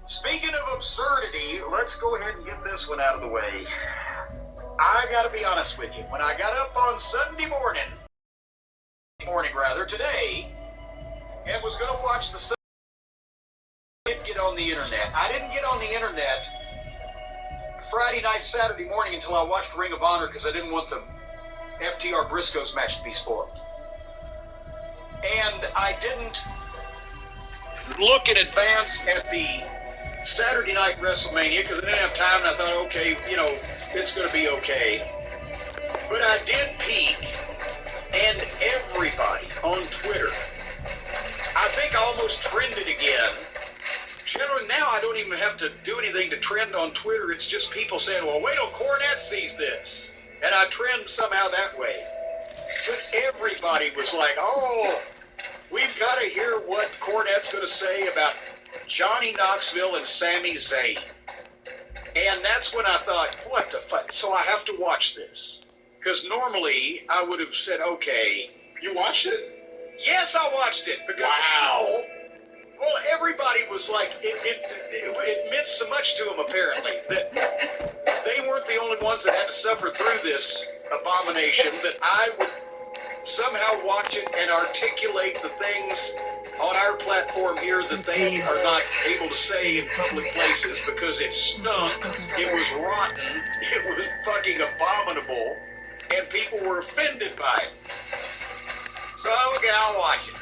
Speaking of absurdity, let's go ahead and get this one out of the way. I gotta be honest with you. When I got up on Sunday morning today, and was gonna watch the I didn't get on the internet. I didn't get on the internet Friday night, Saturday morning until I watched Ring of Honor because I didn't want the FTR Briscoes match to be spoiled. And I didn't look in advance at the Saturday night WrestleMania because I didn't have time, and I thought, okay, it's going to be okay. But I did peek, and everybody on Twitter, I think I almost trended again. Generally, now I don't even have to do anything to trend on Twitter. It's just people saying, well, wait till Cornette sees this. And I trend somehow that way. But everybody was like, oh, we've got to hear what Cornette's going to say about Johnny Knoxville and Sami Zayn. And that's when I thought, what the fuck? So I have to watch this. Because normally I would have said, okay. You watched it? Yes, I watched it. Because wow. Well, everybody was like, it meant so much to them, apparently, that they weren't the only ones that had to suffer through this abomination, that I would somehow watch it and articulate the things on our platform here that they are not able to say in public places because it stunk, it was rotten, it was fucking abominable, and people were offended by it. So, okay, I'll watch it.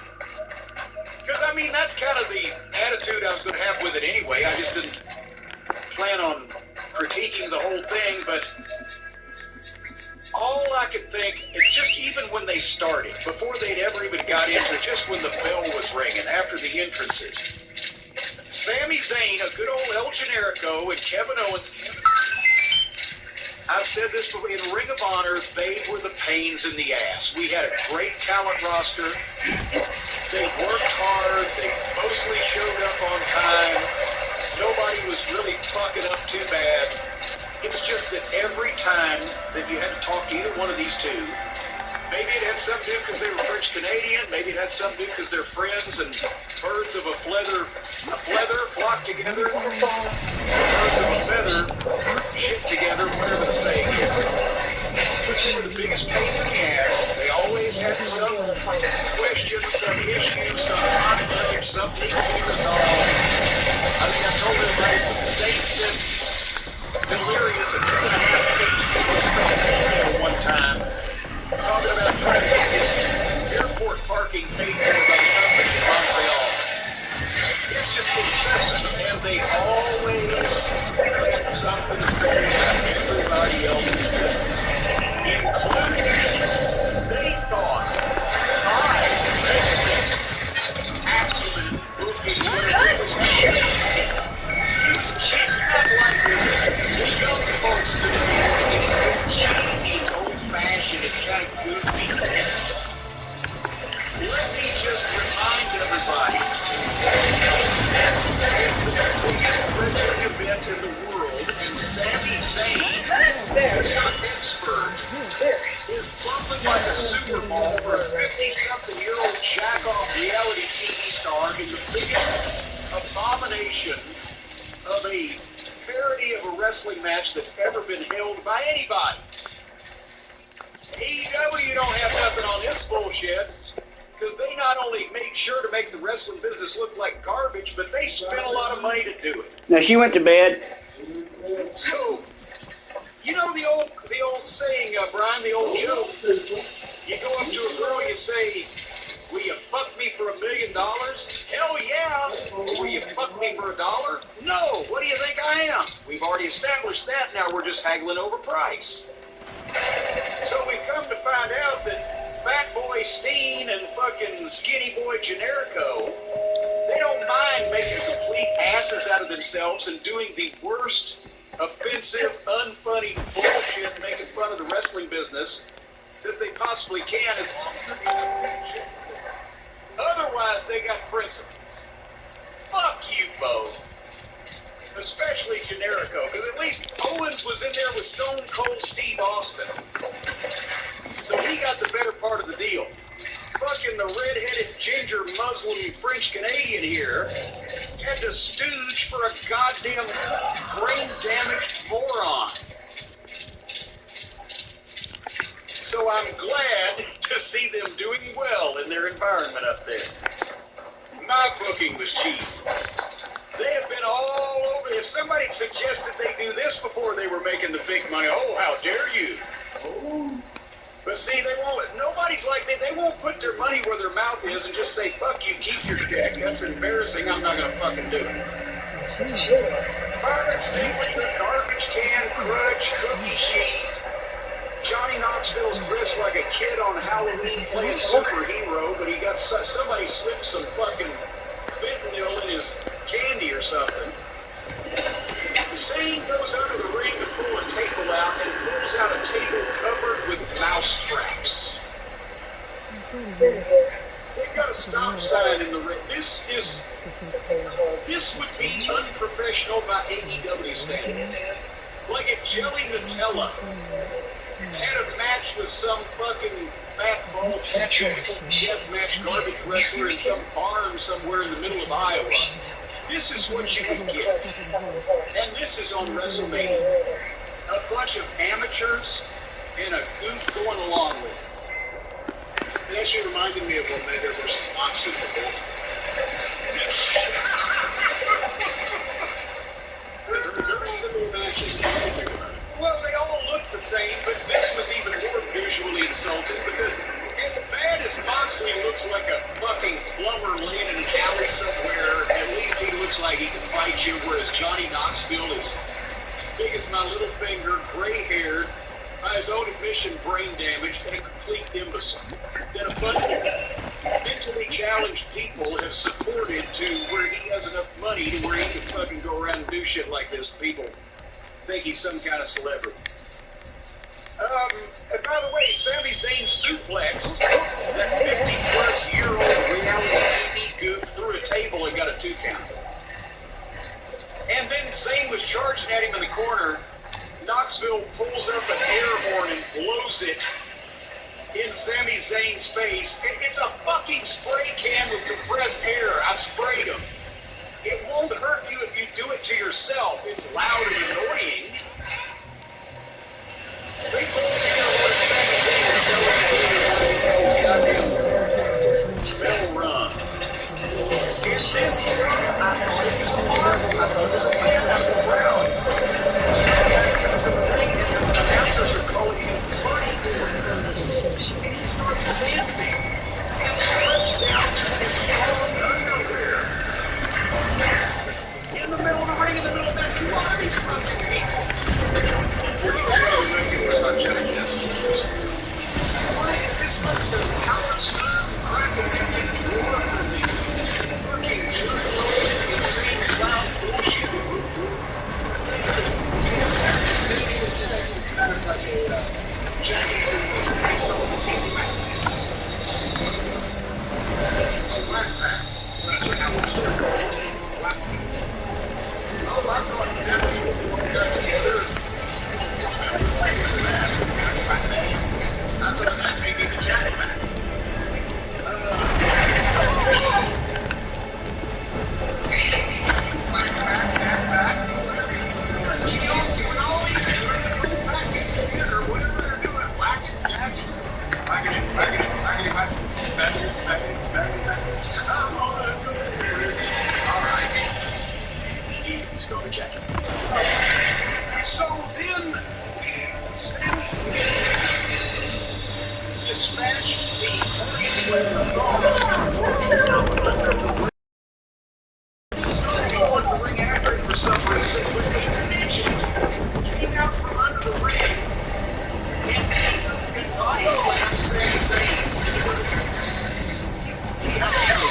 Because, I mean, that's kind of the attitude I was going to have with it anyway. I just didn't plan on critiquing the whole thing, but all I could think is just even when they started, before they'd ever even got into it, just when the bell was ringing, after the entrances, Sami Zayn, a good old El Generico, and Kevin Owens, I've said this before, in Ring of Honor, they were the pains in the ass. We had a great talent roster. They worked hard. They mostly showed up on time. Nobody was really fucking up too bad. It's just that every time that you had to talk to either one of these two, maybe it had something to do because they were French Canadian. Maybe it had something to do because they're friends and birds of a feather flock together. Birds of a feather hit together, whatever the saying is. Which were the biggest pains in the ass. They always had some question, some issue, some conflict, something to be resolved. I think I told everybody that the Saints and Delirious and 2.5 weeks one time, talking about trying to get this airport parking paid for by the company in Montreal. It's just incessant, and they always had something to say about everybody else's business, including they thought I, acumen, booking, whatever it was, she's not like the young folks that are cheesy, old-fashioned, it's kind of goofy. Let me just remind everybody, this is the biggest wrestling event in the world, and Sami Zayn, who's an expert, is bumping like a Super Bowl for a 50-something-year-old jack-off reality TV star in the biggest abomination of a parody of a wrestling match that's ever been held by anybody. AEW don't have nothing on this bullshit, because they not only make sure to make the wrestling business look like garbage, but they spend a lot of money to do it. Now she went to bed. So, you know the old saying, Brian, the old joke. You go up to a girl, you say, "Will you fuck me for $1 million?" Hell yeah. Will you fuck me for $1? No. What do you think I am? We've already established that. Now we're just haggling over price. So we come to find out that Fat Boy Steen and fucking Skinny Boy Generico, they don't mind making complete asses out of themselves and doing the worst, offensive, unfunny bullshit, making fun of the wrestling business that they possibly can, as long as they're doing shit. Otherwise, they got principles. Fuck you both. Especially Generico, because at least Owens was in there with Stone Cold Steve Austin. So he got the better part of the deal. Fucking the red-headed ginger Muslim French Canadian here had to stooge for a goddamn brain-damaged moron. So I'm glad to see them doing well in their environment up there. My booking was cheesy. They have been all over. If somebody suggested they do this before they were making the big money, oh, how dare you? Oh. But see, they won't. Nobody's like me. They won't put their money where their mouth is and just say, fuck you, keep your check. That's embarrassing. I'm not going to fucking do it. Private stealing, garbage can, grudge, cookie sheets. Johnny Knoxville's dressed like a kid on Halloween playing superhero, but he got somebody slipped some fucking fentanyl in his candy or something. Zane goes under the ring to pull a table out and pulls out a table covered with mouse traps. They've got a stop sign in the ring. This would be unprofessional by AEW standards. Like if Jelly Nutella had a match with some fucking fat ball tactical deathmatch garbage wrestler in some farm somewhere in the middle of Iowa. This is what you would get. And this is on WrestleMania. A bunch of amateurs and a goof going along with it. It actually reminded me of Omega versus Moxley before. Very similar matches. Well, they all look the same, but this was even more visually insulting because as bad as Moxley looks like a fucking plumber laying in an alley somewhere, at least he looks like he can fight you, whereas Johnny Knoxville is big as my little finger, gray-haired, by his own admission, brain damaged, and a complete imbecile that a bunch of mentally challenged people have supported to where he has enough money to where he can fucking go around and do shit like this. People think he's some kind of celebrity. And by the way, Sami Zayn suplexed that 50-plus-year-old reality TV goof through a table and got a 2 count. And then Zayn was charging at him in the corner. Knoxville pulls up an air horn and blows it in Sami Zayn's face. It's a fucking spray can with compressed air. I've sprayed them. It won't hurt you if you do it to yourself. It's loud and annoying. They pulled the air horn and Sami Zayn is going to bell run. And then I thought it was a mark. I thought it was a man out of the crowd. The announcers are calling him Party Boy. And he starts dancing and slips down his fallen underwear. In the middle of the ring, in the middle of that line, he's fucking people. Why is this like the power serve cracking into the door for the fucking insane clown bullshit? It's kind of like a Chinese salty whack. A whack pack. That's what happens to the gold. Whack. Oh, I thought that was what we all got together. I thought that may be the Cadillac. So then, dispatched the started going to ring after him for some reason, but the midget came out from under the ring and body slammed Sami Zayn. He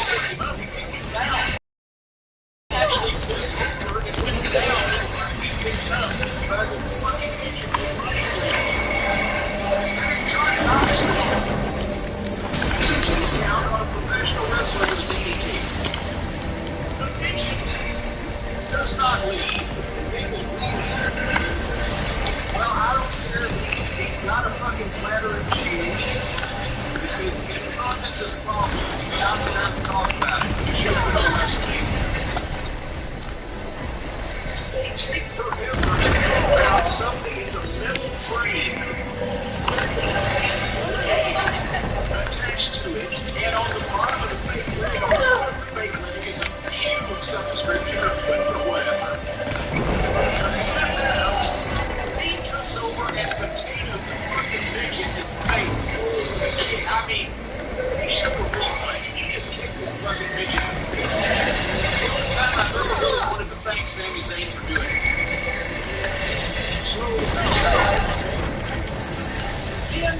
picked him up, he picked him down. He actually flipped over and went down and he picked up by the fucking midget with body slam. Johnny Knoxville is a 2 count on a professional wrestler with a DDT. The midget does not leave. Well, I don't care if he's not a fucking flattering machine. Because incontinence is a problem. It's not time to talk about it. You should have been wrestling. And on the bottom of the fake leg, on the bottom of the fake leg is a shoe of some description or foot or whatever. So they set that up. Steve comes over and potatoes the fucking midget in the face with a kick. I mean, he showed a real fight. He just kicked this fucking midget in the face. The only time I've ever really wanted to thank Sami Zayn for doing it. So, then,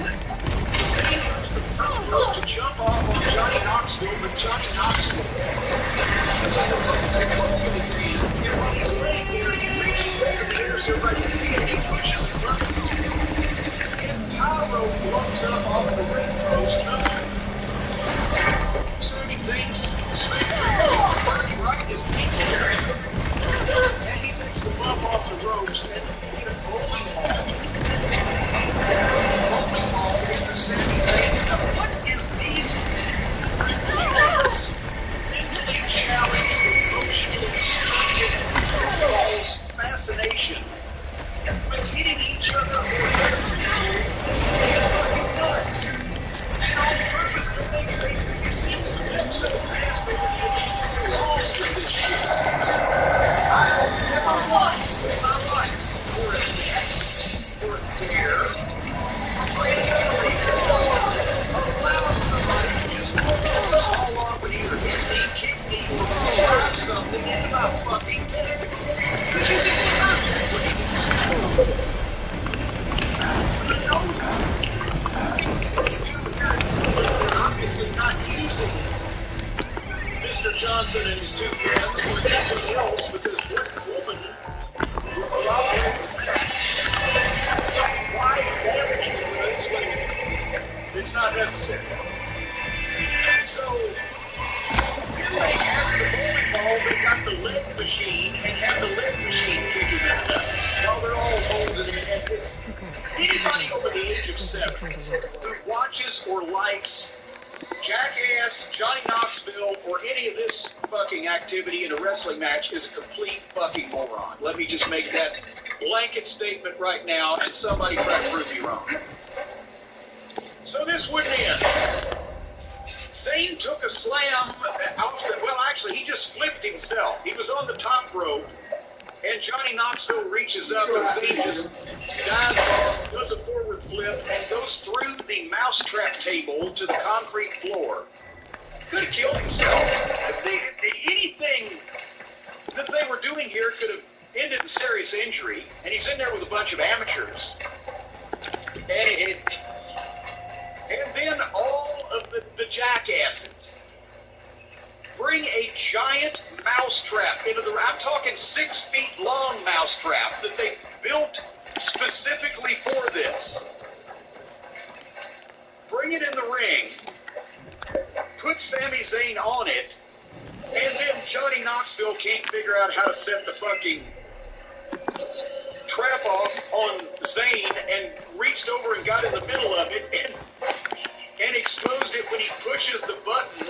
Zayn used the front rope to jump off on Johnny Knoxville, but Johnny Knoxville in his hand, and while he's laying there, he reaches over there so everybody can see it, he pushes it front, and Pyro blows up off the ring post. Sami Zayn's burning right in his ankle area, and he takes the bump off the ropes and hit a rolling ball. Rolling ball into Sami Zayn's. Now, what is these ridiculous, mentally challenged, emotionally stunted people's fascination with hitting each other or fucking nuts? And on purpose to make things seem so fast they would get wrong with this shit. I have never once in my life, for a dare, for any other reason, allowed somebody to just fall off and either hit me, kick me, or drive something into my fucking testicle. Because you didn't contact with it. You know that. You're obviously not using Mr. Johnson and his two friends or anything else because one woman will allow him to match. So why damage this when it's not necessary? And so then they have the bowling ball, they got the leg machine, and have the leg machine kicking their nuts while they're all holding it. And it's anybody over the age of 7 who watches or likes Jackass, Johnny Knoxville, or any of this fucking activity in a wrestling match is a complete fucking moron. Let me just make that blanket statement right now, and somebody try to prove me wrong. So this wouldn't end. Zayn took a slam off the, well, actually, he just flipped himself. He was on the top rope, and Johnny Knoxville reaches up, and Zayn just dives off, does a forward flip, and goes through the mousetrap table to the concrete floor. Could have killed himself. Anything that they were doing here could have ended in serious injury, and he's in there with a bunch of amateurs. And then all of the jackasses bring a giant mousetrap into the... I'm talking 6 feet long mousetrap that they built specifically for this. Bring it in the ring, put Sami Zayn on it, and then Johnny Knoxville can't figure out how to set the fucking trap off on Zayn and reached over and got in the middle of it and exposed it when he pushes the button.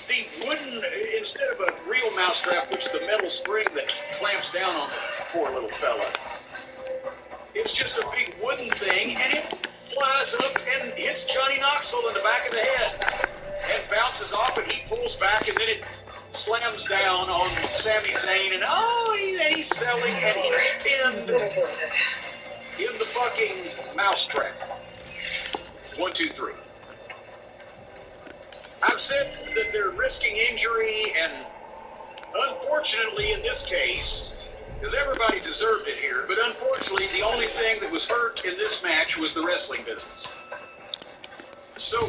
The wooden, instead of a real mousetrap, which is the metal spring that clamps down on the poor little fella, it's just a big wooden thing, and it flies up and hits Johnny Knoxville in the back of the head and bounces off, and he pulls back, and then it slams down on Sami Zayn, and he's selling, and he's pinned in the fucking mousetrap. 1, 2, 3. I've said that they're risking injury, and unfortunately in this case, because everybody deserved it here, but unfortunately the only thing that was hurt in this match was the wrestling business. So,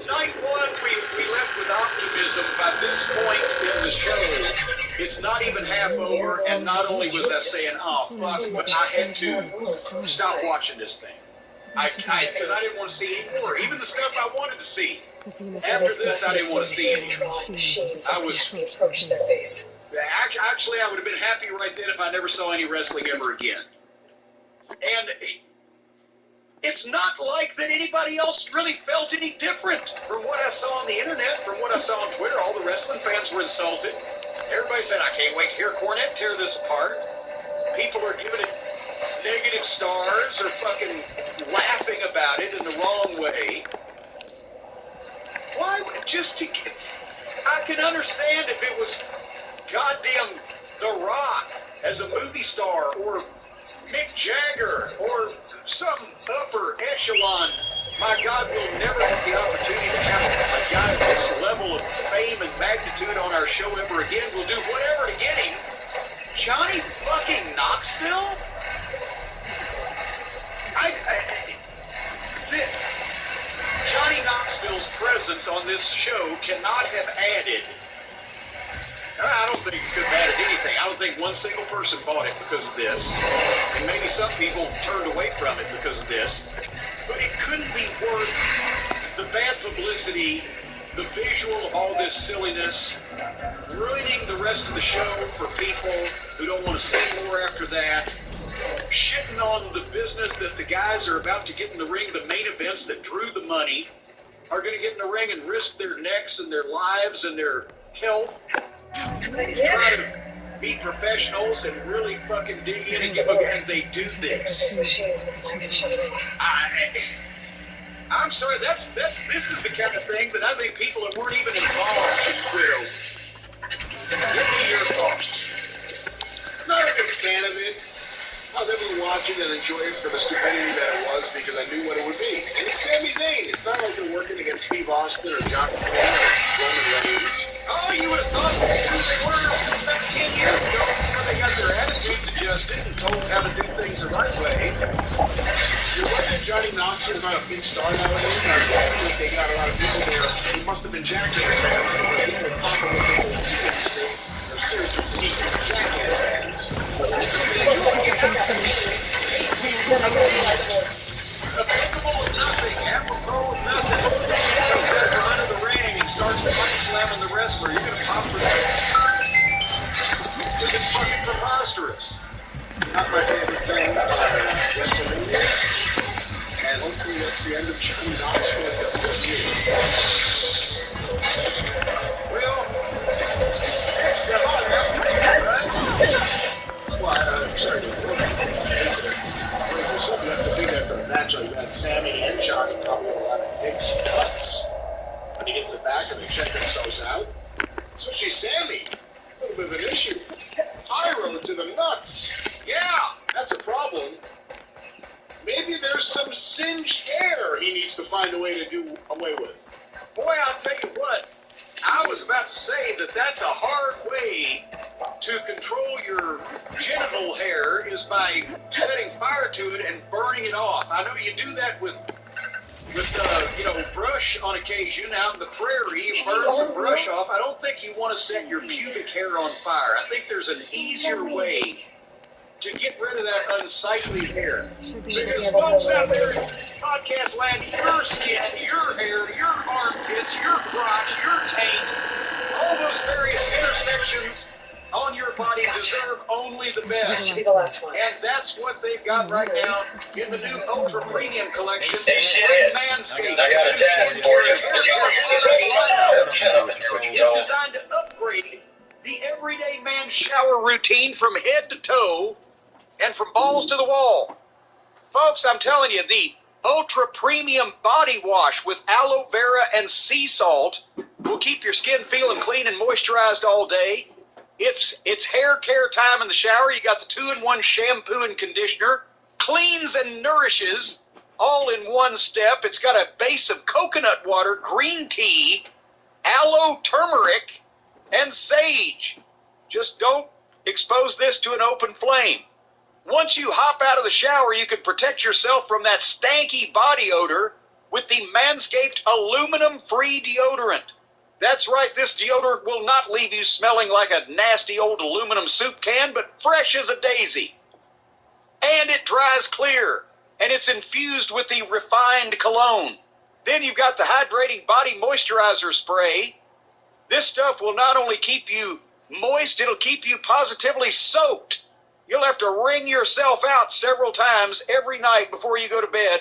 night 1, we left with optimism. By this point in the show, it's not even half over, and not only was I saying, oh, fuck, but I had to stop watching this thing. Because I didn't want to see any more. Even the stuff I wanted to see. After this, I didn't want to see any more. I was... Actually, I would have been happy right then if I never saw any wrestling ever again. And it's not like that anybody else really felt any different. From what I saw on the internet, from what I saw on Twitter, all the wrestling fans were insulted. Everybody said, I can't wait to hear Cornette tear this apart. People are giving it negative stars or fucking laughing about it in the wrong way. just to get, I can understand if it was goddamn The Rock as a movie star, or Mick Jagger, or some upper echelon. My God, we'll never have the opportunity to have a guy of this level of fame and magnitude on our show ever again. We'll do whatever to get him. Johnny fucking Knoxville? Johnny Knoxville's presence on this show cannot have added. I don't think it could have added anything. I don't think one single person bought it because of this. And maybe some people turned away from it because of this. But it couldn't be worth the bad publicity, the visual of all this silliness, ruining the rest of the show for people who don't want to see more after that, shitting on the business that the guys are about to get in the ring, the main events that drew the money, are going to get in the ring and risk their necks and their lives and their health. Try to be professionals and really fucking dig in and give a and they do this. I'm sorry, this is the kind of thing that I think people that weren't even involved should quit over. Give me your thoughts. Not a big fan of it. I was able to watch it and enjoy it for the stupidity that it was because I knew what it would be. And it's Sami Zayn. It's not like they're working against Steve Austin or John Cena or Roman Reigns. Oh, you would have thought that's who they were about 10 years ago before they got their attitudes adjusted and told how to do things the right way. You're right that Johnny Knoxville's not a big star nowadays. I think they got a lot of people there. It must have been Jackass fans. People talk about they're seriously deep Jackass fans. Applicable of nothing, apropos of nothing. Comes out from under the ring and starts body slamming the wrestler. You're going to pop for that. Because it's fucking preposterous. Not my favorite thing WrestleMania. And hopefully that's the end of Johnny Knoxville this year. Well, next up on Well, sorry. There's something you have to do that for a match like that. Sammy and Johnny probably have a lot of big cuts when you get to the back and they check themselves out. Especially Sammy. A little bit of an issue. Pyro to the nuts. yeah. That's a problem. Maybe there's some singed hair he needs to find a way to do away with. Boy, I'll tell you what. I was about to say that that's a hard way to control your genital hair is by setting fire to it and burning it off. I know you do that with brush on occasion out in the prairie. You burn some brush off. I don't think you want to set your pubic hair on fire. I think there's an easier way to get rid of that unsightly hair. Because folks out there in podcast land, your skin, your hair, your armpits, your crotch, your taint, all those various intersections on your body deserve only the best. That should be the last one. And that's what they've got right now in the new Ultra Premium collection. Hey, shit. Manscaped. I got a task for you. It's designed to upgrade the everyday man shower routine from head to toe and from balls to the wall. Folks, I'm telling you, the Ultra Premium Body Wash with aloe vera and sea salt will keep your skin feeling clean and moisturized all day. It's hair care time in the shower. You got the 2-in-1 shampoo and conditioner. Cleans and nourishes all in one step. It's got a base of coconut water, green tea, aloe turmeric, and sage. Just don't expose this to an open flame. Once you hop out of the shower, you can protect yourself from that stanky body odor with the Manscaped aluminum-free deodorant. That's right, this deodorant will not leave you smelling like a nasty old aluminum soup can, but fresh as a daisy. And it dries clear, and it's infused with the refined cologne. Then you've got the hydrating body moisturizer spray. This stuff will not only keep you moist, it'll keep you positively soaked. You'll have to wring yourself out several times every night before you go to bed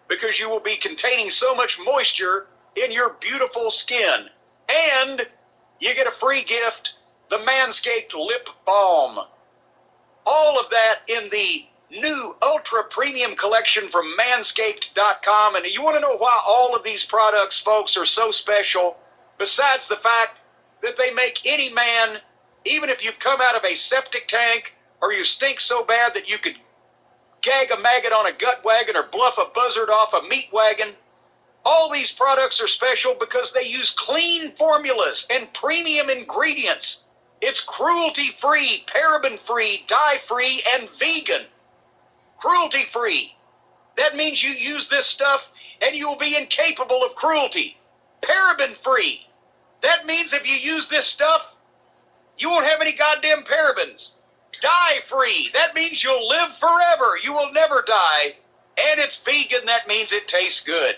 because you will be containing so much moisture in your beautiful skin. And you get a free gift, the Manscaped Lip Balm. All of that in the new Ultra Premium collection from Manscaped.com. And you want to know why all of these products, folks, are so special? besides the fact that they make any man, even if you've come out of a septic tank or you stink so bad that you could gag a maggot on a gut wagon or bluff a buzzard off a meat wagon, all these products are special because they use clean formulas and premium ingredients. It's cruelty-free, paraben-free, dye-free, and vegan. Cruelty-free. That means you use this stuff and you will be incapable of cruelty. Paraben-free. That means if you use this stuff, you won't have any goddamn parabens. Dye-free. That means you'll live forever. You will never die. And it's vegan. That means it tastes good.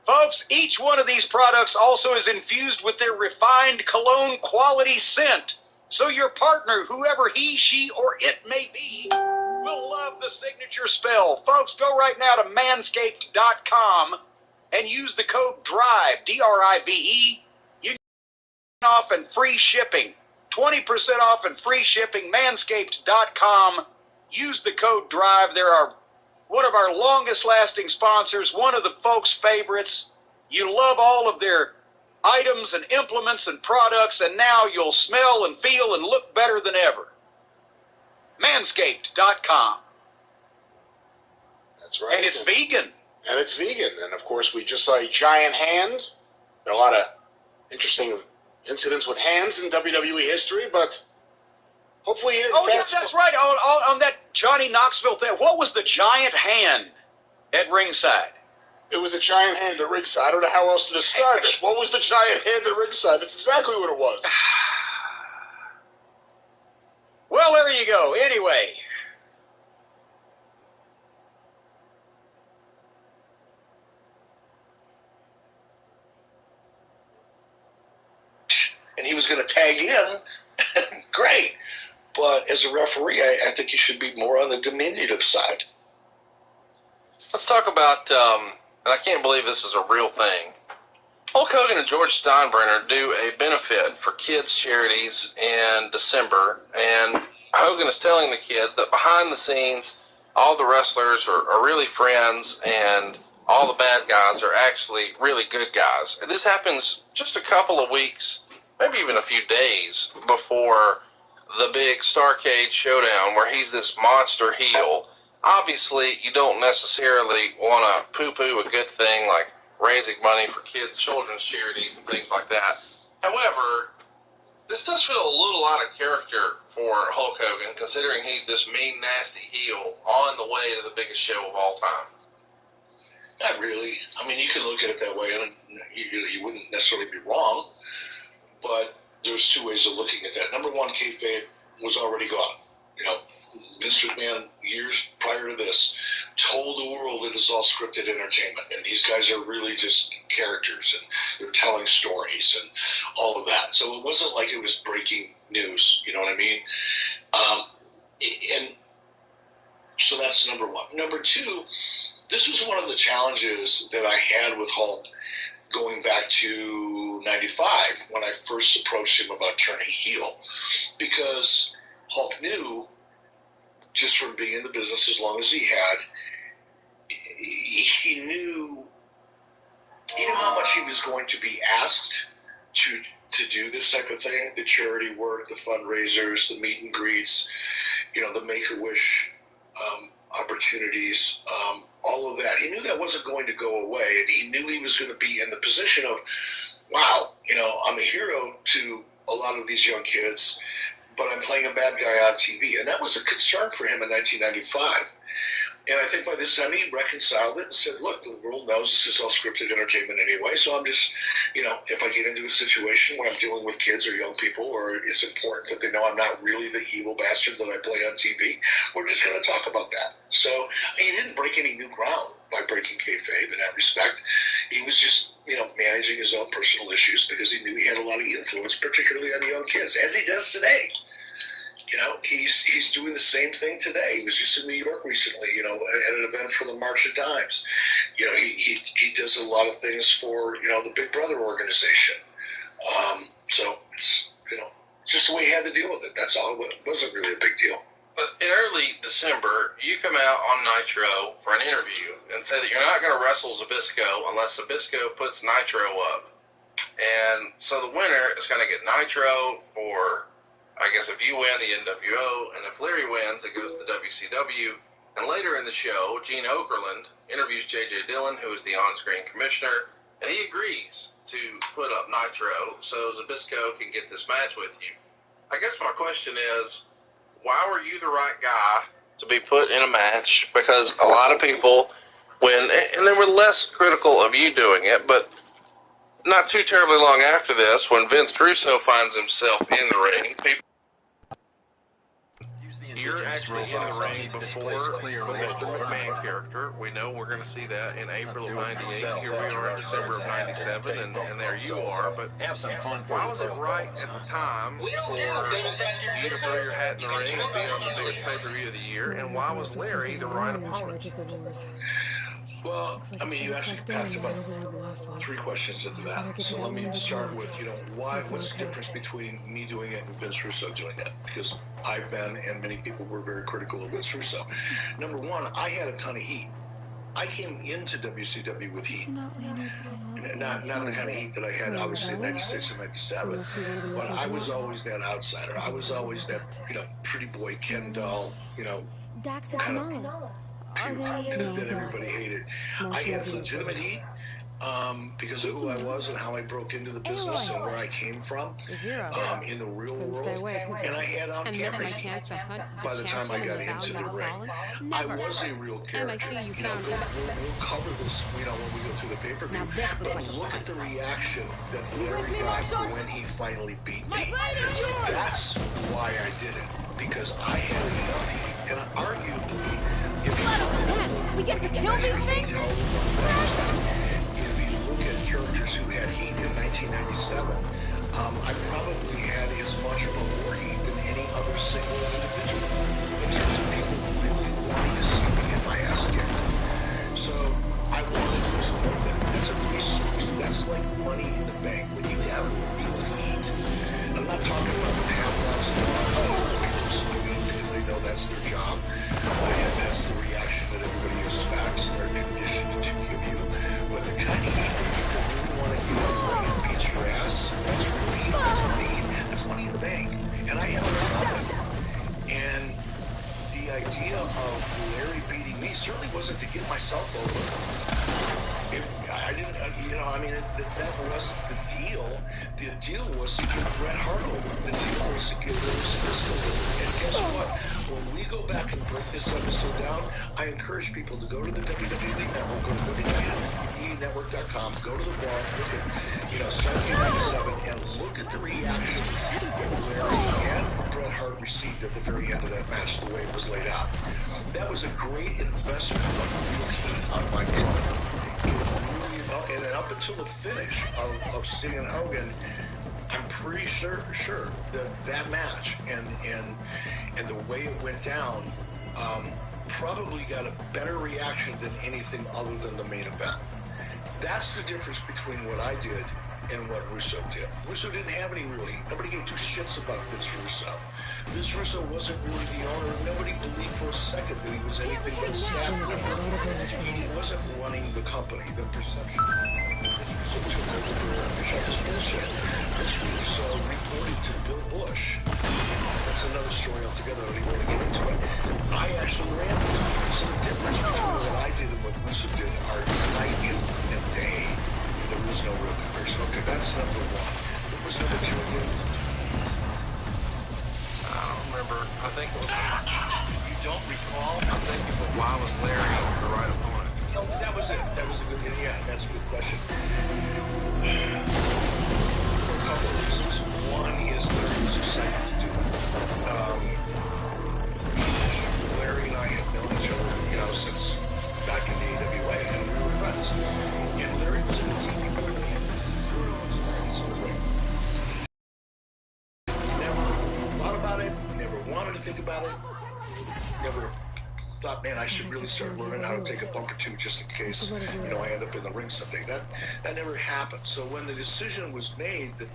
Folks, each one of these products also is infused with their refined cologne quality scent. So your partner, whoever he, she, or it may be, will love the signature smell. Folks, go right now to manscaped.com and use the code DRIVE, D-R-I-V-E. You get off and free shipping. 20% off and free shipping, manscaped.com. Use the code DRIVE. There are one of our longest-lasting sponsors, one of the folks' favorites. You love all of their items and implements and products, and now you'll smell and feel and look better than ever. Manscaped.com. That's right. And it's vegan. And it's vegan. And, of course, we just saw a giant hand. There are a lot of interesting incidents with hands in WWE history, but hopefully you didn't That's right. On that Johnny Knoxville thing, what was the giant hand at ringside? It was a giant hand at ringside. I don't know how else to describe it. What was the giant hand at ringside? That's exactly what it was. Well, there you go. Anyway. And he was going to tag in. Great. But as a referee, I think you should be more on the diminutive side. Let's talk about, and I can't believe this is a real thing. Hulk Hogan and George Steinbrenner do a benefit for kids' charities in December, and Hogan is telling the kids that behind the scenes, all the wrestlers are really friends, and all the bad guys are actually really good guys. And this happens just a couple of weeks, maybe even a few days before the big Starrcade showdown where he's this monster heel. Obviously, you don't necessarily want to poo-poo a good thing like raising money for kids, children's charities, and things like that. However, this does feel a little out of character for Hulk Hogan, considering he's this mean, nasty heel on the way to the biggest show of all time. Not really. I mean, you can look at it that way, and you wouldn't necessarily be wrong, but there's two ways of looking at that. Number one, kayfabe was already gone. You know, Vince McMahon, years prior to this, told the world it is all scripted entertainment, and these guys are really just characters, and they're telling stories and all of that. So it wasn't like it was breaking news, you know what I mean? And so that's number one. Number two, this was one of the challenges that I had with Hulk going back to 95 when I first approached him about turning heel, because Hulk knew, just from being in the business as long as he had, he knew how much he was going to be asked to do this type of thing, the charity work, the fundraisers, the meet and greets, the Make-A-Wish opportunities, all of that. He knew that wasn't going to go away, and he knew he was going to be in the position of, wow, I'm a hero to a lot of these young kids, but I'm playing a bad guy on TV. And that was a concern for him in 1995. And I think by this time he reconciled it and said, look, the world knows this is all scripted entertainment anyway, so I'm just, if I get into a situation where I'm dealing with kids or young people, or it's important that they know I'm not really the evil bastard that I play on TV, we're just going to talk about that. So he didn't break any new ground by breaking kayfabe in that respect. He was just, managing his own personal issues because he knew he had a lot of influence, particularly on the young kids, as he does today. He's doing the same thing today. He was just in New York recently, at an event for the March of Dimes. He does a lot of things for, the Big Brother organization. So it's, just the way he had to deal with it. That's all. It wasn't really a big deal. But in early December, you come out on Nitro for an interview and say that you're not going to wrestle Zbyszko unless Zbyszko puts Nitro up. And so the winner is going to get Nitro, or I guess if you win, the NWO, and if Larry wins, it goes to WCW. And later in the show, Gene Okerlund interviews J.J. Dillon, who is the on-screen commissioner, and he agrees to put up Nitro so Zbyszko can get this match with you. I guess my question is, why were you the right guy to be put in a match? Because a lot of people, and they were less critical of you doing it, but not too terribly long after this, when Vince Russo finds himself in the ring, people, you're actually in the ring before the McMahon character. We know we're going to see that in April of 98. Here we are in December of 97, and there you are. But why was it right at the time for you to throw your hat in the ring and be on the biggest pay-per-view of the year? And why was Larry the right opponent? Well, I mean, you actually passed about 3 questions into that. So let me start with, what's the difference between me doing it and Vince Russo doing it? Because I've been, and many people were very critical of Vince Russo. Number one, I had a ton of heat. I came into WCW with heat. Not the kind of heat that I had, obviously, in 96 and 97. But I was always that outsider. I was always that, pretty boy Ken doll, kind of that everybody hated. I had legitimate heat because of who I was and how I broke into the business and where I came from in the real world. And I had on-camera heat by the time I got into the ring. I was a real character. We'll cover this, when we go through the pay-per-view. But look at the reaction that Larry got when he finally beat me. That's why I did it. Because I had enough heat. And arguably, we get to kill these things? If you look at characters who had heat in 1997, I probably had as much or more heat than any other single individual in terms of people really wanting to see me get my ass kicked. So I wanted to explain that. That's a resource. That's like money in the bank. When you have real heat, I'm not talking about the Pavlovs and because they know that's their job. And that's the reaction that everybody expects or conditioned to give you. But the kind of heat that you really want to get and beat your ass, that's real heat. That's money. That's money in the bank. And I had a lot of it. And the idea of Larry beating me certainly wasn't to get myself over. I didn't, that wasn't the deal. The deal was to get Bret Hart over. The deal was to get Zbyszko over. And guess what? When we go back and break this episode down, I encourage people to go to the WWE Network, go to WWEnetwork.com, go to the bar, look at, Stargate 97, and look at the reaction that Larry and Bret Hart received at the very end of that match, the way it was laid out. That was a great investment of real heat on my part. And then up until the finish of Sting and Hogan, I'm pretty sure that match and the way it went down probably got a better reaction than anything other than the main event. That's the difference between what I did and what Russo did. Russo didn't have any real heat. Nobody gave 2 shits about Vince Russo. Vince Russo wasn't really the owner. Nobody believed for a second that he was anything but staff member. He wasn't running the company. The perception Vince Russo took over this bullshit. Vince Russo reported to Bill Bush. That's another story altogether. I don't even want to get into it. I actually ran the company. So the difference between what I did and what Russo did are night and day. There was no real comparison. Okay, that's number 1. What was number 2 again? I don't remember. I think it was, you don't recall? I think it was, why was Larry the right opponent? That was it. That was a good, yeah, that's a good question. For a couple of reasons. One is Larry was excited to do it. Larry and I have known each other, since back in the AWA, and we were friends. And Larry was in the TV better than him. Never thought about it, never wanted to think about it, never thought, man, I should really start learning how to take a bump or 2 just in case, I end up in the ring someday. That never happened. So when the decision was made that,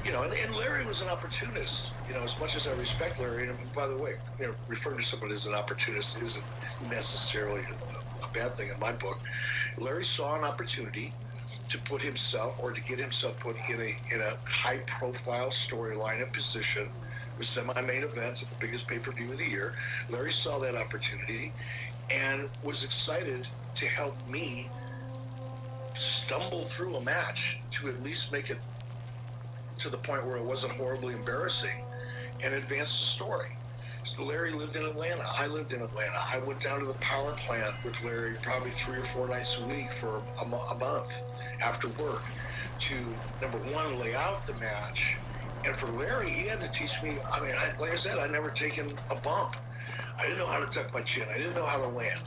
and Larry was an opportunist, as much as I respect Larry, and by the way, referring to someone as an opportunist isn't necessarily a bad thing in my book. Larry saw an opportunity to put himself or to get himself put in a high profile storyline and position with semi-main events at the biggest pay-per-view of the year. Larry saw that opportunity and was excited to help me stumble through a match to at least make it to the point where it wasn't horribly embarrassing and advance the story. So Larry lived in Atlanta. I lived in Atlanta. I went down to the power plant with Larry probably 3 or 4 nights a week for a month after work to, number one, lay out the match. And for Larry, he had to teach me, like I said, I'd never taken a bump. I didn't know how to tuck my chin. I didn't know how to land.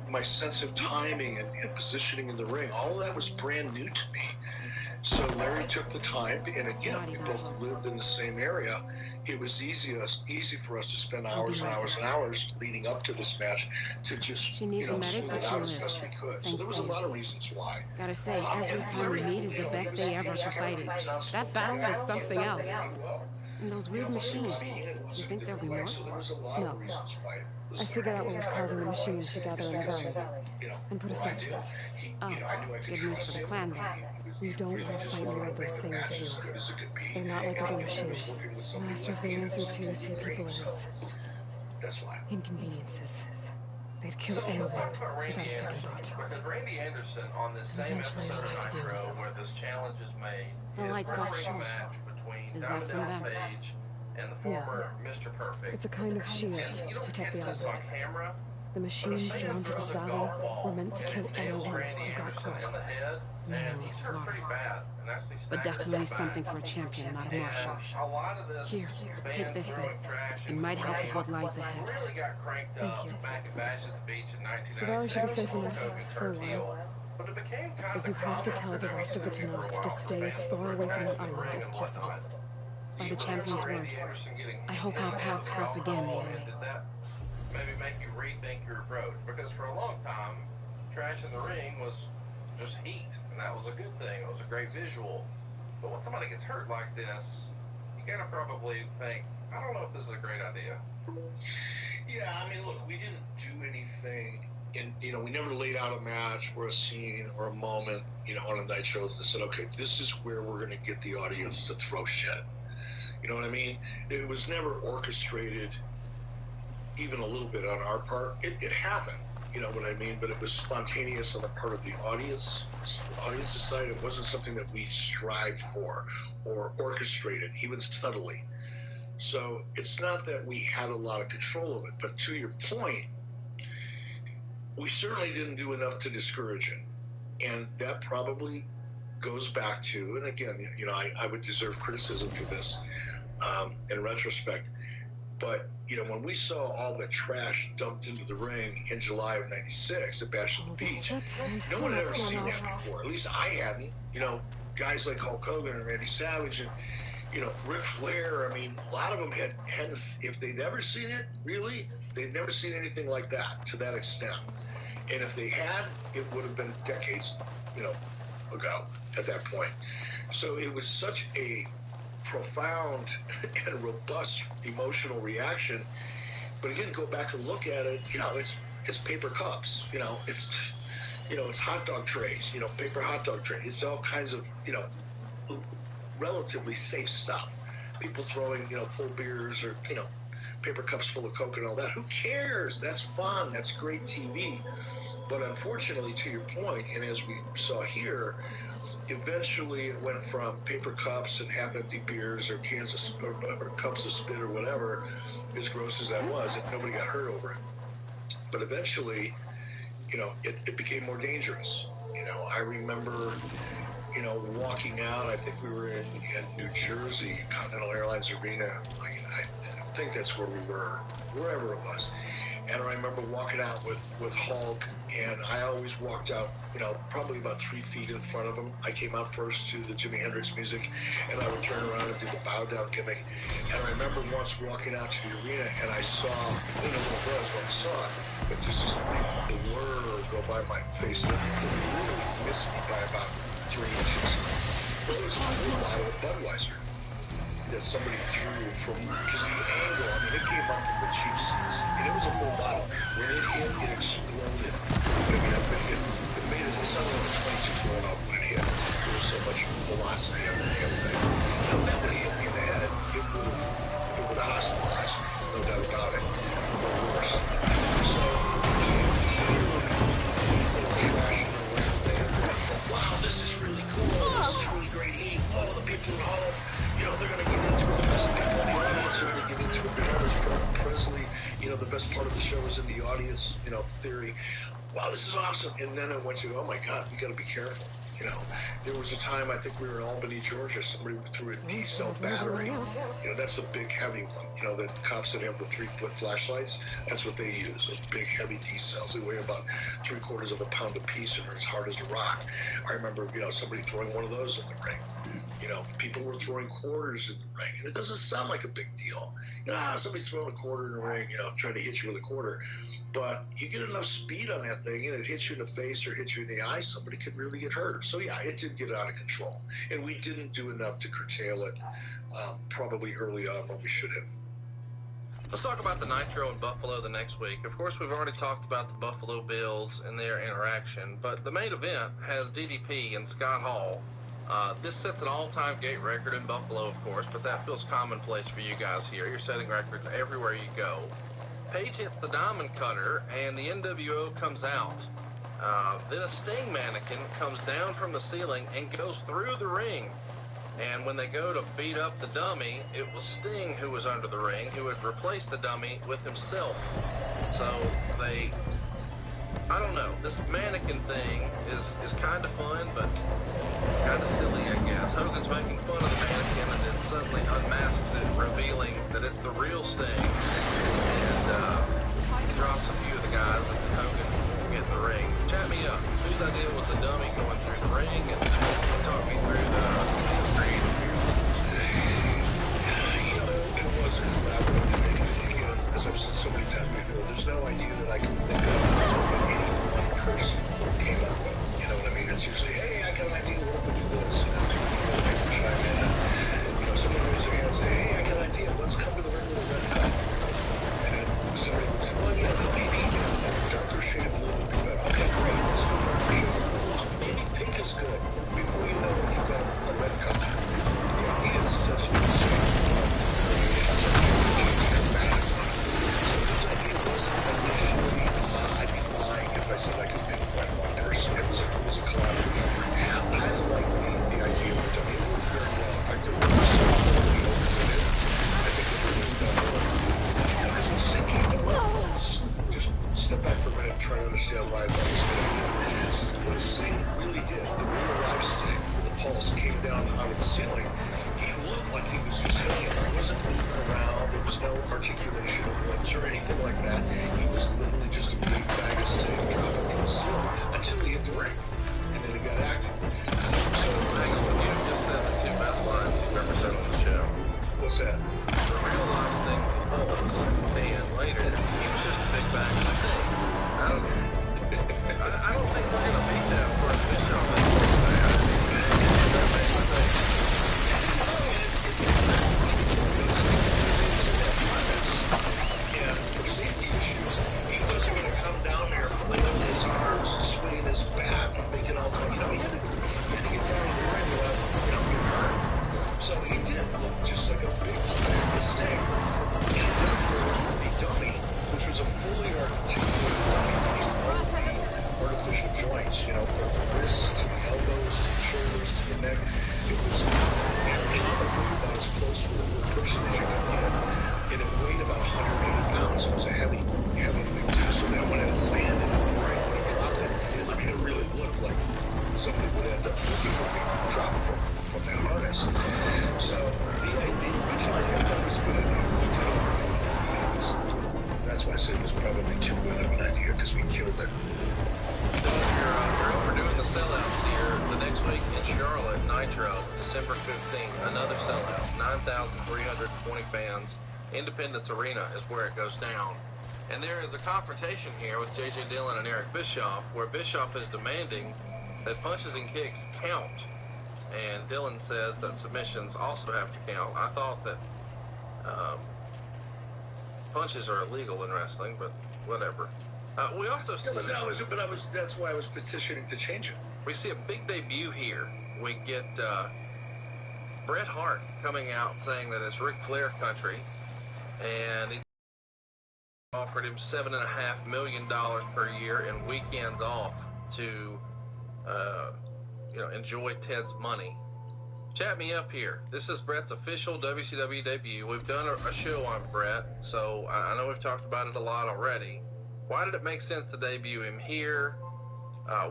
My sense of timing and positioning in the ring, all of that was brand new to me. So Larry took the time, and again, we both lived in the same area. It was easy for us to spend hours and hours and hours leading up to this match to just, She needs a medic, but she'll live. as best we could. So there was a lot of reasons why. Gotta say, every time we meet is the best day ever for fighting. That battle was something else. And those weird machines. You think there'll be more? No. I figured out what was causing the machines to gather in the valley and put a stop to it. Oh, good news for the clan then. You don't want to fight more of those things, Sheila. They're not like other machines. Masters they answer to see people as inconveniences. They'd kill anyone without a second thought. Because Randy Anderson on this same Eventually episode we'll of have to deal with Nitro them. where this challenge is made, The lights is off show. a match between Is that Diamond from Dallas them? Page and the former Mr. Perfect. It's a kind of shield And you to don't protect get the this on island. camera, The machines drawn to this valley were meant to kill anyone who got close. And he's hurt pretty bad. And actually But snagged his definitely back. something for a champion, not a marshal. And a lot of this Here, fans take this throwing thing. trash It in might the help with rain what lies ahead. really got cranked Thank up you. back at Bash at the Beach in The valley should be 1997. safe enough Hulk Hogan for a turned while. heel. But it became kind But of you have to tell the rest of the Tanaks to stay as far away from the island as possible. By the champion's word. I hope our paths cross again, Naomi. Did that maybe make you rethink your approach? Because for a long time, trash in the ring was just heat, and that was a good thing. It was a great visual. But when somebody gets hurt like this, you gotta probably think, I don't know if this is a great idea. Yeah, look, we didn't do anything. We never laid out a match or a scene or a moment, on a Nitro that said, okay, this is where we're going to get the audience to throw shit. You know what I mean? It was never orchestrated, even a little bit on our part. It happened, you know what I mean? But it was spontaneous on the part of the audience. The audience's side, it wasn't something that we strived for or orchestrated, even subtly. So it's not that we had a lot of control of it, but to your point, we certainly didn't do enough to discourage it. And that probably goes back to, and again, I would deserve criticism for this in retrospect, but, when we saw all the trash dumped into the ring in July of '96 at Bash at the All the Beach, sweat and no still one had ever not seen off. that before. At least I hadn't. Guys like Hulk Hogan and Randy Savage and, Ric Flair, a lot of them hadn't, if they'd ever seen it, really, they'd never seen anything like that to that extent. And if they had, it would have been decades, ago at that point. So it was such a profound and robust emotional reaction. But again, go back and look at it, it's paper cups, it's hot dog trays, paper hot dog trays. It's all kinds of, relatively safe stuff. People throwing, full beers or, paper cups full of Coke and all that. Who cares? That's fun. That's great TV. But unfortunately, to your point, and as we saw here, eventually it went from paper cups and half-empty beers or cans of or cups of spit or whatever, as gross as that was, and nobody got hurt over it. But eventually, it became more dangerous. I remember, walking out. I think we were in New Jersey, Continental Airlines Arena. I think that's where we were, wherever it was. And I remember walking out with Hulk, and I always walked out, probably about 3 feet in front of him. I came out first to the Jimi Hendrix music, and I would turn around and do the bow down gimmick. And I remember once walking out to the arena, and I saw, I don't know what it was when I saw it, but just this big blur go by my face that really missed me by about 3 inches. But it was a full bottle of Budweiser that somebody threw from, because the angle, it came up from the cheap seats, and it was a full bottle. When it hit, it exploded. It made it sound like a 22 going off when it hit. There was so much velocity on the damn thing. Now, if that would hit me in the head, it would have hospitalized, no doubt about it, or worse. So, wow, this is really cool. This is really great heat. Oh, the people at home, they're going to get into it. The best people in the audience are going to get into it. Presley, the best part of the show is in the audience, theory. Wow, this is awesome. And then I went to, oh my God, we got to be careful. There was a time, I think we were in Albany, Georgia, somebody threw a D-cell battery. That's a big, heavy one. The cops that have the 3-foot flashlights, that's what they use, those big, heavy D-cells. They weigh about 3/4 of a pound apiece and are as hard as a rock. I remember, somebody throwing one of those in the ring. People were throwing quarters in the ring, and it doesn't sound like a big deal. Somebody's throwing a quarter in the ring, trying to hit you with a quarter. But you get enough speed on that thing, and it hits you in the face or hits you in the eye, somebody could really get hurt. So, yeah, it did get out of control. And we didn't do enough to curtail it, probably early on when we should have. Let's talk about the Nitro in Buffalo the next week. Of course, we've already talked about the Buffalo Bills and their interaction, but the main event has DDP and Scott Hall. This sets an all-time gate record in Buffalo, of course, but that feels commonplace for you guys here. You're setting records everywhere you go. Paige hits the diamond cutter, and the NWO comes out. Then a Sting mannequin comes down from the ceiling and goes through the ring. And when they go to beat up the dummy, it was Sting who was under the ring, who had replaced the dummy with himself. So I don't know, this mannequin thing is kind of fun, but kind of silly, I guess. Hogan's making fun of the mannequin and then suddenly unmasks it, revealing that it's the real Sting. And he drops a few of the guys and Hogan will get in the ring. Chat me up. Whose idea was the dummy going through the ring? And talk me through the creative here. It wasn't collaborative. As I've said so many times before, there's no idea that I can think of any one person came up with. You know what I mean? It's usually, hey, I got an idea, what if we do this? People chime in. Someone raise their hand and say, hey, I got an idea, let's come to the ring with a red cup. And somebody would say, well, yeah, maybe darker shade of blue would be better. Okay, great, let's do darker shade of blue. Maybe pink is good. Before you know it, you've got a red cup. He is essentially the same. I said I could pick one person. It was a collaborative effort. I like the idea of the dummy. It worked very well. In fact, it worked so well we opened it. I think it really done well. Because it's sinking the levels. Just step back for a minute and try to understand why I thought it was good. What Sting really did, the real life Sting, the pulse came down out of the ceiling. He looked like he was just hanging there. He wasn't moving around. There was no articulation of lips or anything like that. He was literally just a big bag of Sting dropping from the ceiling until he hit the ring. And then he got active. So, hang on, you just said the two best lines you've ever said on the show. What's that? The real life Sting was the pulse, and later, he was just a big bag of Sting. I don't think we're going to beat that for a fish on this one. That makes me think. Yeah, for safety issues, he wasn't going to come down there flailing his arms, swinging his bat, making all that. He had to get down on the ring without, getting hurt. So he did look just like a big mistake. And then the dummy, which was a fully articulated artificial joints, from the wrists to the elbows to the shoulders to the neck. It was about as close to a person as you could get. And it weighed about 180 pounds. It was a heavy thing too. So then when it landed, right when it dropped it, it really looked like somebody would end up looking for me drop from that harness. So the original idea I thought was a good idea. That's why I said it was probably too good of an idea because we killed it. We're overdoing the sellouts here. The next week in Charlotte, Nitro, December 15th, another sellout, 9,320 fans. Independence Arena is where it goes down. And there is a confrontation here with J.J. Dillon and Eric Bischoff, where Bischoff is demanding that punches and kicks count. And Dillon says that submissions also have to count. I thought that punches are illegal in wrestling, but whatever. We also see... Yeah, that's why I was petitioning to change it. we see a big debut here. We get Bret Hart coming out saying that it's Ric Flair country, and he offered him $7.5 million per year and weekends off to enjoy Ted's money. Chat me up here. This is Bret's official WCW debut. We've done a show on Bret, so I know we've talked about it a lot already. Why did it make sense to debut him here?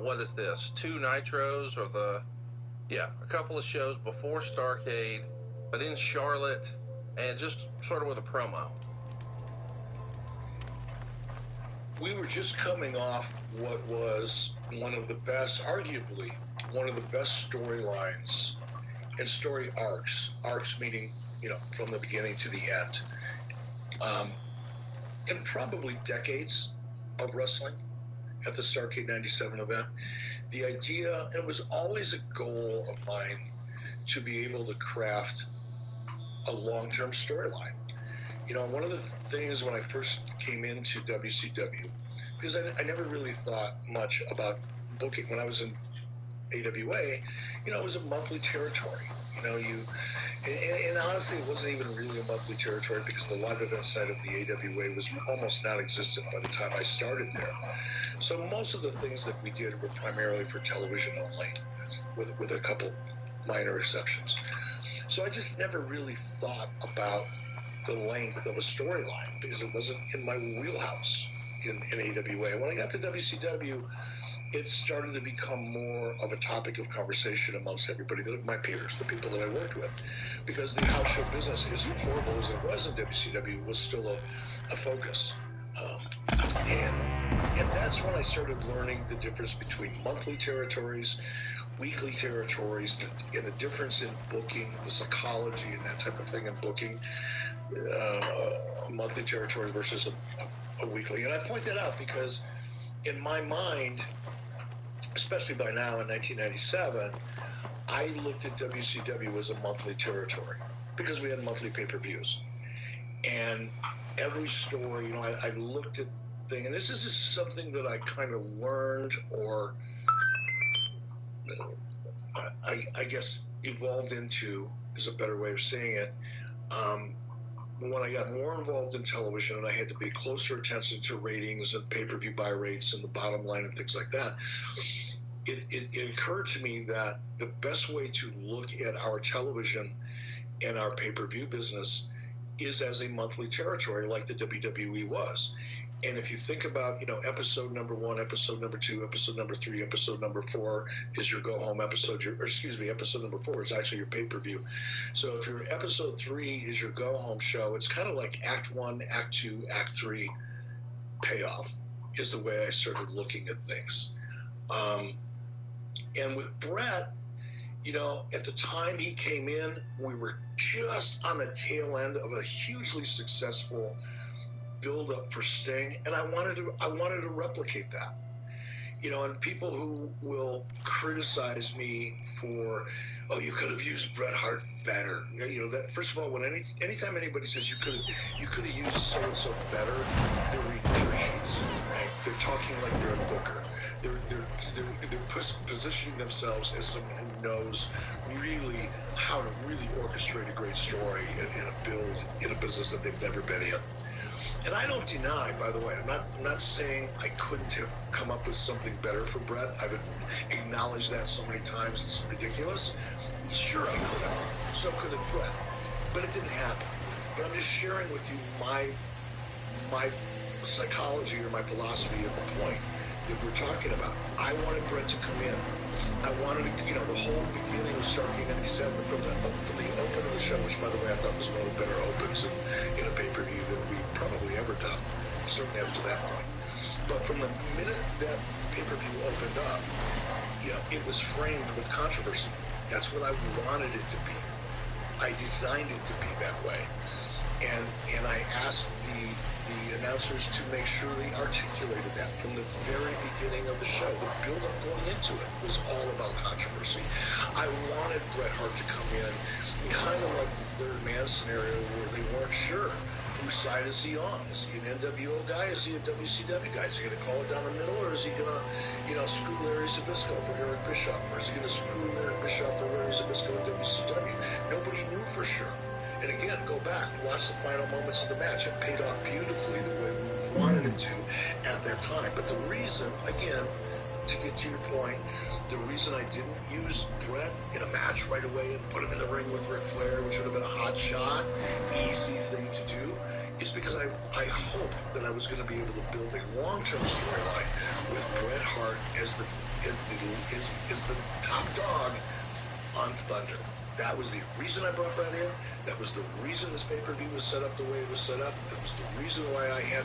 What is this? 2 Nitros or a couple of shows before Starrcade, but in Charlotte, and just sort of with a promo. We were just coming off what was one of the best, arguably, one of the best storylines and story arcs meaning, from the beginning to the end, in probably decades of wrestling at the Starrcade 97 event. The idea, and it was always a goal of mine, to be able to craft a long-term storyline. One of the things when I first came into WCW, because I never really thought much about booking. When I was in AWA, it was a monthly territory. And honestly, it wasn't even really a monthly territory because the live event side of the AWA was almost non-existent by the time I started there. So most of the things that we did were primarily for television only, with a couple minor exceptions. So I just never really thought about the length of a storyline because it wasn't in my wheelhouse in AWA. When I got to WCW, it started to become more of a topic of conversation amongst everybody, my peers, the people that I worked with, because the house show business, as horrible as it was in WCW, was still a focus. And that's when I started learning the difference between monthly territories, weekly territories, and the difference in booking, the psychology and that type of thing in booking a monthly territory versus a weekly. And I point that out because in my mind, especially by now in 1997, I looked at WCW as a monthly territory because we had monthly pay-per-views. And every story, I looked at things, and this is just something that I kind of learned or I guess evolved into, is a better way of saying it. When I got more involved in television and I had to pay closer attention to ratings and pay-per-view buy rates and the bottom line and things like that, it occurred to me that the best way to look at our television and our pay-per-view business is as a monthly territory like the WWE was. And if you think about, episode number 1, episode number 2, episode number 3, episode number 4 is your go-home episode, episode number 4 is actually your pay-per-view. So if your episode 3 is your go-home show, it's kind of like Act 1, Act 2, Act 3 payoff is the way I started looking at things. And with Bret, at the time he came in, we were just on the tail end of a hugely successful build up for Sting, and I wanted to replicate that. And people who will criticize me for, you could have used Bret Hart better. That first of all, when anytime anybody says you could have used so and so better, they're reading dirt sheets. Right? They're talking like they're a booker. They're positioning themselves as someone who knows really how to really orchestrate a great story and a build in a business that they've never been in. And I don't deny, by the way, I'm not saying I couldn't have come up with something better for Bret. I've acknowledged that so many times, it's ridiculous. Sure, I could have. So could have Bret. But it didn't happen. But I'm just sharing with you my psychology or my philosophy at the point that we're talking about. I wanted Bret to come in. I wanted to, the whole beginning of Starrcade 97 from the open of the show, which, by the way, I thought was one of the better opens in a pay-per-view that we've probably ever done, certainly up to that point. But from the minute that pay-per-view opened up, it was framed with controversy. That's what I wanted it to be. I designed it to be that way. And I asked the announcers to make sure they articulated that from the very beginning of the show. The build-up going into it was all about controversy. I wanted Bret Hart to come in kind of like the third man scenario where they weren't sure. whose side is he on? Is he an NWO guy? Is he a WCW guy? Is he going to call it down the middle, or is he going to, screw Larry Zbyszko for Eric Bischoff, or is he going to screw Eric Bischoff for Larry Zbyszko in WCW? Nobody knew for sure. And again, go back, watch the final moments of the match. It paid off beautifully the way we wanted it to at that time. But the reason, again, to get to your point, the reason I didn't use Bret in a match right away and put him in the ring with Ric Flair, which would have been a hot shot, easy thing to do, is because I hoped that I was going to be able to build a long-term storyline with Bret Hart as the top dog on Thunder. That was the reason I brought Bret in. That was the reason this pay-per-view was set up the way it was set up. That was the reason why I had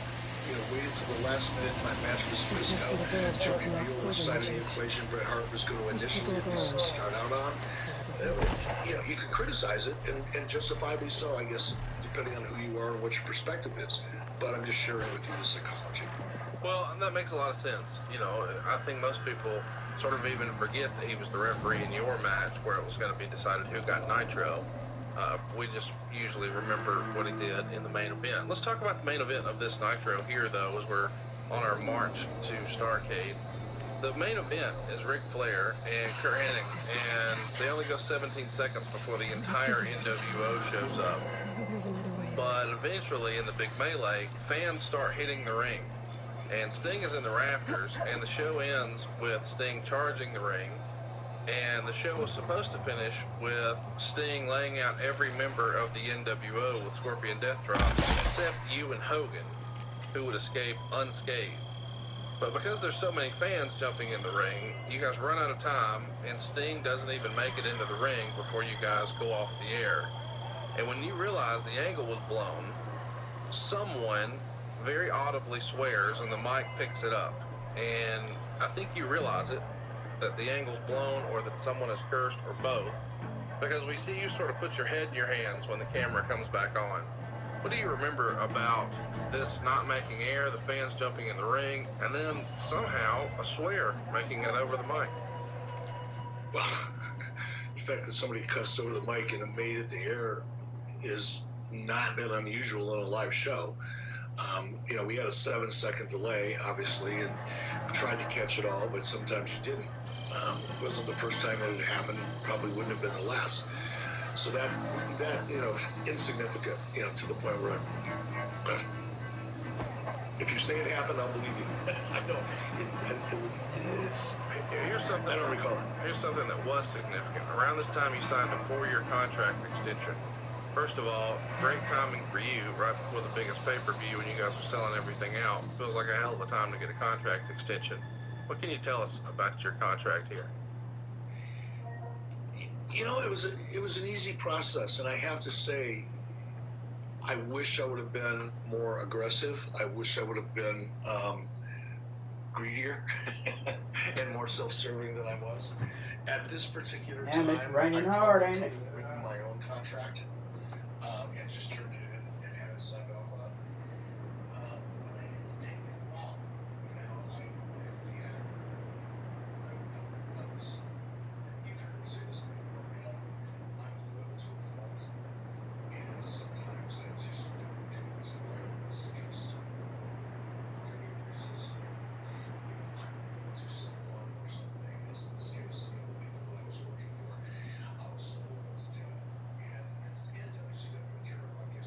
waited till the last minute. My match was This must be the village to that's Max reveal the Silver side of the mentioned. equation Bret Hart was going to Let's take a initially look around. start out on. So the village. You can criticize it, and justifiably so, I guess, depending on who you are and what your perspective is. But I'm just sharing with you the psychology. Well, and that makes a lot of sense. I think most people sort of even forget that he was the referee in your match where it was going to be decided who got Nitro. We just usually remember what he did in the main event. Let's talk about the main event of this Nitro here, though, as we're on our march to Starrcade. The main event is Ric Flair and Kurt Hennig, and they only go 17 seconds before the entire NWO shows up. Maybe there's another way. But eventually, in the big melee, fans start hitting the ring. And Sting is in the rafters, and the show ends with Sting charging the ring. And the show was supposed to finish with Sting laying out every member of the NWO with Scorpion Death Drop, except you and Hogan, who would escape unscathed. But because there's so many fans jumping in the ring, you guys run out of time, and Sting doesn't even make it into the ring before you guys go off the air. And when you realize the angle was blown, someone very audibly swears and the mic picks it up. And I think you realize it, that the angle's blown or that someone has cursed or both, because we see you sort of put your head in your hands when the camera comes back on. What do you remember about this not making air, the fans jumping in the ring, and then somehow a swear making it over the mic? Well, the fact that somebody cussed over the mic and it made it to air is not that unusual in a live show. We had a 7-second delay, obviously, and tried to catch it all, but sometimes you didn't. It wasn't the first time that it happened, probably wouldn't have been the last. So that insignificant, to the point where if you say it happened, I'll believe you. I don't. I don't recall it. Here's something that was significant. Around this time, you signed a 4-year contract extension. First of all, great timing for you, right before the biggest pay-per-view when you guys were selling everything out. Feels like a hell of a time to get a contract extension. What can you tell us about your contract here? It was an easy process, and I have to say, I wish I would have been more aggressive. I wish I would have been greedier and more self-serving than I was. At this particular time, it's raining hard, ain't it? Written my own contract and just turned it in and had it signed off on. But I didn't take it long. I was, you heard me say this before, man. I'm loyal to a fault. And sometimes I just don't do what's in my own best interest. For any reasons. I'm loyal to someone or something, as in this case, the people that I was working for. I was so loyal to Ted. And WCW and Europe, like I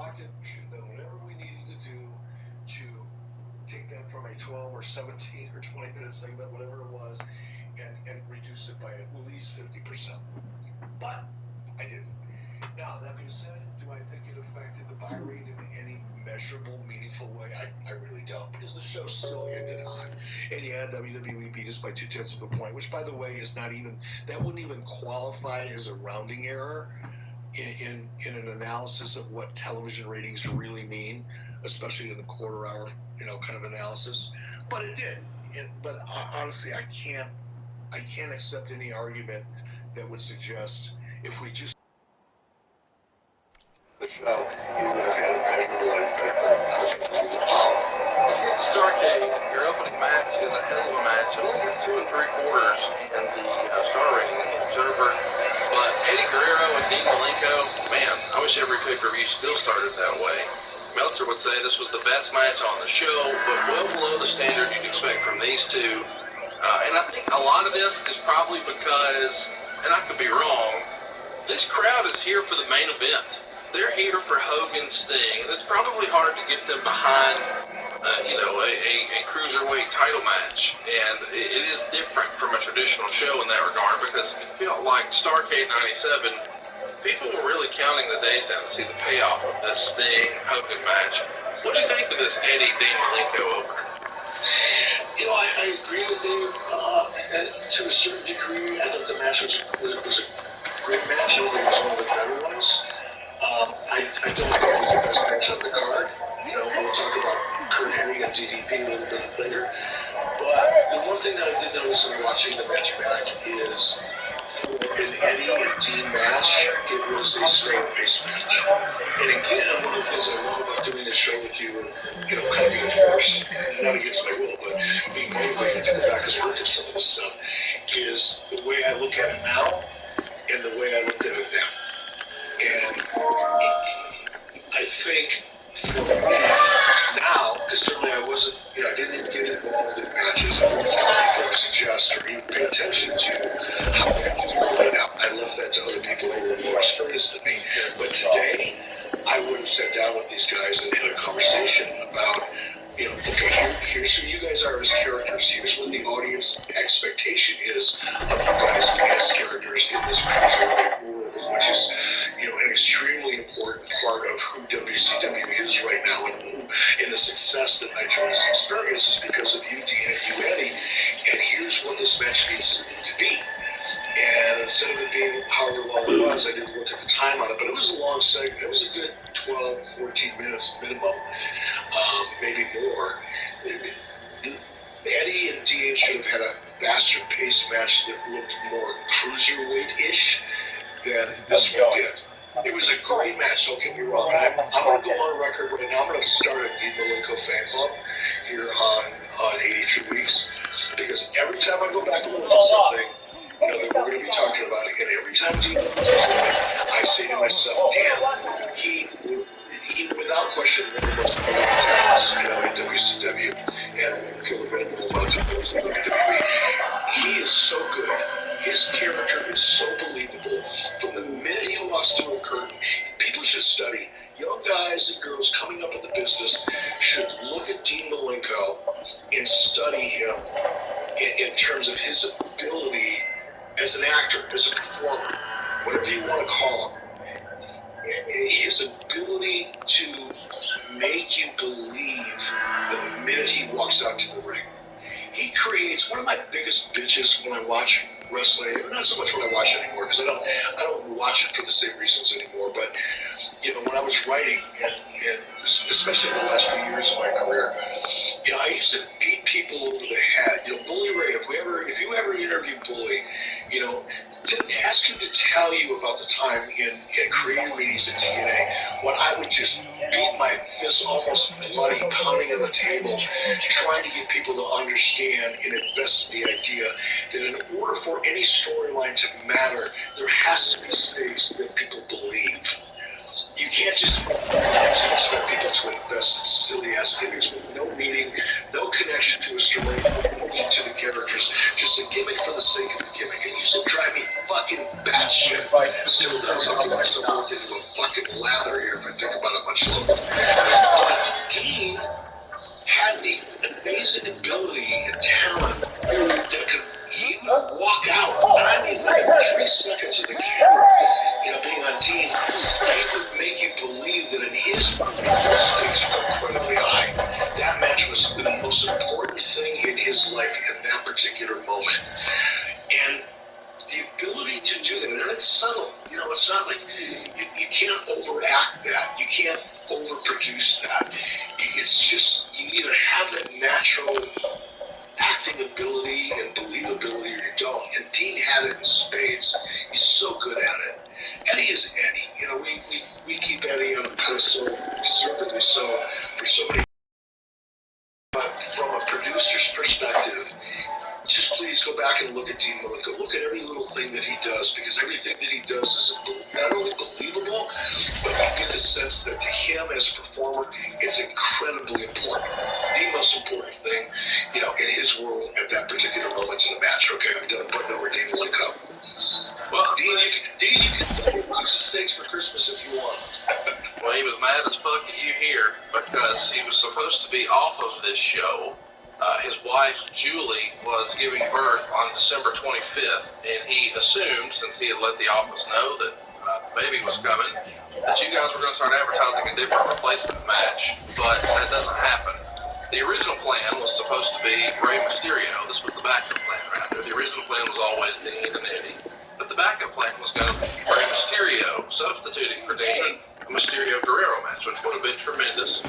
Lockett should have done whatever we needed to do to take that from a 12 or 17 or 20 minute segment, whatever it was, and reduce it by at least 50%. But I didn't. Now, that being said, do I think it affected the buy rate in any measurable, meaningful way? I really don't, because the show still ended on. And yeah, WWE beat us by 0.2 of a point, which, by the way, is not even, that wouldn't even qualify as a rounding error in an analysis of what television ratings really mean, especially in the quarter hour, kind of analysis. But it did. But honestly, I can't accept any argument that would suggest if we just the show, you would have had a measurable impact on Let's get to Starcade. Your opening match is a hell of a match. It only gets 2 3/4 in the star rating in the Observer. But Eddie Guerrero and Dean Malenko, man, I wish every pay-per-view still started that way. Meltzer would say this was the best match on the show, but well below the standard you'd expect from these two. And I think a lot of this is probably because, and I could be wrong, this crowd is here for the main event. They're here for Hogan Sting, and it's probably hard to get them behind, a cruiserweight title match. And it is different from a traditional show in that regard, because it felt like Starrcade 97, people were really counting the days down to see the payoff of this Sting-Hogan match. What do you think of this Eddie Dean Malenko opener? I agree with you to a certain degree. I thought the match was a great match. I think it was one of the better ones. I don't think it was the best match on the card. We'll talk about Kurt Hennig and DDP a little bit later. But the one thing that I did notice in watching the match back is for an Eddie and Dean match, it was a slow pace match. And again, one of the things I love about doing this show with you, kind of being forced, not against my will, but being motivated to go back and look at some of this stuff, is the way I look at it now and the way I looked at it then. And I think for me now, because certainly I wasn't, I didn't even get involved in matches. I wouldn't tell people to suggest or even pay attention to how people were laid out. I left that to other people who were more experienced than me. But today, I would have sat down with these guys and had a conversation about, okay, here's who you guys are as characters. Here's what the audience expectation is of you guys as characters in this cruiserweight world, which is, an extremely important part of who WCW is right now, and the success that Nitro has experienced is because of you, Dean, and you, Eddie. And here's what this match needs to be. And instead of it being however long it was, I didn't look at the time on it, but it was a long segment. It was a good 12, 14 minutes minimum, maybe more. Eddie and Dean should have had a faster paced match that looked more cruiserweight-ish than this one did. It was a great match, don't get me wrong. I'm going to go on record right now. I'm going to start a Dean Malenko fan club here on 83 Weeks, because every time I go back and look at something, that we're going to be talking about it, and every time Dean Malenko plays, I say to myself, damn, he without question, one of the most important talents, in WCW, and for the minimal amounts of those in WWE. He is so good. His character is so believable. From the minute he walks through a curtain, people should study. Young guys and girls coming up in the business should look at Dean Malenko and study him in terms of his ability as an actor, as a performer, whatever you want to call him. His ability to make you believe the minute he walks out to the ring. He creates one of my biggest bitches when I watch wrestling. Not so much when I watch it anymore, because I don't watch it for the same reasons anymore. But when I was writing, and especially in the last few years of my career, I used to beat people over the head. Bully Ray. If you ever interviewed Bully, to ask him to tell you about the time in creative meetings at TNA, when I would just beat my fist almost bloody, pounding on the table, trying to get people to understand and invest in the idea that in order for any storyline to matter, there has to be stakes that people believe. You can't just expect people to invest in silly-ass gimmicks with no meaning, no connection to a story, no meaning to the characters, just a gimmick for the sake of a gimmick. It used to drive me fucking batshit shit. Still does. I feel like I'm walking into a fucking lather here if I think about it much longer. But Dean had the amazing ability and talent that could he would walk out. And I mean, within 3 seconds of the camera, being on Dean, he would make you believe that in his mind, the stakes were incredibly high. That match was the most important thing in his life in that particular moment. And the ability to do that, and it's subtle. It's not like you can't overact that. You can't overproduce that. It's just you either have that natural acting ability and believability or you don't. And Dean had it in spades. He's so good at it. Eddie is Eddie. We keep Eddie on a pedestal, deservedly so, for so many. But from a producer's perspective, just please go back and look at Dean Malenko. Look at every little thing that he does, because everything that he does is not only believable, but you get the sense that to him as a performer, it's incredibly important. The most important thing, in his world at that particular moment in the match. Okay, I'm done putting over Dean Malenko. Well, Dean, you can say box of steaks for Christmas if you want. Well, he was mad as fuck at you here because he was supposed to be off of this show. His wife, Julie, was giving birth on December 25th, and he assumed, since he had let the office know that the baby was coming, that you guys were going to start advertising a different replacement match, but that doesn't happen. The original plan was supposed to be Rey Mysterio. This was the backup plan, rather. The original plan was always Dean and Eddie, but the backup plan was going to be Rey Mysterio substituting for Dean, a Mysterio Guerrero match, which would have been tremendous,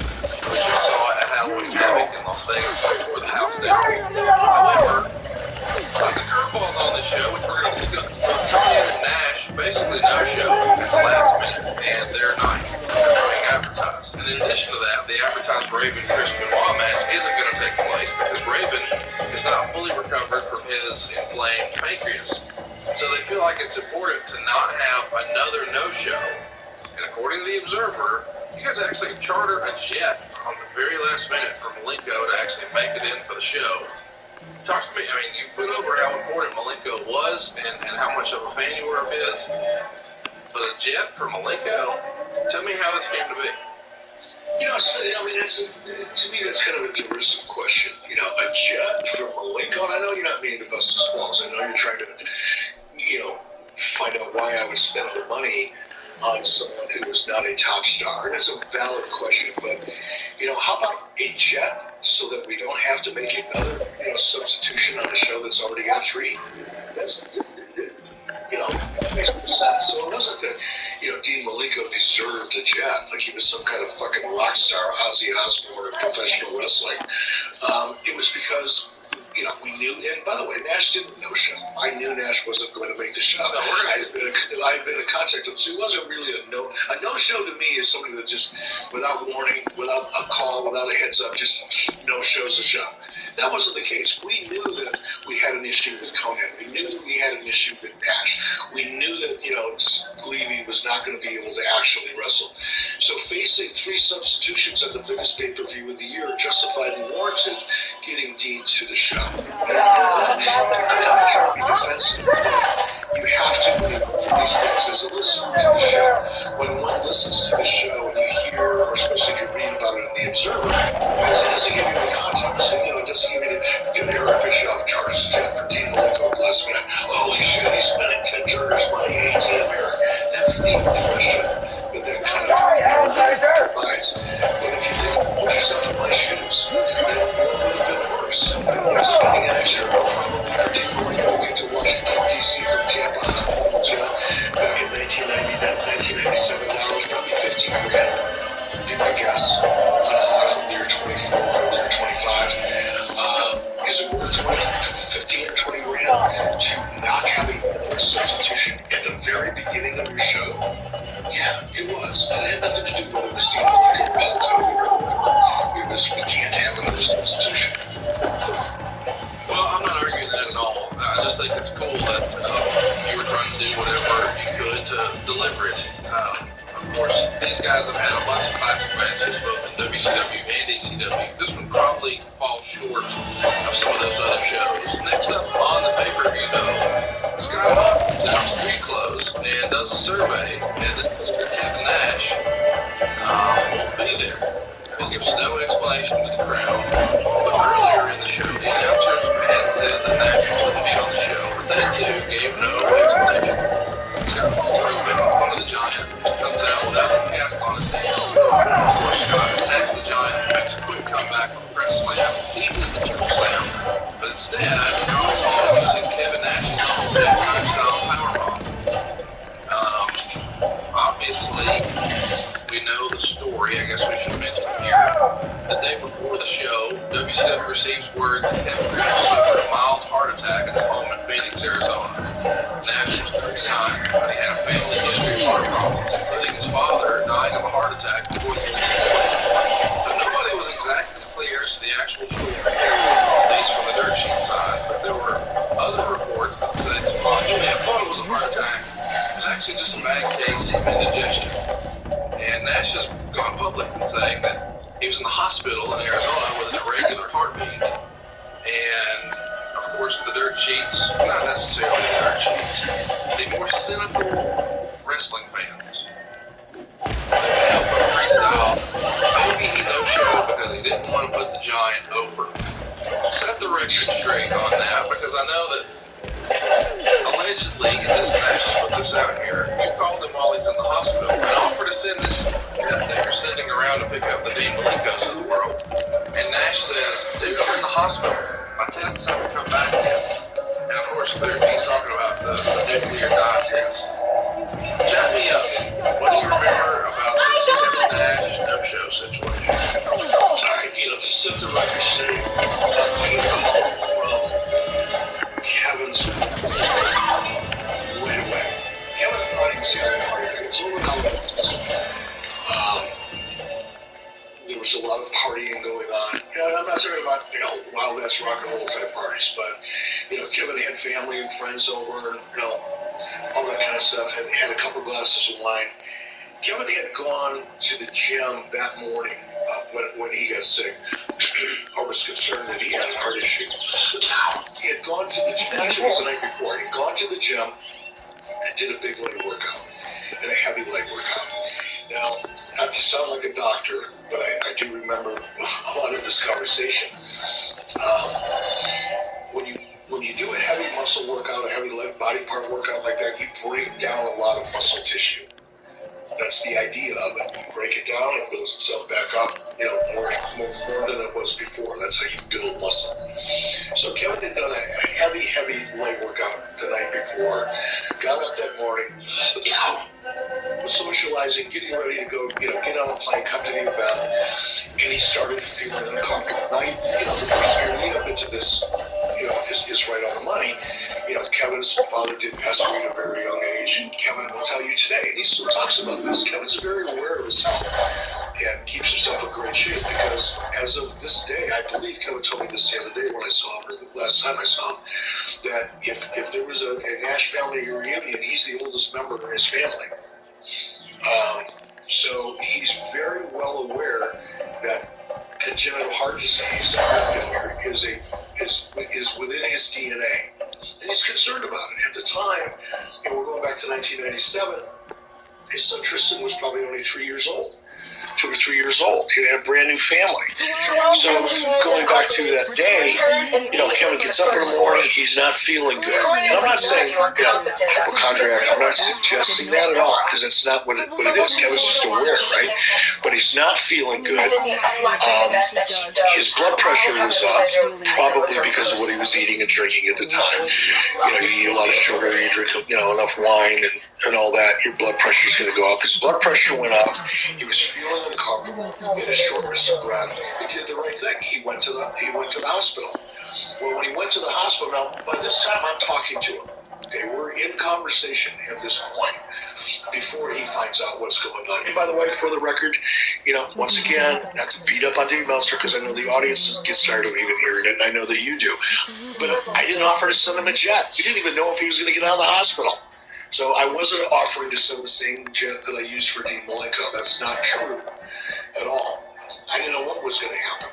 which you saw at Halloween Havoc in Las Vegas before the house down. However, the curveballs on this show, which we're going to discuss, Tony and Nash basically no show at the last minute, and they're not being advertised. And in addition to that, the advertised Raven Chris Benoit match isn't going to take place because Raven is not fully recovered from his inflamed pancreas. So they feel like it's important to not have another no-show. And according to the Observer, you guys actually charter a jet on the very last minute for Malenko to actually make it in for the show. Talk to me. I mean, you put over how important Malenko was and how much of a fan you were of his. But a jet for Malenko? Tell me how this came to be. To me, that's kind of a derisive question. A jet for Malenko. I know you're not meaning to bust his balls. I know you're trying to, find out why I would spend the money on someone who is not a top star. And it's a valid question, but, how about a jet so that we don't have to make another, substitution on a show that's already got 3? That's, makes sense. So it wasn't that, Dean Malenko deserved a jet, like he was some kind of fucking rock star, Ozzy Osbourne, professional wrestling. It was because, we knew, and by the way, Nash didn't know show. I knew Nash wasn't going to make the show. I had been in contact with him, so it wasn't really a no-show to me is somebody that just, without warning, without a call, without a heads up, just no-shows a show. That wasn't the case. We knew that we had an issue with Conan. We knew that we had an issue with Nash. We knew that, Levy was not going to be able to actually wrestle. So facing 3 substitutions at the biggest pay-per-view of the year justified and warranted getting Dean to the show. I'm not trying to be defensive, but you have to believe these things as a listener to the show. When one listens to the show and you hear, or especially if you read about it in the Observer, it doesn't give you the context. It doesn't give you the Eric Bischoff charges jet for Dean Malenko at the last minute. Holy shit, he's spending 10 charters money. He's in America. That's the impression that kind of provides. But if you put yourself in my shoes, what would have been worse? Spending an extra, probably for Dean Malenko to get to Washington, D.C. from Tampa, back in 1997, that was probably 15 grand. Be my guess. Near 24, near 25. Is it worth 15 or 20 grand to not having a substitution at the very beginning of your show? Yeah, it was. And it had nothing to do with it was Dean Malenko or Hulk Hogan. It was, we can't have another substitution. Well, I'm not arguing that at all. I just think it's cool that you were trying to do whatever you could to deliver it. Of course, these guys have had a bunch of classic matches, both in WCW and ECW. This one probably falls short of some of those other shows. Next up on the pay-per-view, though, Scott Hall is out street clothes, survey, and then Kevin Nash won't be there. He gives no explanation to the crowd. But earlier in the show, the announcers had said that Nash wouldn't be on the show, but they too gave no explanation. Scott Pilgrim, one of the Giant, comes out without a cast on his head. Of course, Scott attacks the Giant and makes a quick comeback on the press slam, even in the choke slam. But instead, using Kevin Nash's own style powerbomb. Obviously, we know the story. I guess we should mention it here. The day before the show, WCW receives word that Kevin Nash suffered a mild heart attack at his home in Phoenix, Arizona. Nash was 39, but he had a family history of heart problems, including his father dying of a heart attack before the age of 20. So nobody was exactly clear as to the actual story, at least from the dirt sheet side, but there were other reports that said you may have thought it was a heart attack. It was actually just a bad case of indigestion. And Nash has gone public in saying that he was in the hospital in Arizona with an irregular heartbeat. And, of course, the dirt sheets, not necessarily the dirt sheets, the more cynical wrestling fans, they have put freestyle. Maybe he no-showed because he didn't want to put the Giant over. Set the record straight on that, because I know that allegedly, and this Nash put this out here, you called him while he's in the hospital and offered to send this jet that you're sending around to pick up the Dean Malenko's of the world. And Nash says, dude, I'm in the hospital. My tests haven't come back yet. And of course, he's talking about the nuclear dye test. Chat me up. What do you remember about this Kevin Nash no-show situation? Sorry, to set the record straight, I get a call from Kevin's right away. Kevin thought he was having a heart attack. It's there was a lot of partying going on. I'm not talking about, Wild Ass rock and roll type parties, but, Kevin had family and friends over and, all that kind of stuff, and had a couple glasses of wine. Kevin had gone to the gym that morning when he got sick. I was concerned that he had a heart issue. He had gone to the gym, actually it was the night before, he had gone to the gym and did a big leg workout, and a heavy leg workout. Now, not to sound like a doctor, but I do remember a lot of this conversation. When you do a heavy muscle workout, a heavy leg body part workout like that, you break down a lot of muscle tissue. That's the idea of it. You break it down, it builds itself back up, more than it was before. That's how you build muscle. So Kevin had done a heavy leg workout the night before, got up that morning, was socializing, getting ready to go, get on a plane, come to the event, and he started feeling uncomfortable. Now, the first year lead up into this, is right on the money. Kevin's father did pass away at a very young age, and Kevin will tell you today, and he still talks about this, Kevin's very aware of his health and keeps himself in great shape, because as of this day, I believe Kevin told me this the other day when I saw him, or the last time I saw him, that if there was a Nash family reunion, he's the oldest member in his family. So he's very well aware that congenital heart disease, heart failure, is within his DNA. And he's concerned about it. At the time, we're going back to 1997, his son Tristan was probably only 3 years old. 2 or 3 years old. He had a brand new family. So going back to that day, Kevin gets up in the morning, he's not feeling good. And I'm not saying, hypochondriac, I'm not suggesting that at all, because that's not what it is. Kevin's just aware, right? But he's not feeling good. His blood pressure was up, probably because of what he was eating and drinking at the time. You eat a lot of sugar, you drink enough wine and all that, your blood pressure's going to go up. His blood pressure went up. He was feeling uncomfortable, in a shortness of breath. He did the right thing. He went to the hospital. Well, when he went to the hospital, now by this time I'm talking to him. Okay, we're in conversation at this point before he finds out what's going on. And by the way, for the record, once again, not to beat up on Dave Meltzer, because I know the audience gets tired of even hearing it, and I know that you do. But I didn't offer to send him a jet. We didn't even know if he was going to get out of the hospital. So I wasn't offering to send the same jet that I used for Dean Malenko. That's not true at all. I didn't know what was going to happen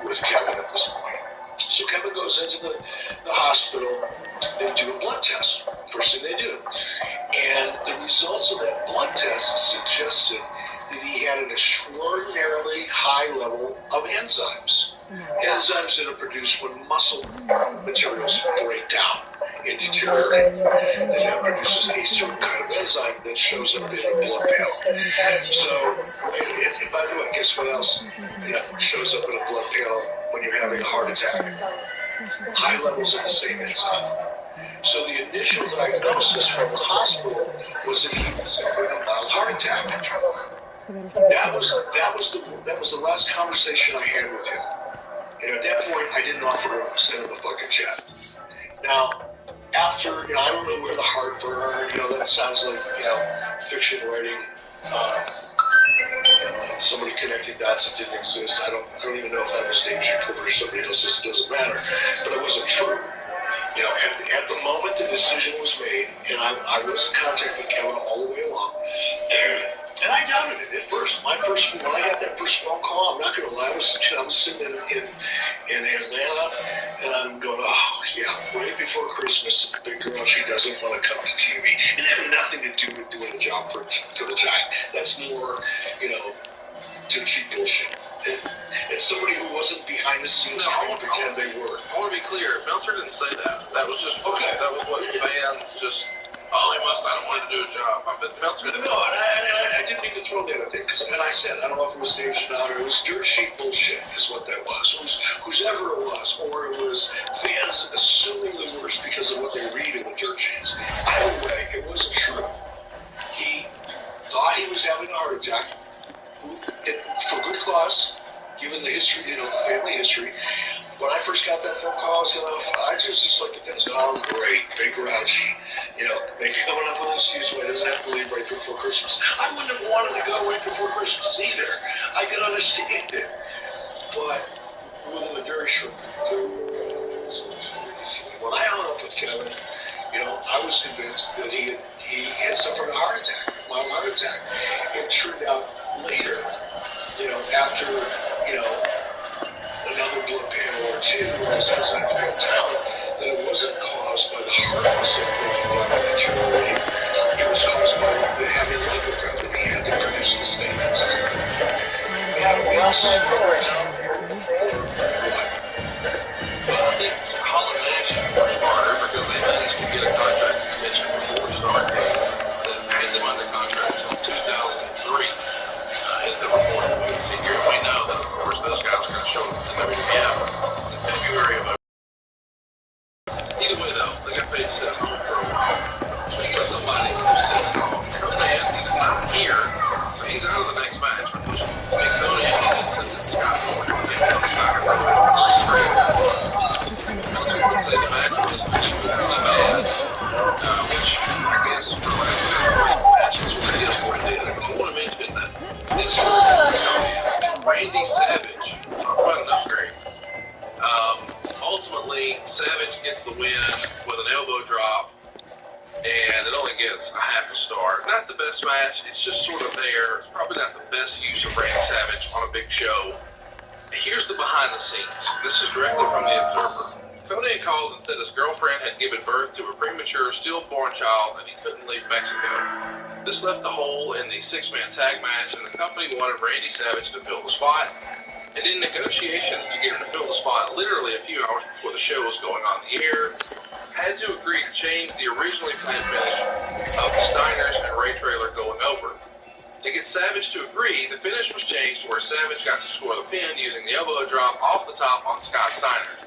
with Kevin at this point. So Kevin goes into the hospital. They do a blood test. First thing they do. And the results of that blood test suggested that he had an extraordinarily high level of enzymes. Enzymes that are produced when muscle materials break down and deteriorate. And that produces a certain kind of enzyme that shows up in a blood panel. So, and by the way, guess what else shows up in a blood panel when you're having a heart attack? High levels of the same enzyme. So the initial diagnosis from the hospital was that he was having a mild heart attack. That was the last conversation I had with him. And at that point, I didn't offer to send him a fucking check. Now, after, I don't know where the heart burned, that sounds like, fiction writing, somebody connecting dots that didn't exist. I don't even know if that was Dave Tripper or somebody else's, it doesn't matter. But it wasn't true. At the moment the decision was made, and I wasn't contacting Kevin all the way along, and I doubted it at first. When I got that first phone call, I'm not going to lie, I was sitting in Atlanta, and I'm going, oh, yeah, right before Christmas, the girl, she doesn't want to come to TV. And it had nothing to do with doing a job for the giant. That's more, cheap bullshit. And somebody who wasn't behind the scenes trying to pretend they were. I want to be clear. Meltzer didn't say that. That was just okay. That was what fans just. Oh, he must not have wanted to do a job. But Meltzer didn't. No, I didn't mean to throw that at it. And I said, I don't know if it was Dave Schneider. It was dirt sheet bullshit, is what that was. It was whoever it was, or it was fans assuming the worst because of what they read in the dirt sheets. Either way, it wasn't true. He thought he was having a heart attack for good cause. Given the history, the family history, when I first got that phone call, I just like the things, oh, great, big grouchy. They coming up with an excuse why he doesn't have to leave right before Christmas. I wouldn't have wanted to go right before Christmas either. I could understand it. But within a very short period, when I hung up with Kevin, I was convinced that he had suffered a heart attack, mild heart attack. It turned out later, after, another blood panel or two, as I found out that it wasn't caused by the heart muscle breaking down and deteriorating. It was caused by having lipoprep, and he had to produce the same enzyme. Well, I think Holland Nash was smarter because they managed to get a contract extension before start date that made them under contract until 2003. Is the report that we see here. We know that, of course, those guys are going to show up in February of either way, though, they got paid to sit at home for a while. So somebody said, oh, Conan, he's not here. So he's out of the next match. And Conan said this guy over here, they tell the soccer brother, this match was extremely bad, which I guess for the last matches was really important. I want to mention that this Randy Savage, quite an upgrade. Ultimately, Savage gets the win with an elbow drop, and it only gets a half a star. Not the best match, it's just sort of there. It's probably not the best use of Randy Savage on a big show. Here's the behind the scenes. This is directly from the Observer. Conan called and said his girlfriend had given birth to a premature stillborn child and he couldn't leave Mexico. This left a hole in the six-man tag match, and the company wanted Randy Savage to fill the spot. And in negotiations to get him to fill the spot literally a few hours before the show was going on the air, had to agree to change the originally planned finish of the Steiners and Ray Traylor going over. To get Savage to agree, the finish was changed to where Savage got to score the pin using the elbow drop off the top on Scott Steiner.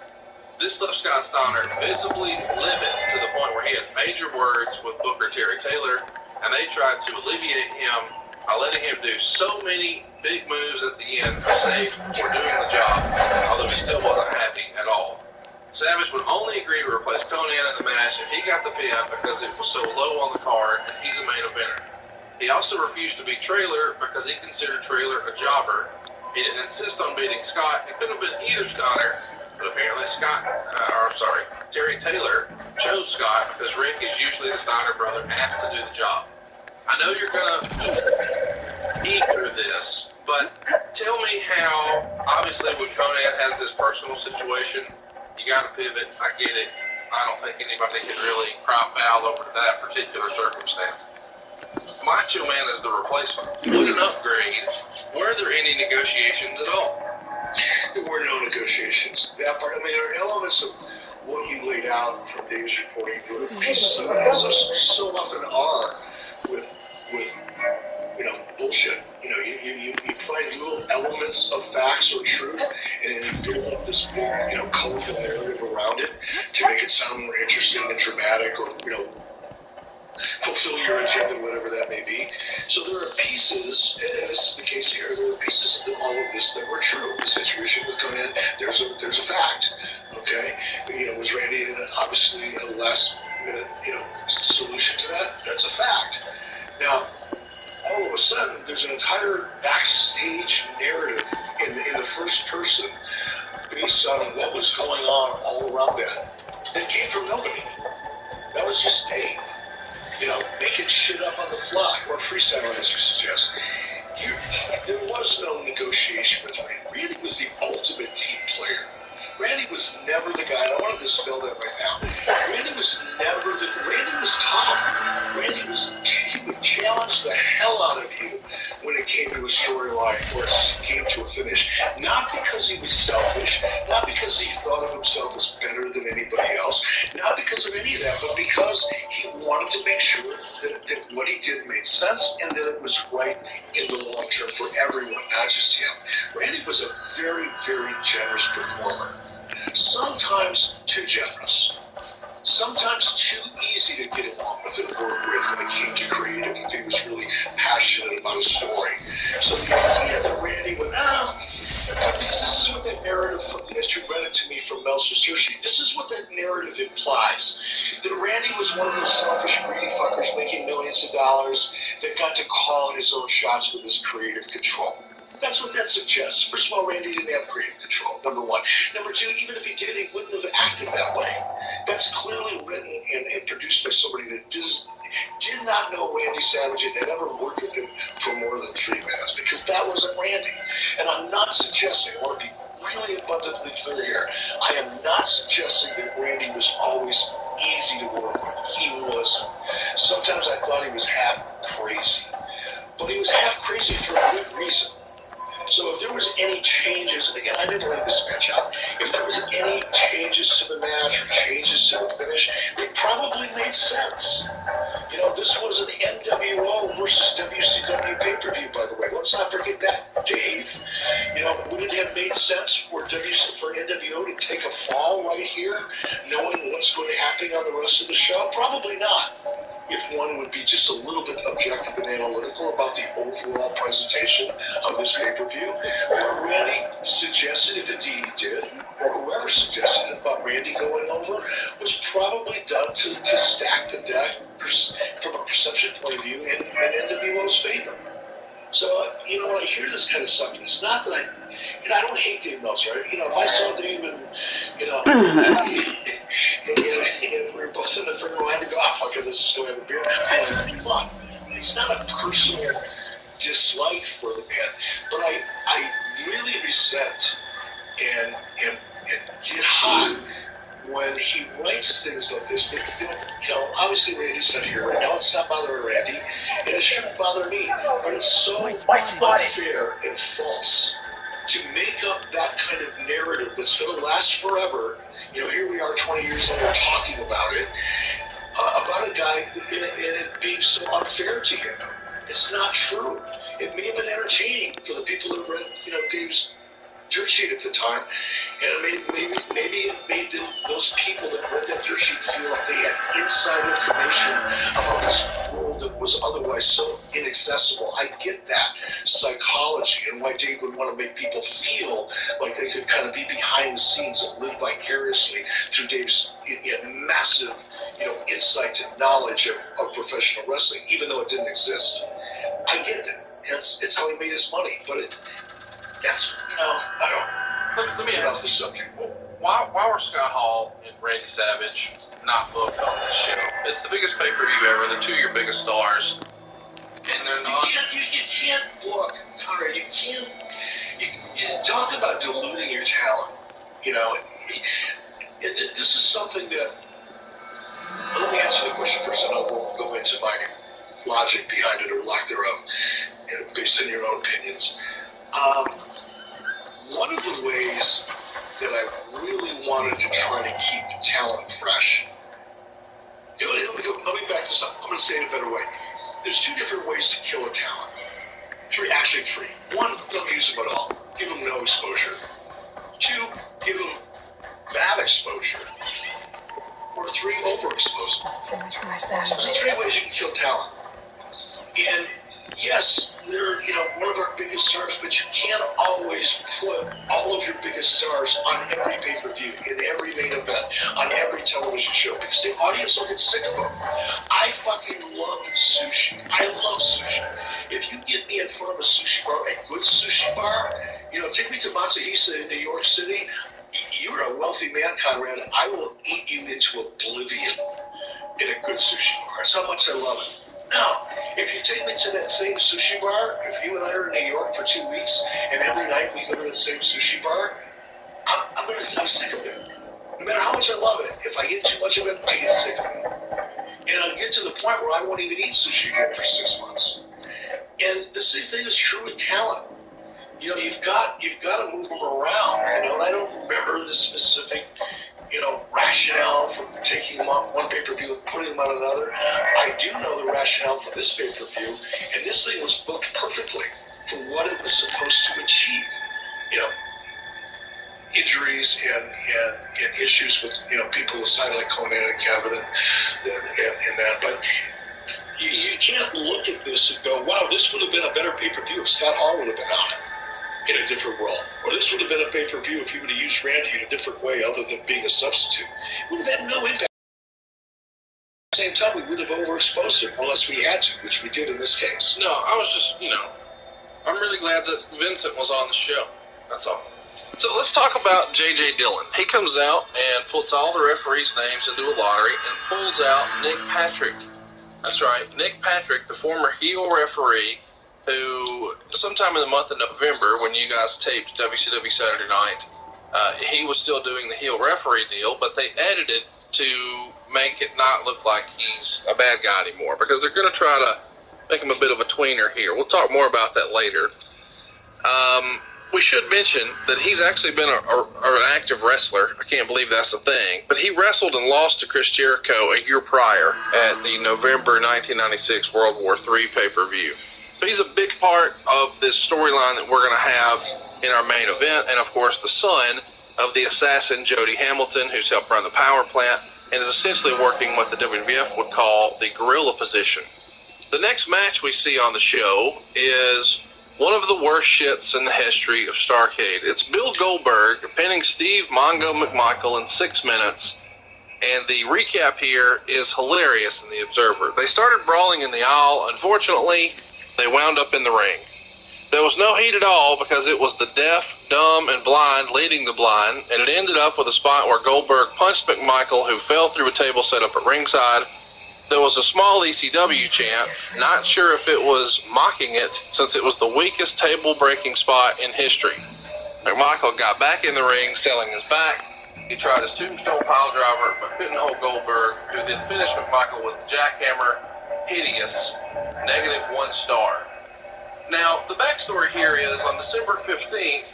This left Scott Steiner visibly livid to the point where he had major words with Booker Terry Taylor, and they tried to alleviate him by letting him do so many big moves at the end to save for doing the job, although he still wasn't happy at all. Savage would only agree to replace Conan in the match if he got the pin because it was so low on the card and he's a main eventer. He also refused to beat Traylor because he considered Traylor a jobber. He didn't insist on beating Scott. It could have been either Steiner, but apparently Terry Taylor chose Scott because Rick is usually the Steiner brother asked to do the job. I know you're going to eat through this, but tell me how, obviously when Conan has this personal situation, You got to pivot. I get it. I don't think anybody could really cry foul over that particular circumstance. Macho Man is the replacement. What an upgrade. Were there any negotiations at all? There were no negotiations. That part, I mean, there are elements of what you laid out from Dave's reporting, there were pieces of it, as there so often are with bullshit. You find little elements of facts or truth, and then you build up this big, colorful narrative around it to make it sound more interesting and dramatic, or, fulfill your agenda, whatever that may be. So there are pieces, and this is the case here, there are pieces of all of this that were true. The situation was going in, there's a fact, okay? Was Randy obviously a last minute, solution to that? That's a fact. Now, all of a sudden, there's an entire backstage narrative in the first person based on what was going on all around that came from nobody. That was just Dave. Making shit up on the fly, or freestyling, as you suggest. There was no negotiation with Randy. Randy was the ultimate team player. Randy was never the guy. I want to dispel that right now. Randy was tough. He would challenge the hell out of you when it came to a storyline or it came to a finish. Not because he was selfish, not because he thought of himself as better than anybody else, not because of any of that, but because he wanted to make sure that what he did made sense and that it was right in the long term for everyone, not just him. Randy was a very, very generous performer. Sometimes too generous. Sometimes too easy to get along with and work with when it came to creative if he was really passionate about a story. So the idea that Randy went, because this is what that narrative, as you read it to me from Meltzer's Tertiary, this is what that narrative implies. That Randy was one of those selfish, greedy fuckers making millions of dollars that got to call his own shots with his creative control. That's what that suggests. First of all, Randy didn't have creative control, number one. Number two, even if he did, he wouldn't have acted that way. That's clearly written and produced by somebody that did not know Randy Savage and had ever worked with him for more than 3 minutes, because that wasn't Randy. And I'm not suggesting, I want to be really abundantly clear here, I am not suggesting that Randy was always easy to work with. He wasn't. Sometimes I thought he was half crazy. But he was half crazy for a good reason. So if there was any changes, again, I didn't lay this match out. If there was any changes to the match or changes to the finish, they probably made sense. This was an NWO versus WCW pay-per-view, by the way. Let's not forget that, Dave. Would it have made sense for NWO to take a fall right here, knowing what's going to happen on the rest of the show? Probably not. If one would be just a little bit objective and analytical about the overall presentation of this pay-per-view, what Randy suggested, if indeed he did, or whoever suggested it about Randy going over, was probably done to stack the deck from a perception point of view in NWO's favor. So, when I hear this kind of stuff, it's not that I don't hate Dave Meltzer. If I saw Dave and, and we were both in the front row, I'd go, fuck it, let's just go have a beer. Fun. It's not a personal dislike for the man, but I really resent and get hot when he writes things like this that, obviously Randy's not here right now. It's not bothering Randy, and it shouldn't bother me. But it's so unfair and false to make up that kind of narrative that's going to last forever. Here we are 20 years later talking about it, about a guy and it being so unfair to him. It's not true. It may have been entertaining for the people who read, Dave's dirt sheet at the time, and maybe it made those people that read that dirt sheet feel like they had inside information about this world that was otherwise so inaccessible. I get that psychology and why Dave would want to make people feel like they could kind of be behind the scenes and live vicariously through Dave's massive, insight and knowledge of professional wrestling, even though it didn't exist. I get that. It's how he made his money, but that's, I don't. Let me ask the subject. Why were Scott Hall and Randy Savage not booked on this show? It's the biggest pay-per-view ever. They're two of your biggest stars, and they're not. You can't book, Conrad. You can't. You talk about diluting your talent. And this is something that, let me answer the question first, and I'll go into my logic behind it or lack thereof, based on your own opinions. One of the ways that I really wanted to try to keep talent fresh, let me back this up. I'm going to say it a better way. There's two different ways to kill a talent. Actually three. One, don't use them at all. Give them no exposure. Two, give them bad exposure. Or three, overexpose them. There's three ways you can kill talent. And yes, they're one of our biggest stars, but you can't always put all of your biggest stars on every pay-per-view, in every main event, on every television show, because the audience will get sick of them. I fucking love sushi. I love sushi. If you get me in front of a sushi bar, a good sushi bar, take me to Matsuhisa in New York City. You're a wealthy man, Conrad. I will eat you into oblivion in a good sushi bar. That's how much I love it. Now, if you take me to that same sushi bar, if you and I are in New York for 2 weeks, and every night we go to the same sushi bar, I'm sick of it. No matter how much I love it, if I get too much of it, I get sick of it. And I'll get to the point where I won't even eat sushi again for 6 months. And the same thing is true with talent. You've got to move them around. And I don't remember the specific, rationale for taking them off one pay-per-view and putting them on another. I do know the rationale for this pay-per-view, and this thing was booked perfectly for what it was supposed to achieve. Injuries and issues with people aside like Conan and Kevin and that, but you can't look at this and go, wow, this would have been a better pay-per-view if Scott Hall would have been on it in a different role. Or this would have been a pay-per-view if you would have used Randy in a different way other than being a substitute. It would have had no impact. At the same time, we would have overexposed it unless we had to, which we did in this case. No, I was just, I'm really glad that Vincent was on the show. That's all. So let's talk about J.J. Dillon. He comes out and puts all the referees' names into a lottery and pulls out Nick Patrick. That's right, Nick Patrick, the former heel referee, who sometime in the month of November, when you guys taped WCW Saturday Night, he was still doing the heel referee deal, but they edited to make it not look like he's a bad guy anymore, because they're going to try to make him a bit of a tweener here. We'll talk more about that later. We should mention that he's actually been an active wrestler. I can't believe that's a thing. But he wrestled and lost to Chris Jericho a year prior at the November 1996 World War III pay-per-view. So he's a big part of this storyline that we're going to have in our main event. And, of course, the son of the assassin, Jody Hamilton, who's helped run the power plant and is essentially working what the WWF would call the guerrilla position. The next match we see on the show is one of the worst shits in the history of Starrcade. It's Bill Goldberg pinning Steve Mongo McMichael in 6 minutes, and the recap here is hilarious in the Observer. They started brawling in the aisle. Unfortunately, they wound up in the ring. There was no heat at all because it was the deaf, dumb, and blind leading the blind, and it ended up with a spot where Goldberg punched McMichael, who fell through a table set up at ringside. There was a small ECW chant, not sure if it was mocking it, since it was the weakest table-breaking spot in history. McMichael got back in the ring, selling his back. He tried his tombstone piledriver, but couldn't hold Goldberg, who then finished McMichael with a jackhammer. Hideous. -1 star. Now, the backstory here is, on December 15th,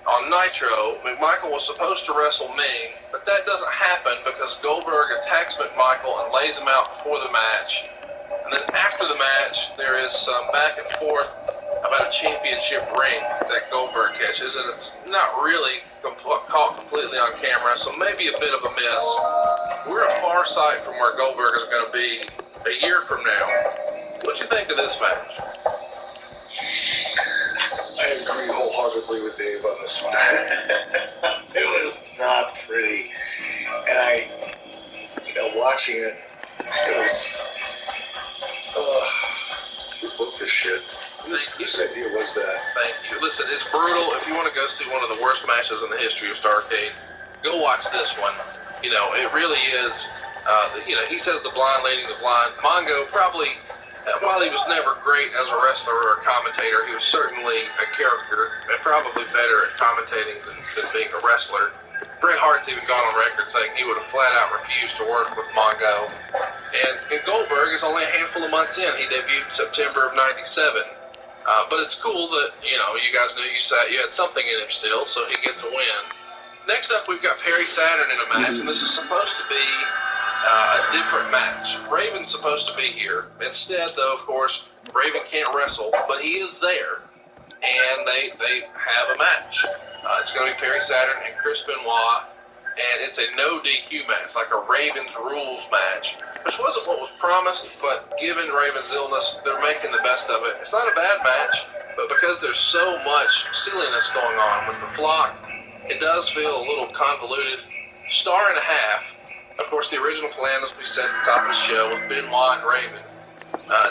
on Nitro, McMichael was supposed to wrestle Ming, but that doesn't happen because Goldberg attacks McMichael and lays him out before the match. And then after the match, there is some back and forth about a championship ring that Goldberg catches, and it's not really caught completely on camera, so maybe a bit of a miss. We're a far sight from where Goldberg is going to be a year from now. What do you think of this match? I agree wholeheartedly with Dave on this one. It was not pretty. And watching it, it was, who booked this shit? Whose idea was that? Thank you. Listen, it's brutal. If you want to go see one of the worst matches in the history of Starrcade, go watch this one. It really is, he says the blind leading the blind. Mongo probably, while he was never great as a wrestler or a commentator, he was certainly a character and probably better at commentating than being a wrestler. Bret Hart's even gone on record saying he would have flat out refused to work with Mongo. And Goldberg is only a handful of months in. He debuted in September of '97. But it's cool that, you guys knew you had something in him still, so he gets a win. Next up, we've got Perry Saturn in a match, and this is supposed to be a different match. Raven's supposed to be here. Instead, though, of course, Raven can't wrestle, but he is there, and they have a match. It's going to be Perry Saturn and Chris Benoit, and it's a no DQ match, like a Ravens rules match, which wasn't what was promised, but given Raven's illness, they're making the best of it. It's not a bad match, but because there's so much silliness going on with the flock, it does feel a little convoluted. Star and a half. Of course, the original plan, as we said at the top of the show, was Benoit and Raven.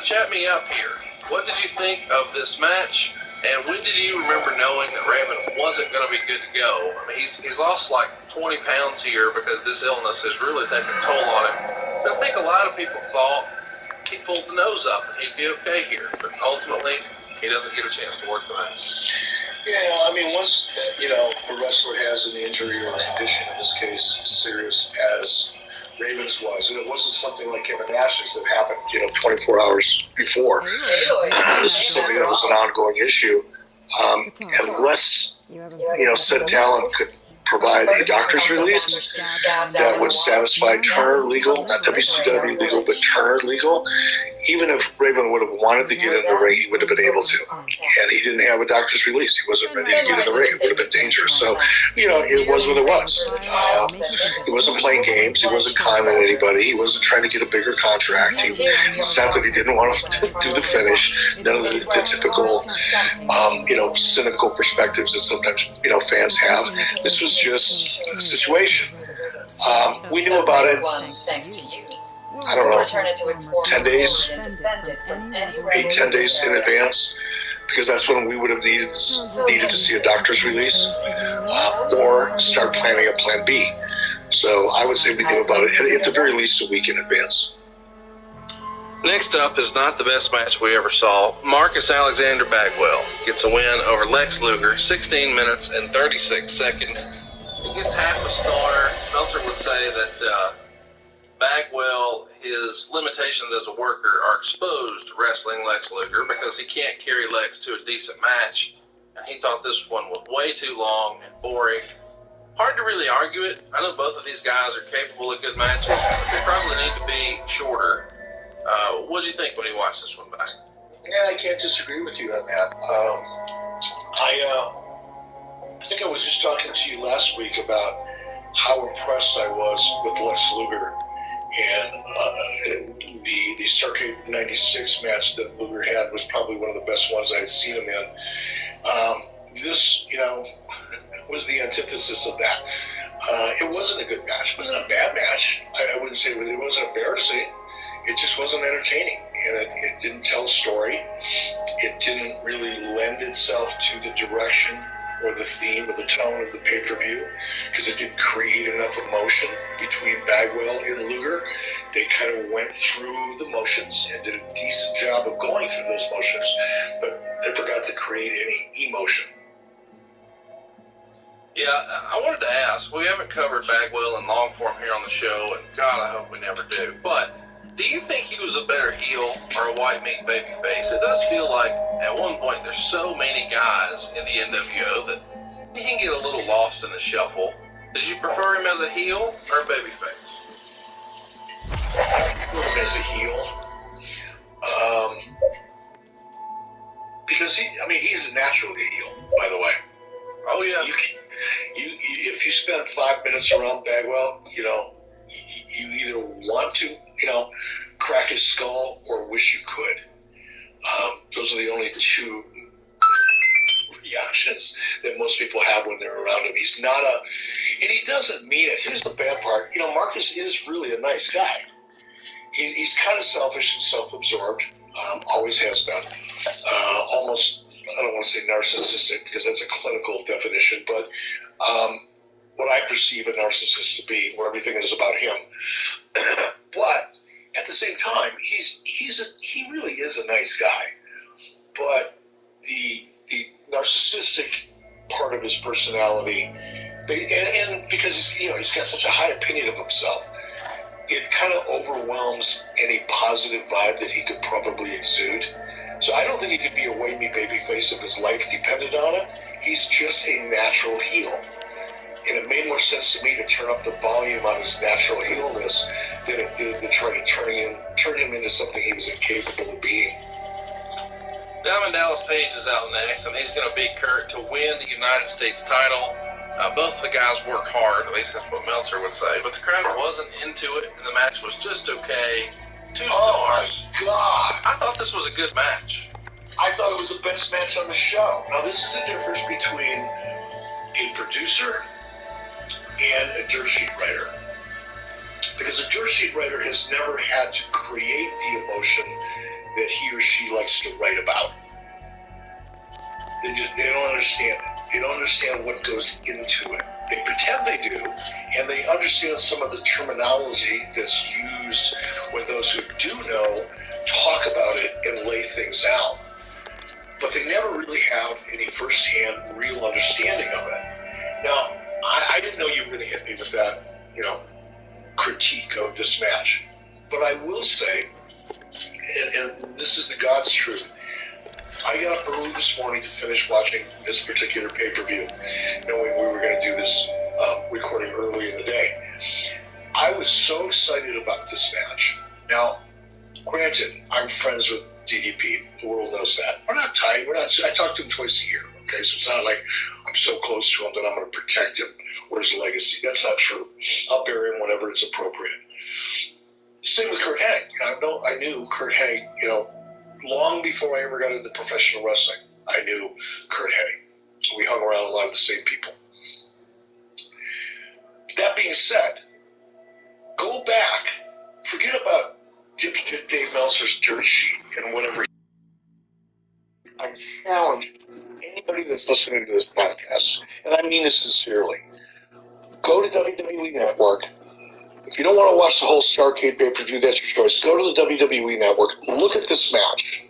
Chat me up here. What did you think of this match? And when did you remember knowing that Raven wasn't going to be good to go? I mean, he's lost like 20 pounds here because this illness has really taken a toll on him. I think a lot of people thought he pulled the nose up and he'd be okay here. But ultimately, he doesn't get a chance to work the match. Yeah, I mean, once, a wrestler has an injury or a condition, in this case, serious as Ravens was, and it wasn't something like Kevin Nash's that happened, 24 hours before. This is something that was an ongoing issue. Unless, said talent could provide a doctor's release that would satisfy Turner legal, not WCW legal, but Turner legal. Even if Raven would have wanted to get in the ring, he would have been able to. And he didn't have a doctor's release. He wasn't ready to get in the ring. It would have been dangerous. So, it was what it was. He wasn't playing games. He wasn't conning anybody. He wasn't trying to get a bigger contract. It's not that he didn't want to do the finish. None of the typical, cynical perspectives that sometimes, fans have. This was just a situation. We knew about it, I don't know, 10 days, 10 days in advance, because that's when we would have needed to see a doctor's release or start planning a plan B. So I would say we knew about it at the very least a week in advance. Next up is not the best match we ever saw. Marcus Alexander Bagwell gets a win over Lex Luger, 16 minutes and 36 seconds. He gets half a star. Meltzer would say that Bagwell, his limitations as a worker are exposed wrestling Lex Luger because he can't carry Lex to a decent match. And he thought this one was way too long and boring. Hard to really argue it. I know both of these guys are capable of good matches, but they probably need to be shorter. What did you think when you watched this one back? Yeah, I can't disagree with you on that. I think I was just talking to you last week about how impressed I was with Lex Luger and the Circuit 96 match that Luger had was probably one of the best ones I had seen him in. This, was the antithesis of that. It wasn't a good match. It wasn't a bad match. I wouldn't say it wasn't embarrassing. It just wasn't entertaining, and it didn't tell a story. It didn't really lend itself to the direction or the theme or the tone of the pay-per-view because it didn't create enough emotion between Bagwell and Luger. They kind of went through the motions and did a decent job of going through those motions, but they forgot to create any emotion. Yeah, I wanted to ask, we haven't covered Bagwell in long form here on the show, and God, I hope we never do, but do you think he was a better heel or a white meat baby face? It does feel like at one point there's so many guys in the NWO that he can get a little lost in the shuffle. Did you prefer him as a heel or a baby face? As a heel. Because he's naturally a heel, by the way. Oh, yeah. If you spend 5 minutes around Bagwell, you either want to, crack his skull or wish you could. Those are the only two reactions that most people have when they're around him. He's not and he doesn't mean it. Here's the bad part. Marcus is really a nice guy. He's kind of selfish and self-absorbed. Always has been. Almost, I don't want to say narcissistic because that's a clinical definition, but what I perceive a narcissist to be, where everything is about him. But at the same time, he really is a nice guy. But the narcissistic part of his personality And because he's got such a high opinion of himself, it kind of overwhelms any positive vibe that he could probably exude. So I don't think he could be a wave me babyface if his life depended on it. He's just a natural heel. And it made more sense to me to turn up the volume on his natural heelness than it did to try to turn him into something he was incapable of being. Diamond Dallas Page is out next, and he's going to beat Kurt to win the United States title. Both of the guys work hard, at least that's what Meltzer would say, but the crowd wasn't into it, and the match was just okay. 2 stars. Oh my God! I thought this was a good match. I thought it was the best match on the show. Now, this is the difference between a producer and a dirt sheet writer. Because a dirt sheet writer has never had to create the emotion that he or she likes to write about. They don't understand it. They don't understand what goes into it. They pretend they do, and they understand some of the terminology that's used when those who do know talk about it and lay things out. But they never really have any first-hand real understanding of it. Now, I didn't know you were going to hit me with that, critique of this match. But I will say, and this is the God's truth, I got up early this morning to finish watching this particular pay-per-view, knowing we were going to do this recording early in the day. I was so excited about this match. Now, granted, I'm friends with DDP. The world knows that. We're not tight. I talk to him twice a year, okay? So it's not like I'm so close to him that I'm going to protect him or his legacy. That's not true. I'll bury him whenever it's appropriate. Same with Curt Hennig. I knew Curt Hennig, long before I ever got into professional wrestling. I knew Curt Hennig. We hung around a lot of the same people. That being said, go back. Forget about Dave Meltzer's dirt sheet and whatever. I challenge anybody that's listening to this podcast, and I mean this sincerely, go to WWE Network. If you don't want to watch the whole Starrcade pay-per-view, that's your choice. Go to the WWE Network, look at this match,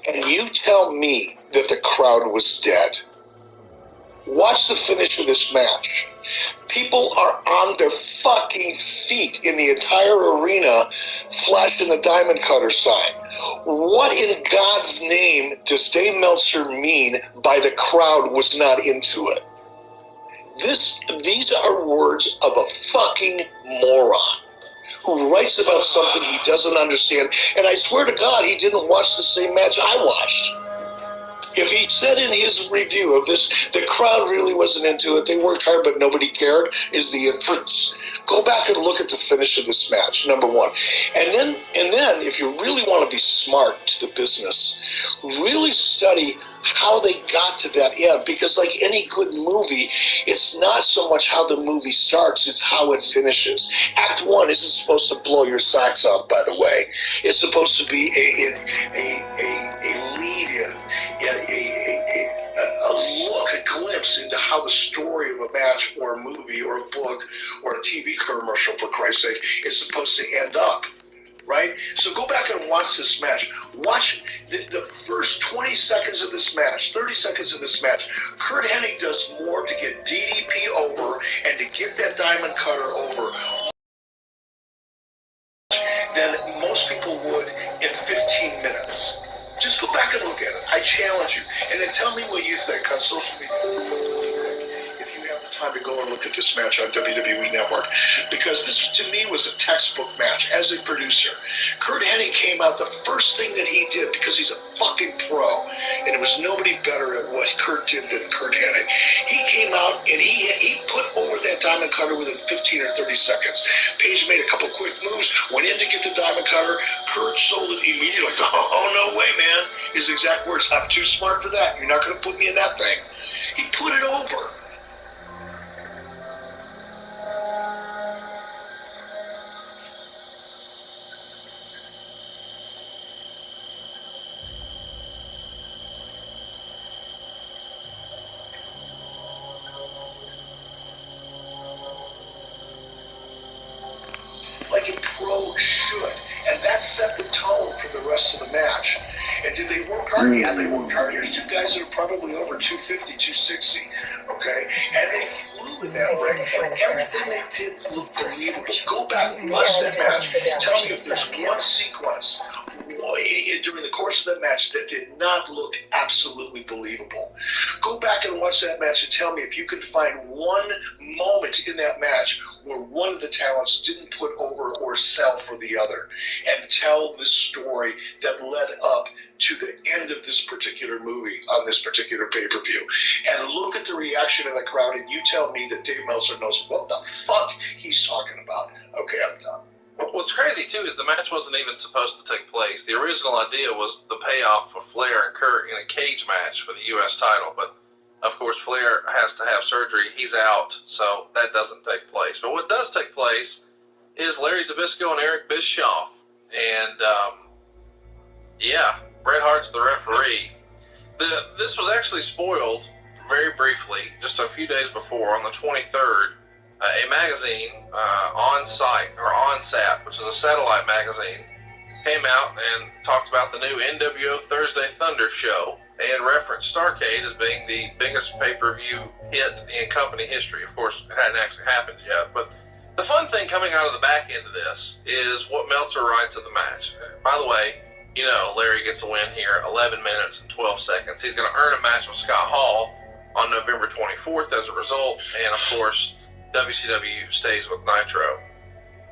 and you tell me that the crowd was dead. Watch the finish of this match. People are on their fucking feet in the entire arena flashing the Diamond Cutter sign. What in God's name does Dave Meltzer mean by the crowd was not into it? These are words of a fucking moron who writes about something he doesn't understand. And I swear to God, he didn't watch the same match I watched. If he said in his review of this, the crowd really wasn't into it, they worked hard but nobody cared, is the inference. Go back and look at the finish of this match, number one. And then if you really want to be smart to the business, really study how they got to that end. Because like any good movie, it's not so much how the movie starts, it's how it finishes. Act 1 isn't supposed to blow your socks off, by the way. It's supposed to be a lead-in, a look, a glimpse into how the story of a match or a movie or a book or a TV commercial, for Christ's sake, is supposed to end up, right? So go back and watch this match. Watch the first 20 seconds of this match, 30 seconds of this match. Curt Hennig does more to get DDP over and to get that Diamond Cutter over than most people would in 15 minutes. Just go back and look at it. I challenge you. And then tell me what you think on social media. If you have the time to go and look at this match on WWE Network. Because this, to me, was a textbook match. As a producer, Curt Hennig came out, the first thing that he did, because he's a fucking pro, and there was nobody better at what Curt did than Curt Hennig. He came out, and he put over that Diamond Cutter within 15 or 30 seconds. Page made a couple quick moves, went in to get the Diamond Cutter. Curt sold it immediately, like, oh, no way, man. His exact words, I'm too smart for that. You're not going to put me in that thing. He put it over. Like a pro should. And that set the tone for the rest of the match. And did they work hard? Yeah, they worked hard. Here's two guys that are probably over 250, 260, okay? And they flew in that ring. And everything they did looked believable. Go back, watch that match. Tell me if there's one sequence during the course of that match that did not look absolutely believable. Go back and watch that match and tell me if you can find one moment in that match where one of the talents didn't put over or sell for the other and tell the story that led up to the end of this particular movie on this particular pay-per-view. And look at the reaction of the crowd, and you tell me that Dave Meltzer knows what the fuck he's talking about. Okay, I'm done. What's crazy, too, is the match wasn't even supposed to take place. The original idea was the payoff for Flair and Kurt in a cage match for the U.S. title. But, of course, Flair has to have surgery. He's out, so that doesn't take place. But what does take place is Larry Zbyszko and Eric Bischoff. And, Bret Hart's the referee. This was actually spoiled very briefly just a few days before on the 23rd. A magazine, OnSat, which is a satellite magazine, came out and talked about the new NWO Thursday Thunder show and referenced Starrcade as being the biggest pay-per-view hit in company history. Of course, it hadn't actually happened yet. But the fun thing coming out of the back end of this is what Meltzer writes of the match. By the way, you know, Larry gets a win here, 11 minutes and 12 seconds. He's going to earn a match with Scott Hall on November 24th as a result. And, of course, WCW stays with Nitro.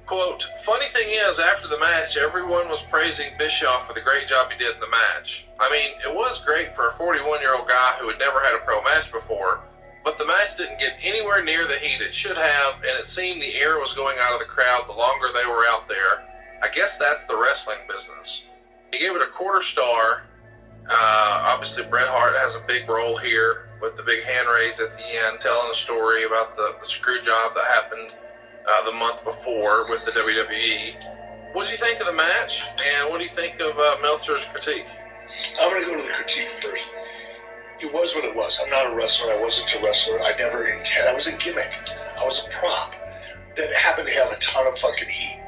Quote, funny thing is, after the match, everyone was praising Bischoff for the great job he did in the match. I mean, it was great for a 41-year-old guy who had never had a pro match before, but the match didn't get anywhere near the heat it should have, and it seemed the air was going out of the crowd the longer they were out there. I guess that's the wrestling business. He gave it a quarter star. Obviously, Bret Hart has a big role here with the big hand raise at the end, telling a story about the screw job that happened the month before with the WWE. What did you think of the match, and what do you think of Meltzer's critique? I'm going to go to the critique first. It was what it was. I'm not a wrestler. I wasn't a wrestler. I never intended. I was a gimmick. I was a prop that happened to have a ton of fucking heat.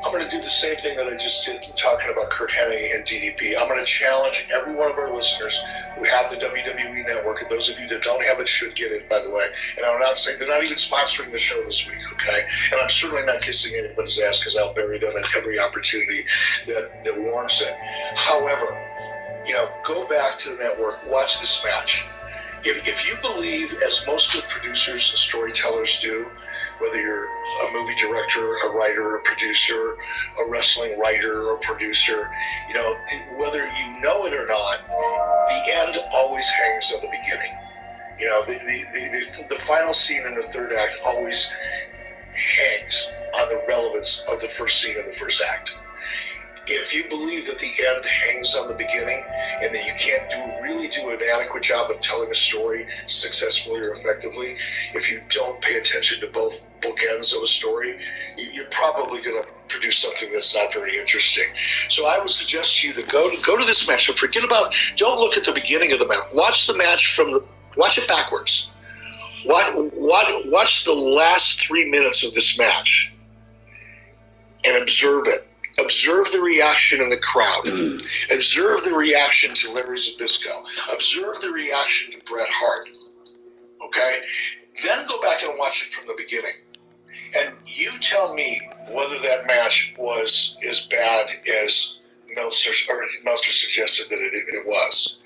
I'm going to do the same thing that I just did talking about Kurt Hennig and DDP. I'm going to challenge every one of our listeners who have the WWE Network, and those of you that don't have it should get it, by the way. And I'm not saying they're not even sponsoring the show this week, okay? And I'm certainly not kissing anybody's ass because I'll bury them at every opportunity that warrants it. However, you know, go back to the network, watch this match. If you believe, as most good producers and storytellers do, whether you're a movie director, a writer, a producer, a wrestling writer or producer, you know, whether you know it or not, the end always hangs on the beginning. You know, the final scene in the third act always hangs on the relevance of the first scene in the first act. If you believe that the end hangs on the beginning and that you can't really do an adequate job of telling a story successfully or effectively, if you don't pay attention to both bookends of a story, you're probably going to produce something that's not very interesting. So I would suggest to you to go to this match and don't look at the beginning of the match. Watch the match watch it backwards. Watch the last 3 minutes of this match and observe it. Observe the reaction in the crowd. Observe the reaction to Larry Zbyszko. Observe the reaction to Bret Hart. Okay? Then go back and watch it from the beginning. And you tell me whether that match was as bad as Meltzer suggested that it was.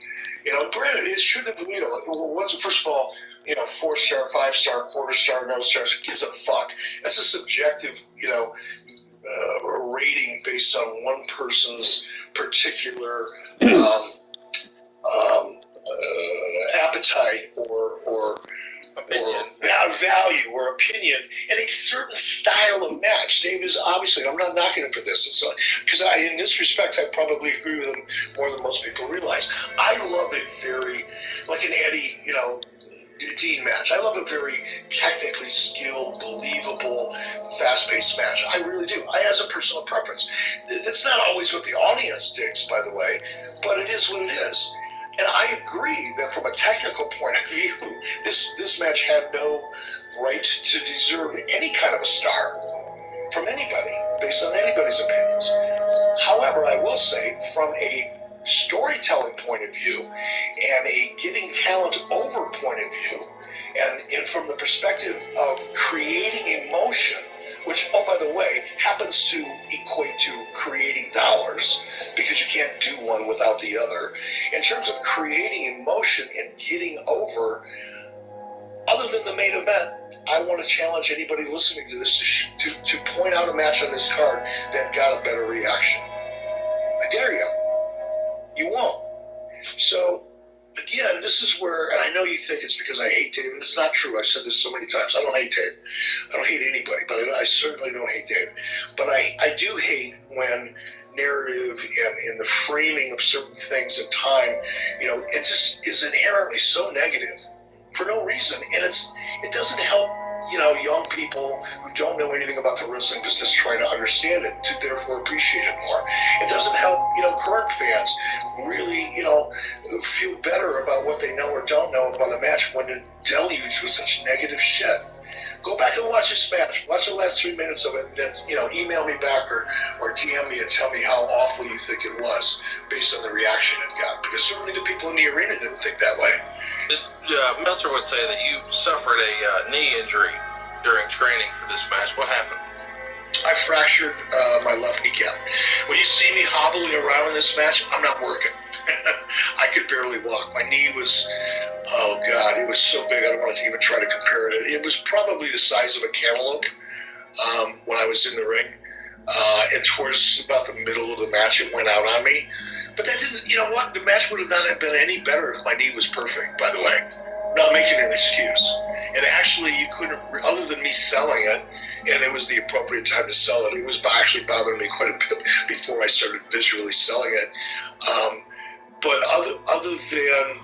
You know, granted, it shouldn't have been, you know, first of all, you know, 4-star, 5-star, quarter star, no stars, who gives a fuck? That's a subjective, you know, rating based on one person's particular appetite or opinion. Or value or opinion and a certain style of match. Dave is obviously, I'm not knocking him for this, because in this respect I probably agree with him more than most people realize. I love it very, like an Eddie, you know, Dean match. I love a very technically skilled, believable, fast-paced match. I really do. As a personal preference. It's not always what the audience digs, by the way, but it is what it is. And I agree that from a technical point of view, this match had no right to deserve any kind of a star from anybody, based on anybody's opinions. However, I will say, from a storytelling point of view and a getting talent over point of view, and from the perspective of creating emotion, which, oh, by the way, happens to equate to creating dollars, because you can't do one without the other. In terms of creating emotion and getting over, other than the main event, I want to challenge anybody listening to this to point out a match on this card that got a better reaction. I dare you. You won't. So, again, this is where, and I know you think it's because I hate Dave, and it's not true. I've said this so many times. I don't hate Dave. I don't hate anybody, but I certainly don't hate Dave. But I do hate when narrative and in the framing of certain things in time, it just is inherently so negative for no reason, and it doesn't help young people who don't know anything about the wrestling business trying to understand it to therefore appreciate it more. It doesn't help current fans really feel better about what they know or don't know about a match when they're deluged with such negative shit. Go back and watch this match. Watch the last 3 minutes of it, and then email me back or DM me and tell me how awful you think it was based on the reaction it got, because certainly the people in the arena didn't think that way. Meltzer would say that you suffered a knee injury during training for this match. What happened? I fractured my left kneecap. When you see me hobbling around in this match, I'm not working. I could barely walk. My knee was, oh God, it was so big I don't want to even try to compare it. It was probably the size of a cantaloupe when I was in the ring. And towards about the middle of the match, it went out on me. But that didn't, the match would have not been any better if my knee was perfect, by the way. I'm not making an excuse. And actually, you couldn't, other than me selling it, and it was the appropriate time to sell it, it was actually bothering me quite a bit before I started visually selling it. But other than,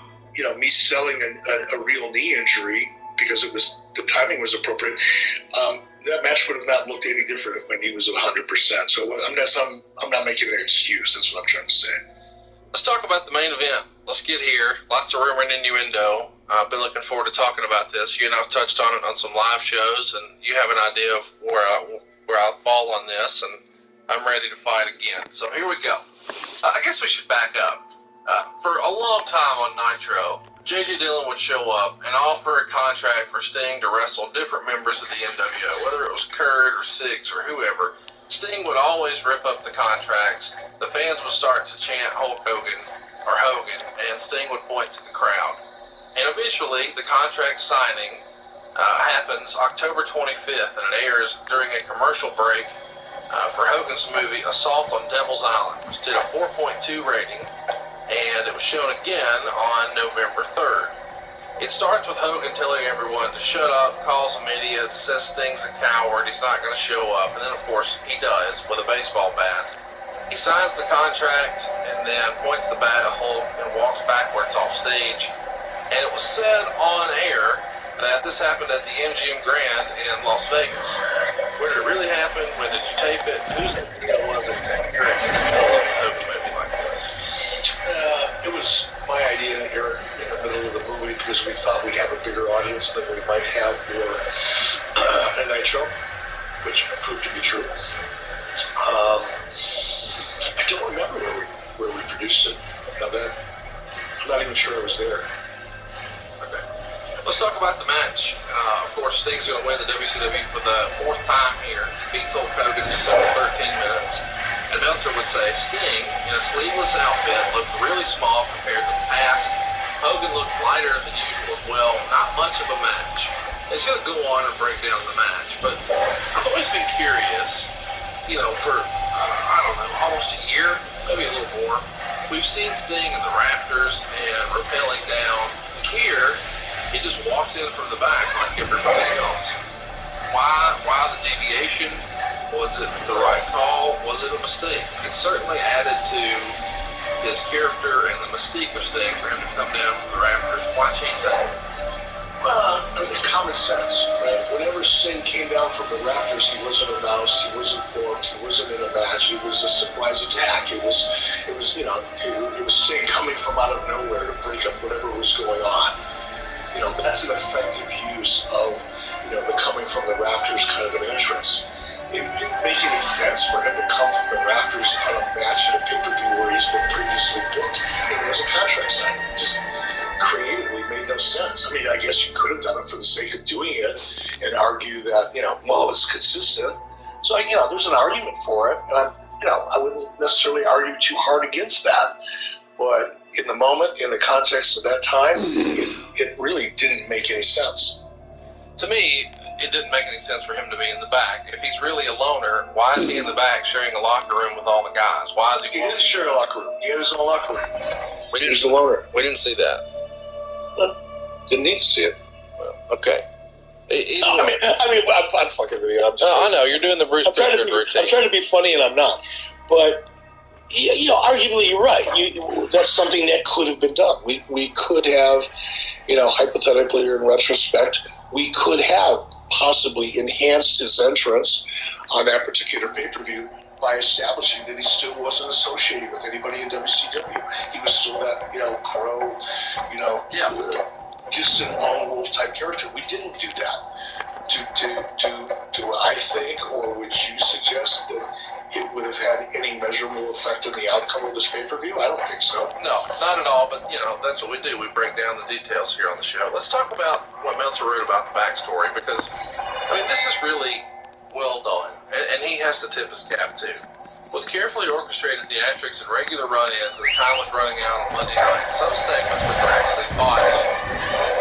me selling a real knee injury, because the timing was appropriate, that match would have not looked any different if my knee was at 100%. So I'm not making an excuse. That's what I'm trying to say. Let's talk about the main event. Let's get here. Lots of rumor and innuendo. I've been looking forward to talking about this. You and I have touched on it on some live shows, and you have an idea of where I'll fall on this, and I'm ready to fight again. So here we go. I guess we should back up. For a long time on Nitro, J.J. Dillon would show up and offer a contract for Sting to wrestle different members of the NWO, whether it was Kurt or Six or whoever. Sting would always rip up the contracts. The fans would start to chant Hulk Hogan or Hogan, and Sting would point to the crowd. And eventually, the contract signing happens October 25th, and it airs during a commercial break for Hogan's movie Assault on Devil's Island, which did a 4.2 rating, and it was shown again on November 3rd. It starts with Hogan telling everyone to shut up, calls them idiots, says Sting's a coward, he's not going to show up, and then of course he does with a baseball bat. He signs the contract and then points the bat at Hulk and walks backwards off stage. And it was said on air that this happened at the MGM Grand in Las Vegas. Where did it really happen? When did you tape it? Who's one of the experiences of a movie like this? It was my idea here in the middle of the movie because we thought we'd have a bigger audience than we might have for a Nitro, which proved to be true. I don't remember where we produced it. Now that I'm not even sure I was there. Okay. Let's talk about the match. Of course, Sting's going to win the WCW for the fourth time here. He beats Hulk Hogan in just over 13 minutes. And Meltzer would say Sting, in a sleeveless outfit, looked really small compared to the past. Hogan looked lighter than usual as well. Not much of a match. It's going to go on and break down the match. But I've always been curious, for, I don't know, almost a year, maybe a little more. We've seen Sting in the rafters and rappelling down. Here, he just walks in from the back like everybody else. Why the deviation? Was it the right call? Was it a mistake? It certainly added to his character and the mystique of Sting for him to come down from the rafters. Why change that? It's common sense, right? Whenever Sting came down from the rafters, he wasn't announced, he wasn't booked, he wasn't in a match, it was a surprise attack. It was Sting coming from out of nowhere to break up whatever was going on. That's an effective use of, the coming from the rafters kind of an entrance. It didn't make any sense for him to come from the rafters on a match at a pay-per-view where he's been previously booked. sense. I mean, I guess you could have done it for the sake of doing it and argue that, well, it's consistent. So, there's an argument for it. And I wouldn't necessarily argue too hard against that. But in the moment, in the context of that time, it really didn't make any sense. To me, it didn't make any sense for him to be in the back. If he's really a loner, why is he in the back sharing a locker room with all the guys? Why is he? He didn't share a locker room. He had his own locker room. He was the loner. We didn't see that. Didn't need to see it. Well, okay. I'm fucking with you. I know you're doing the Bruce Prichard routine. I'm trying to be funny, and I'm not. But arguably, you're right. That's something that could have been done. We could have, hypothetically or in retrospect, we could have possibly enhanced his entrance on that particular pay-per-view by establishing that he still wasn't associated with anybody in WCW. He was still that, crow, distant lone wolf type character. We didn't do that. Do I think, or would you suggest that it would have had any measurable effect on the outcome of this pay-per-view? I don't think so. No, not at all, but, that's what we do. We break down the details here on the show. Let's talk about what Meltzer wrote about the backstory, because, this is really well done, and he has to tip his cap, too. With carefully orchestrated theatrics and regular run-ins as time was running out on Monday night, some segments which were actually botched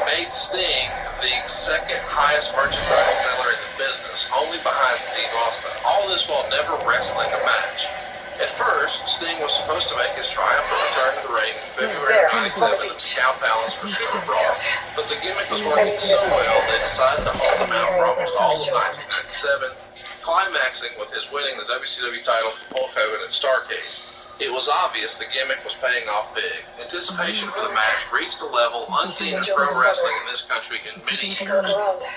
made Sting the second highest merchandise seller in the business, only behind Steve Austin. All this while never wrestling a match. At first, Sting was supposed to make his triumphant return to the ring in February of '97 at the Cow Palace for Super Brawl, but the gimmick was working so well they decided to hold him out for almost all of 1997, climaxing with his winning the WCW title from Hulk Hogan at Starrcade. It was obvious the gimmick was paying off big. Anticipation for the match reached a level unseen in pro wrestling in this country in many years.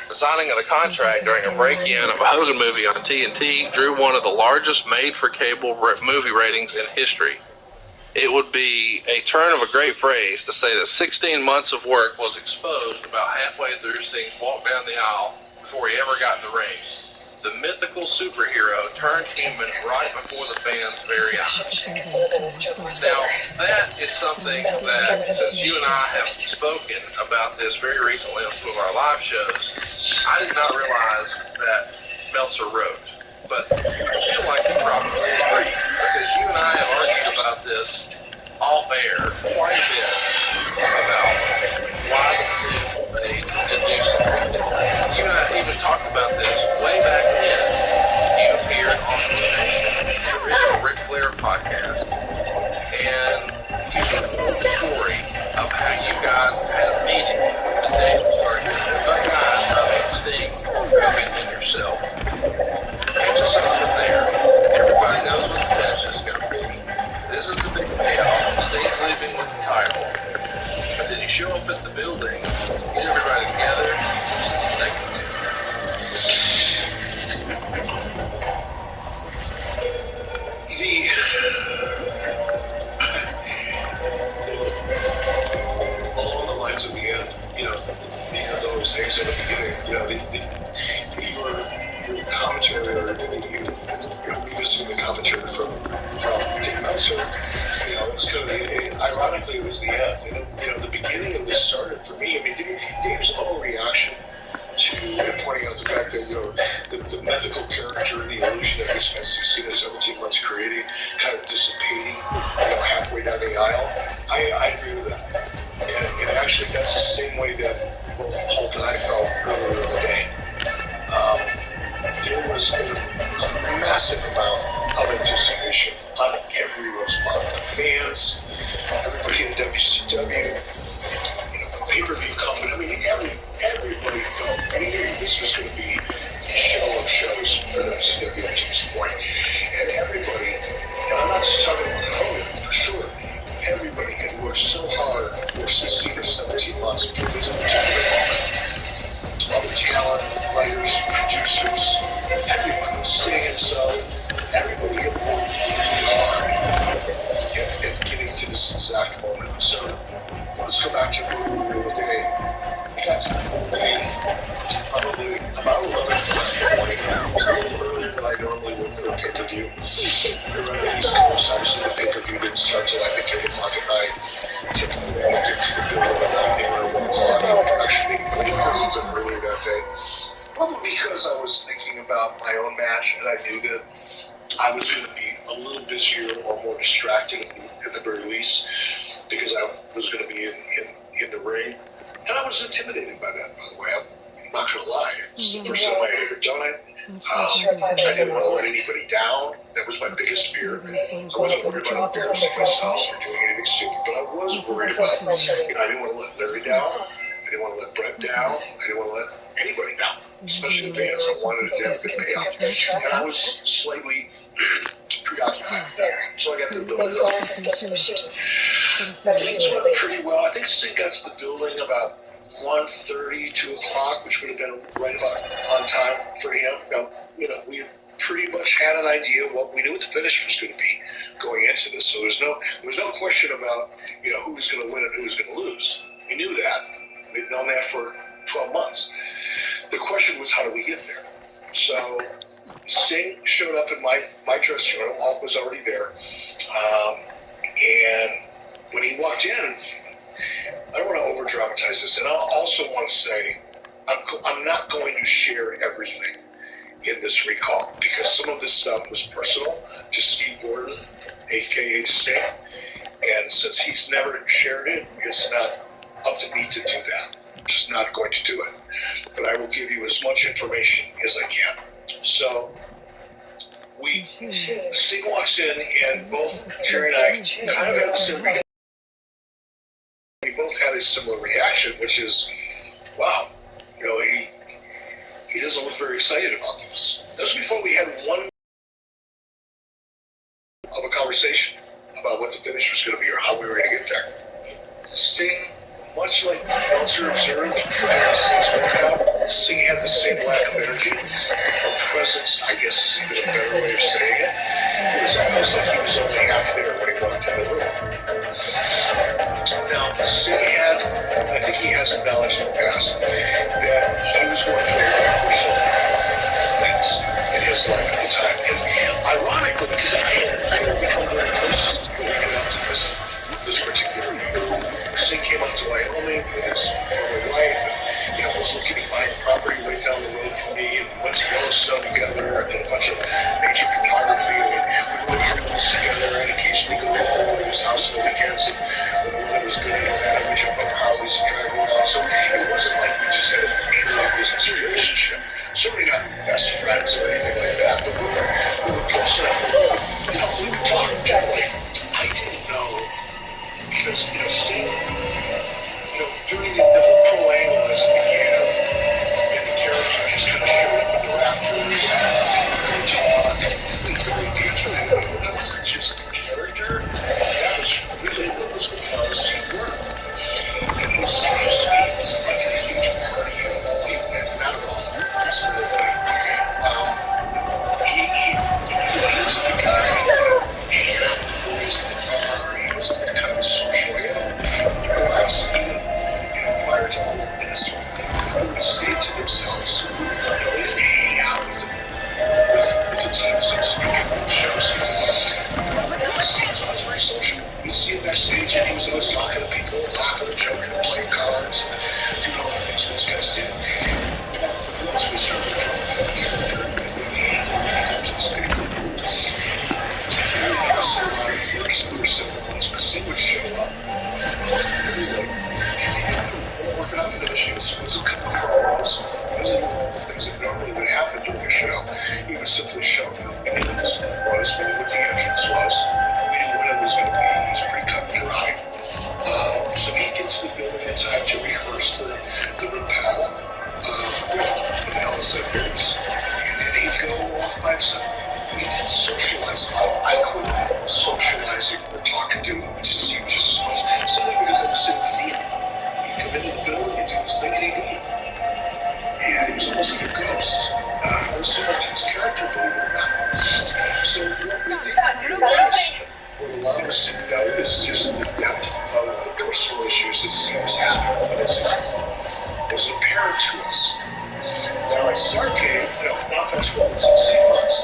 The signing of the contract during a break-in of a Hogan movie on TNT drew one of the largest made-for-cable movie ratings in history. It would be a turn of a great phrase to say that 16 months of work was exposed about halfway through Sting's walk down the aisle before he ever got in the ring. The mythical superhero turned human right before the fans' very eyes. Now, that is something that, since you and I have spoken about this very recently on some of our live shows, I did not realize that Meltzer wrote. But I feel like you probably agree, because you and I have argued about this off air quite a bit about why the decision was made to do something. You and I even talked about this way back then. You appeared on the original Ric Flair podcast, and you told the story of how you guys had a meeting the day before you recognized how they Sting, Hogan, and yourself. Catch us up from there. Everybody knows what the finish is going to be. This is the big payoff. Sting's leaving with the title. But then you show up at the building, get everybody together, like, along the lines of the end, because all those things at the beginning, your commentary, or revisiting the commentary from Dave Meltzer, it's kind of ironically, it was the end. The beginning of this started for me. I mean, Dave's whole reaction to pointing out the fact that the mythical character, the illusion that we spent 16 or 17 months creating, kind of dissipating, halfway down the aisle. I agree with that, and actually, that's the same way that both Hulk and I felt earlier in the day. There was a massive amount of anticipation on everyone's part. The fans, everybody in WCW, the pay-per-view company. I mean, everybody felt this was going to be a show of shows for WCW at this point. And everybody, I'm not just talking about Hogan, for sure, everybody had worked so hard for 16 or 17 months for this particular moment. All the talent, writers, producers, everyone was staying so. Everybody had worked really hard at getting to this exact moment. So let's go back to where we were today. We got to probably about 11 earlier than I normally would for a pay-per-view. We were on the East Coast. Obviously, the pay-per-view didn't start till I think 8 o'clock at night. Typically, we get to the building about 9 or 1 o'clock. match, and I knew that I was going to be a little busier or more distracted at the very least, because I was going to be in the ring. And I was intimidated by that, by the way. I'm not going to lie. It's the first time I had ever done it. I didn't want to let anybody down. That was my biggest fear. I wasn't worried about embarrassing myself or doing anything stupid, but I was worried about, I didn't want to let Larry down. I didn't want to let Brett down. I didn't want to let anybody down, especially the fans. I wanted it to have a good payoff. And I was slightly preoccupied. So I got to the building. Things went pretty well. I think Sting got to the building about 1:30, 2 o'clock, which would have been right about on time for him. Now, we pretty much had an idea what we knew what the finish was going to be going into this. So there was no question about who was going to win and who was going to lose. We knew that. We'd known that for 12 months. The question was, how do we get there? So Sting showed up in my dressing room. Hulk was already there. And when he walked in, I don't want to over-dramatize this, and I also want to say I'm not going to share everything in this recall, because some of this stuff was personal to Steve Gordon, a.k.a. Sting, and since he's never shared it, it's not up to me to do that. I'm just not going to do it. But I will give you as much information as I can. So Sting walks in, and both Terry and I kind of had the same reaction. We both had a similar reaction, which is, wow, he doesn't look very excited about this. That was before we had one of a conversation about what the finish was going to be or how we were going to get there. Sting, much like Meltzer observed during Sting's workout, Sting had the same lack of energy or presence, I guess is even a better way of saying it. It was almost like he was only half there when he walked in the room. Now, Sting had, I think he has acknowledged in the past, that he was going through a lot of personal things in his life at the time. And ironically, because I had become very close leading up to this particular year, Sting came up to Wyoming with his former wife, and was looking at buying property right down the road from me, and went to Yellowstone together, and did a bunch of major photography, and we went through this together, and occasionally go over to his house on the weekends, and when the weather was good, we jump on Harleys and drive around. So it wasn't like we just had a pure business relationship. Certainly not best friends or anything like that, but we were close enough. We would talk generally. I didn't know, because, Sting, during the whole pro angle as it began, and the character just kind of showed up in the rafters, and talk, and very engaged with him. That wasn't just the character, that was really what was going on as he worked. And he was like a huge part of you, and not at all. That's the real thing. He was the guy, he was the bar, he was the kind of social animal. I've seen, prior to all of this, people would say to themselves, they didn't hang out with the team, so to speak, at the shows. He was very social. You'd see him backstage, and he was always talking to people, laughing and joking, and playing cards, doing all the things those guys did. Once we started to the character, Sting would show up. Working out the issues, wasn't coming promos, wasn't the things that normally would happen during a show. He would simply show up. We knew what this was, we knew what the entrance was, we knew what it was going to be. He was pretty cut and dry. So he gets to the building in time to rehearse the rappel with Alice Edwards, and he'd go off by himself. We didn't socialize a lot. I quit socializing or talking to him to see him just as much. Simply because I just didn't see him. He'd come into the building and do his thing and he'd leave. And he was almost like a ghost. I was so much his character, believe it or not. So what we did what allowed us to know is just the depth of the personal issues that Steve was having in his life. It was apparent to us. Now, like Starcade, not fast forward 16 months.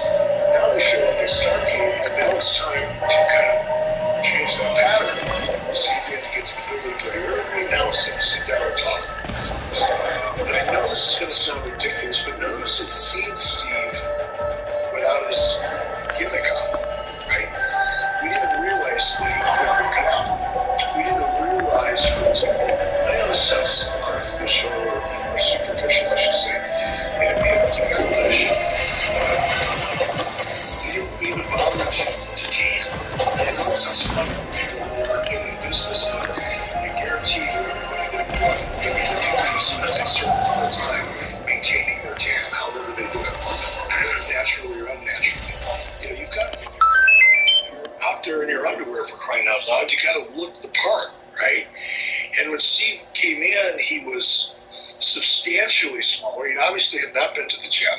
he was substantially smaller. He obviously had not been to the gym.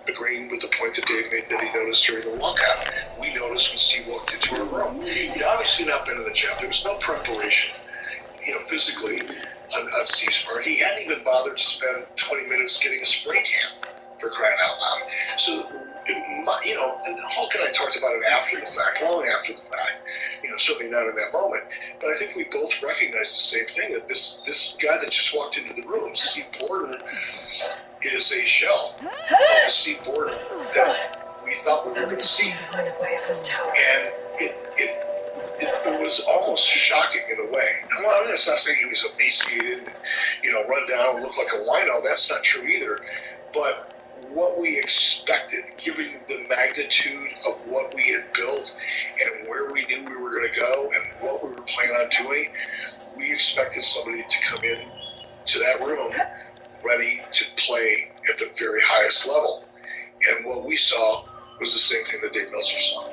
Agreeing with the point that Dave made that he noticed during the walkout. We noticed when Steve walked into our room. He'd obviously not been to the gym. There was no preparation, physically on Steve's part. He hadn't even bothered to spend 20 minutes getting a spray tan, for crying out loud. So, and Hulk and I talked about it after the fact, long after the fact. Certainly not in that moment. But I think we both recognized the same thing, that this guy that just walked into the room, Steve Borden, is a shell of the Steve Borden that we thought we were going to see. And it was almost shocking in a way. Well, that's not saying he was emaciated, run down, looked like a wino. That's not true either. But what we expected, given the magnitude of what we had built and where we knew we were going to go and what we were planning on doing, we expected somebody to come in to that room ready to play at the very highest level. And what we saw was the same thing that Dave Meltzer saw.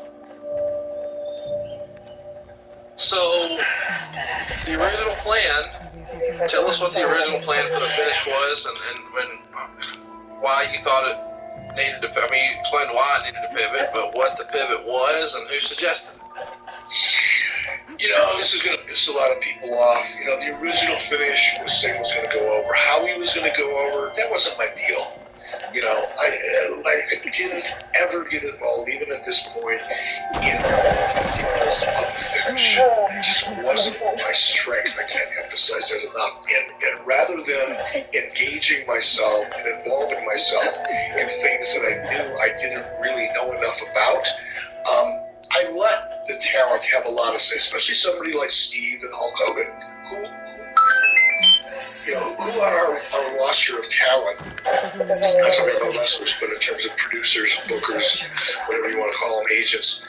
So, the original plan, tell us what the original plan for the finish was and why you thought it needed to, you explained why it needed to pivot, but what the pivot was and who suggested it. This is going to piss a lot of people off. The original finish was saying was going to go over. How he was going to go over, that wasn't my deal. I didn't ever get involved, even at this point, in the finish. It just wasn't my strength. I can't emphasize that enough. And rather than engaging myself and involving myself in things that I knew I didn't really know enough about, I let the talent have a lot of say, especially somebody like Steve and Hulk Hogan, who on our roster of talent, I'm talking about wrestlers, but in terms of producers, bookers, whatever you want to call them, agents,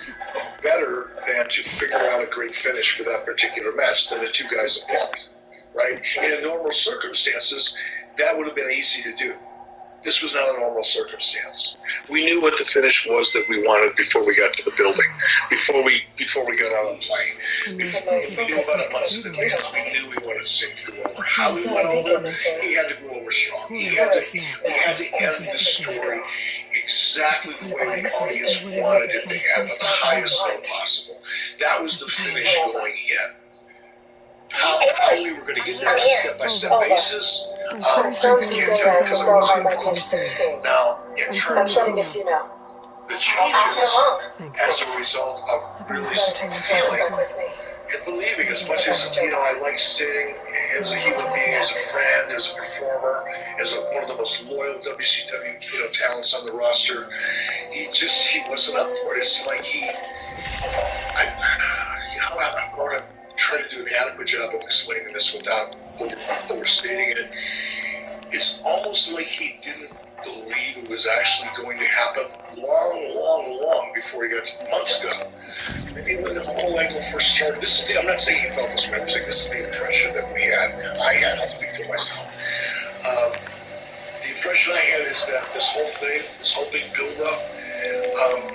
better than to figure out a great finish for that particular match than the two guys involved, right? In normal circumstances, that would have been easy to do. This was not a normal circumstance. We knew what the finish was that we wanted before we got to the building, before we got on the plane. We knew about it months in advance. We knew we wanted Singh to go over. How we went over, he had to go over strong. He had to end the story exactly the way the audience wanted it to end, at the highest note possible. That was the finish going in. How we were going to get there on a step-by-step basis, I can't tell you because I wasn't involved. Now, in terms of the changes as a result of really feeling and believing, as much as I like Sting as a human being, as a friend, as a performer, as one of the most loyal WCW talents on the roster, he wasn't up for it. It's like I want to try to do an adequate job of explaining this without overstating it. It's almost like he didn't believe it was actually going to happen long before he got to months ago. Maybe when the whole angle first started, I'm not saying he felt this way, I'm saying this is the impression that I had, I'll speak for myself. The impression I had is that this whole big build-up,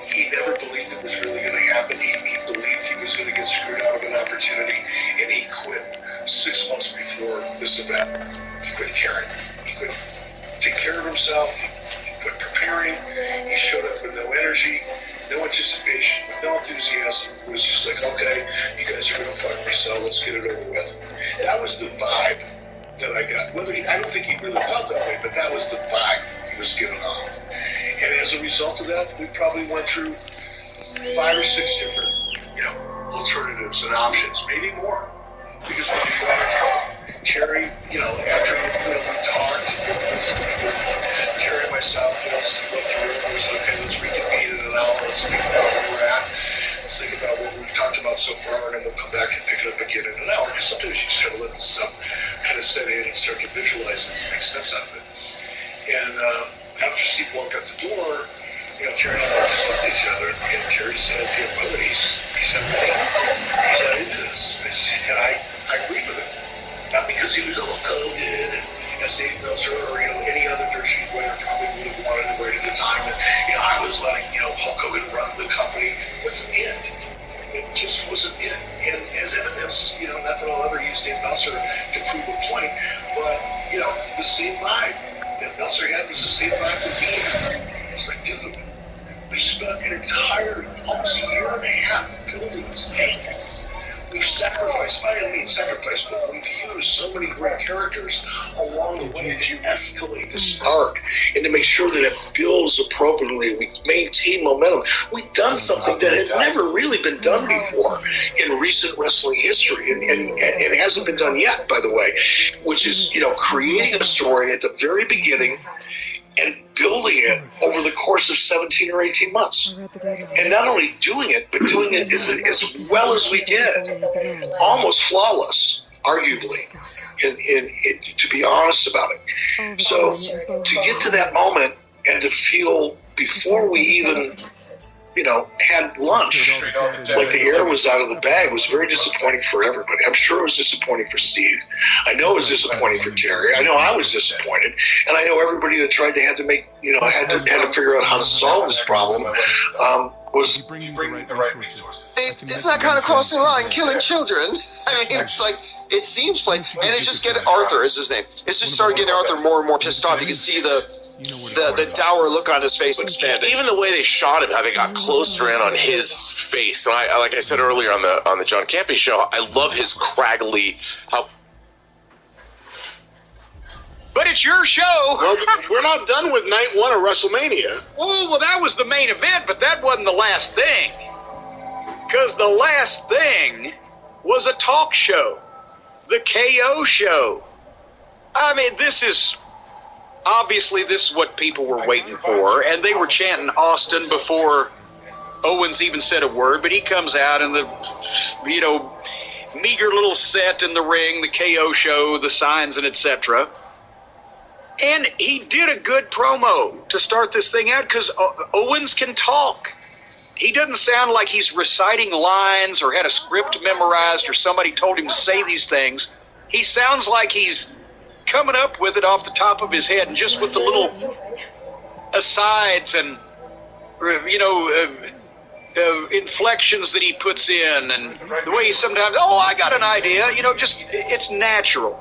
he never believed it was really going to happen. He believed he was going to get screwed out of an opportunity, and he quit 6 months before this event. He quit caring. He quit taking care of himself. He quit preparing. He showed up with no energy, no anticipation, with no enthusiasm. It was just like, okay, you guys are going to fuck me, so let's get it over with. That was the vibe that I got. I don't think he really felt that way, but that was the vibe he was giving off. And as a result of that, we probably went through 5 or 6 different, alternatives and options, maybe more, because we didn't want to trouble. Terry, after we talked, Terry and myself, went through it. It was okay. Let's reconvene in an hour. Let's think about where we're at. Let's think about what we've talked about so far, and then we'll come back and pick it up again in an hour. Because sometimes you just got to let this stuff kind of set in and start to visualize it and make sense out of it. And after Steve walked out the door, Terry and I looked at each other, and Terry said, brother, he's not ready. He's not into this. And I agreed with him. Not because he was all coded, and as Dave Meltzer or any other dirt sheet writer probably would have wanted to write at the time. And I was letting Hulk Hogan run the company. It wasn't it. It just wasn't it. And as evidence, not that I'll ever use Dave Meltzer to sponsor had was to see if I could be here. I was like, dude, we spent an entire, almost a year and a half building this thing. We've sacrificed, I didn't mean sacrifice, but we've used so many great characters along the way to escalate this arc and to make sure that it builds appropriately. We maintain momentum. We've done something that had never really been done before in recent wrestling history, and it hasn't been done yet, by the way, which is, creating a story at the very beginning and building it over the course of 17 or 18 months. And not only doing it, but doing it as well as we did. Almost flawless, arguably, to be honest about it. So to get to that moment and to feel before we even had lunch, like the air was out of the bag, was very disappointing for everybody. I'm sure it was disappointing for Steve. I know it was disappointing for Terry. I know I was disappointed, and I know everybody that tried to had to figure out how to solve this problem was bringing the right resources. Isn't that kind of crossing the line, killing children? I mean, it's like, it seems like, and it just getting Arthur is his name. It's just started getting Arthur more and more pissed off. You can see the dour look on his face expanding. Even the way they shot him, how they got closer in on his face. And I like I said earlier on the John Campy show, I love his craggly. But it's your show. Well, we're not done with night one of WrestleMania. Oh, well, that was the main event, but that wasn't the last thing. Because the last thing was a talk show. The KO show. I mean, this is what people were waiting for, and they were chanting Austin before Owens even said a word, but he comes out in the, meager little set in the ring, the KO show, the signs, and etc. And he did a good promo to start this thing out because Owens can talk. He doesn't sound like he's reciting lines or had a script memorized or somebody told him to say these things. He sounds like he's coming up with it off the top of his head, and just with the little asides and inflections that he puts in, and the way he sometimes, I got an idea, just it's natural.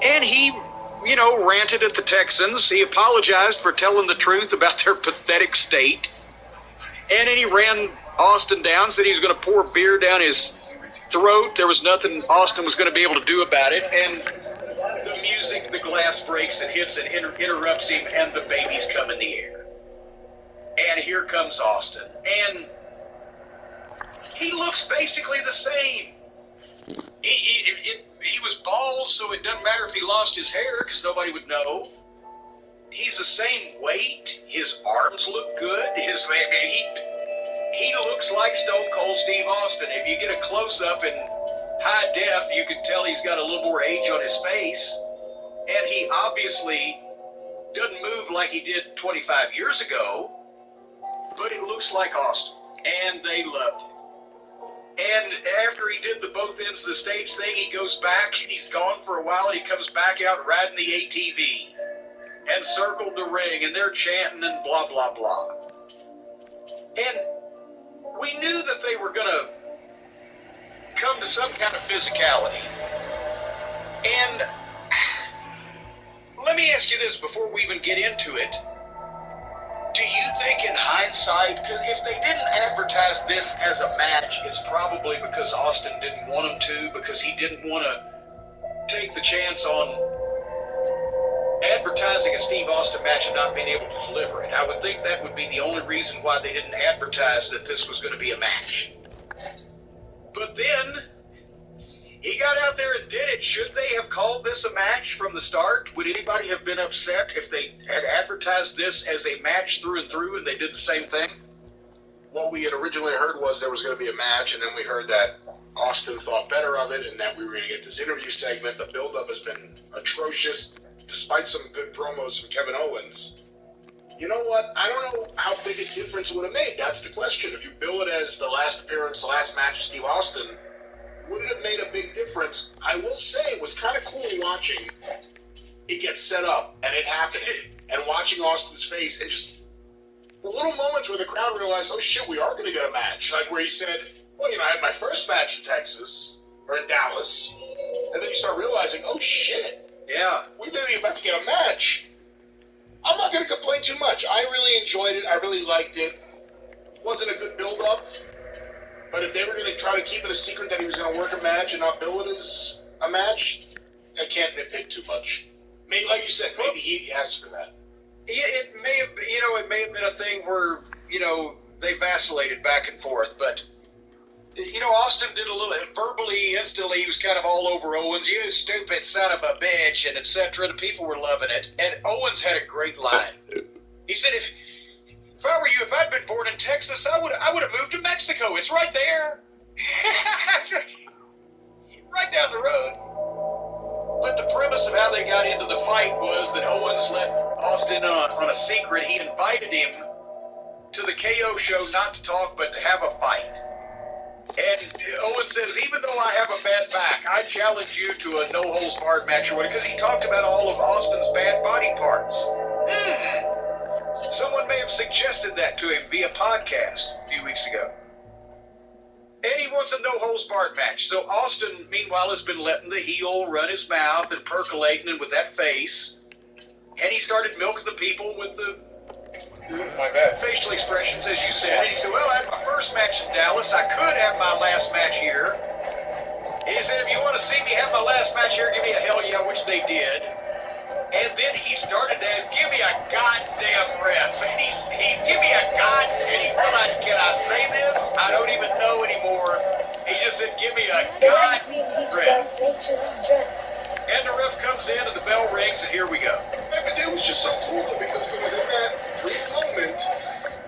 And he ranted at the Texans. He apologized for telling the truth about their pathetic state. And then he ran Austin down, said he was going to pour beer down his throat. There was nothing Austin was going to be able to do about it. And the music, the glass breaks and hits and interrupts him, and the babies come in the air. And here comes Austin. And he looks basically the same. He was bald, so it doesn't matter if he lost his hair because nobody would know. He's the same weight. His arms look good. He looks like Stone Cold Steve Austin. If you get a close-up in high def, you can tell he's got a little more age on his face. And he obviously doesn't move like he did 25 years ago, but it looks like Austin. And they loved it. And after he did the both ends of the stage thing, he goes back, and he's gone for a while, and he comes back out riding the ATV and circled the ring, and they're chanting and blah, blah, blah. And we knew that they were going to come to some kind of physicality. And let me ask you this before we even get into it. Do you think in hindsight, because if they didn't advertise this as a match, it's probably because Austin didn't want him to, because he didn't want to take the chance on advertising a Steve Austin match and not being able to deliver it. I would think that would be the only reason why they didn't advertise that this was going to be a match. But then he got out there and did it. Should they have called this a match from the start? Would anybody have been upset if they had advertised this as a match through and through and they did the same thing? What we had originally heard was there was going to be a match, and then we heard that Austin thought better of it and that we were going to get this interview segment. The build-up has been atrocious, despite some good promos from Kevin Owens. You know what? I don't know how big a difference it would have made. That's the question. If you bill it as the last appearance, the last match of Steve Austin, would it have made a big difference? I will say it was kind of cool watching it get set up and it happening, and watching Austin's face, and just the little moments where the crowd realized, oh shit, we are going to get a match. Like where he said, well, I had my first match in Texas, or in Dallas, and then you start realizing, oh shit, yeah, we may be about to get a match. I'm not going to complain too much. I really enjoyed it. I really liked it. Wasn't a good build-up, but if they were going to try to keep it a secret that he was going to work a match and not bill it as a match, I can't nitpick too much. Maybe, like you said, maybe he asked for that. It may have, it may have been a thing where, they vacillated back and forth, but, Austin did a little, verbally, instantly, he was kind of all over Owens, you stupid son of a bitch, and etc. The people were loving it, and Owens had a great line. He said, if I were you, if I'd been born in Texas, I would have moved to Mexico. It's right there. Right down the road. But the premise of how they got into the fight was that Owens let Austin on a secret. He invited him to the KO show not to talk, but to have a fight. And Owens says, even though I have a bad back, I challenge you to a no-holds-barred match or whatever, because he talked about all of Austin's bad body parts. Someone may have suggested that to him via podcast a few weeks ago. And he wants a no-holds-barred match. So Austin, meanwhile, has been letting the heel run his mouth and percolating and with that face. And he started milking the people with the facial expressions, as you said. And he said, well, I had my first match in Dallas. I could have my last match here. And he said, if you want to see me have my last match here, give me a hell yeah, which they did. And then he started to ask, give me a goddamn ref. And he's give me a and he realized, can I say this? I don't even know anymore. He just said, give me a ref. And the ref comes in and the bell rings and here we go. But it was just so cool because it was in that brief moment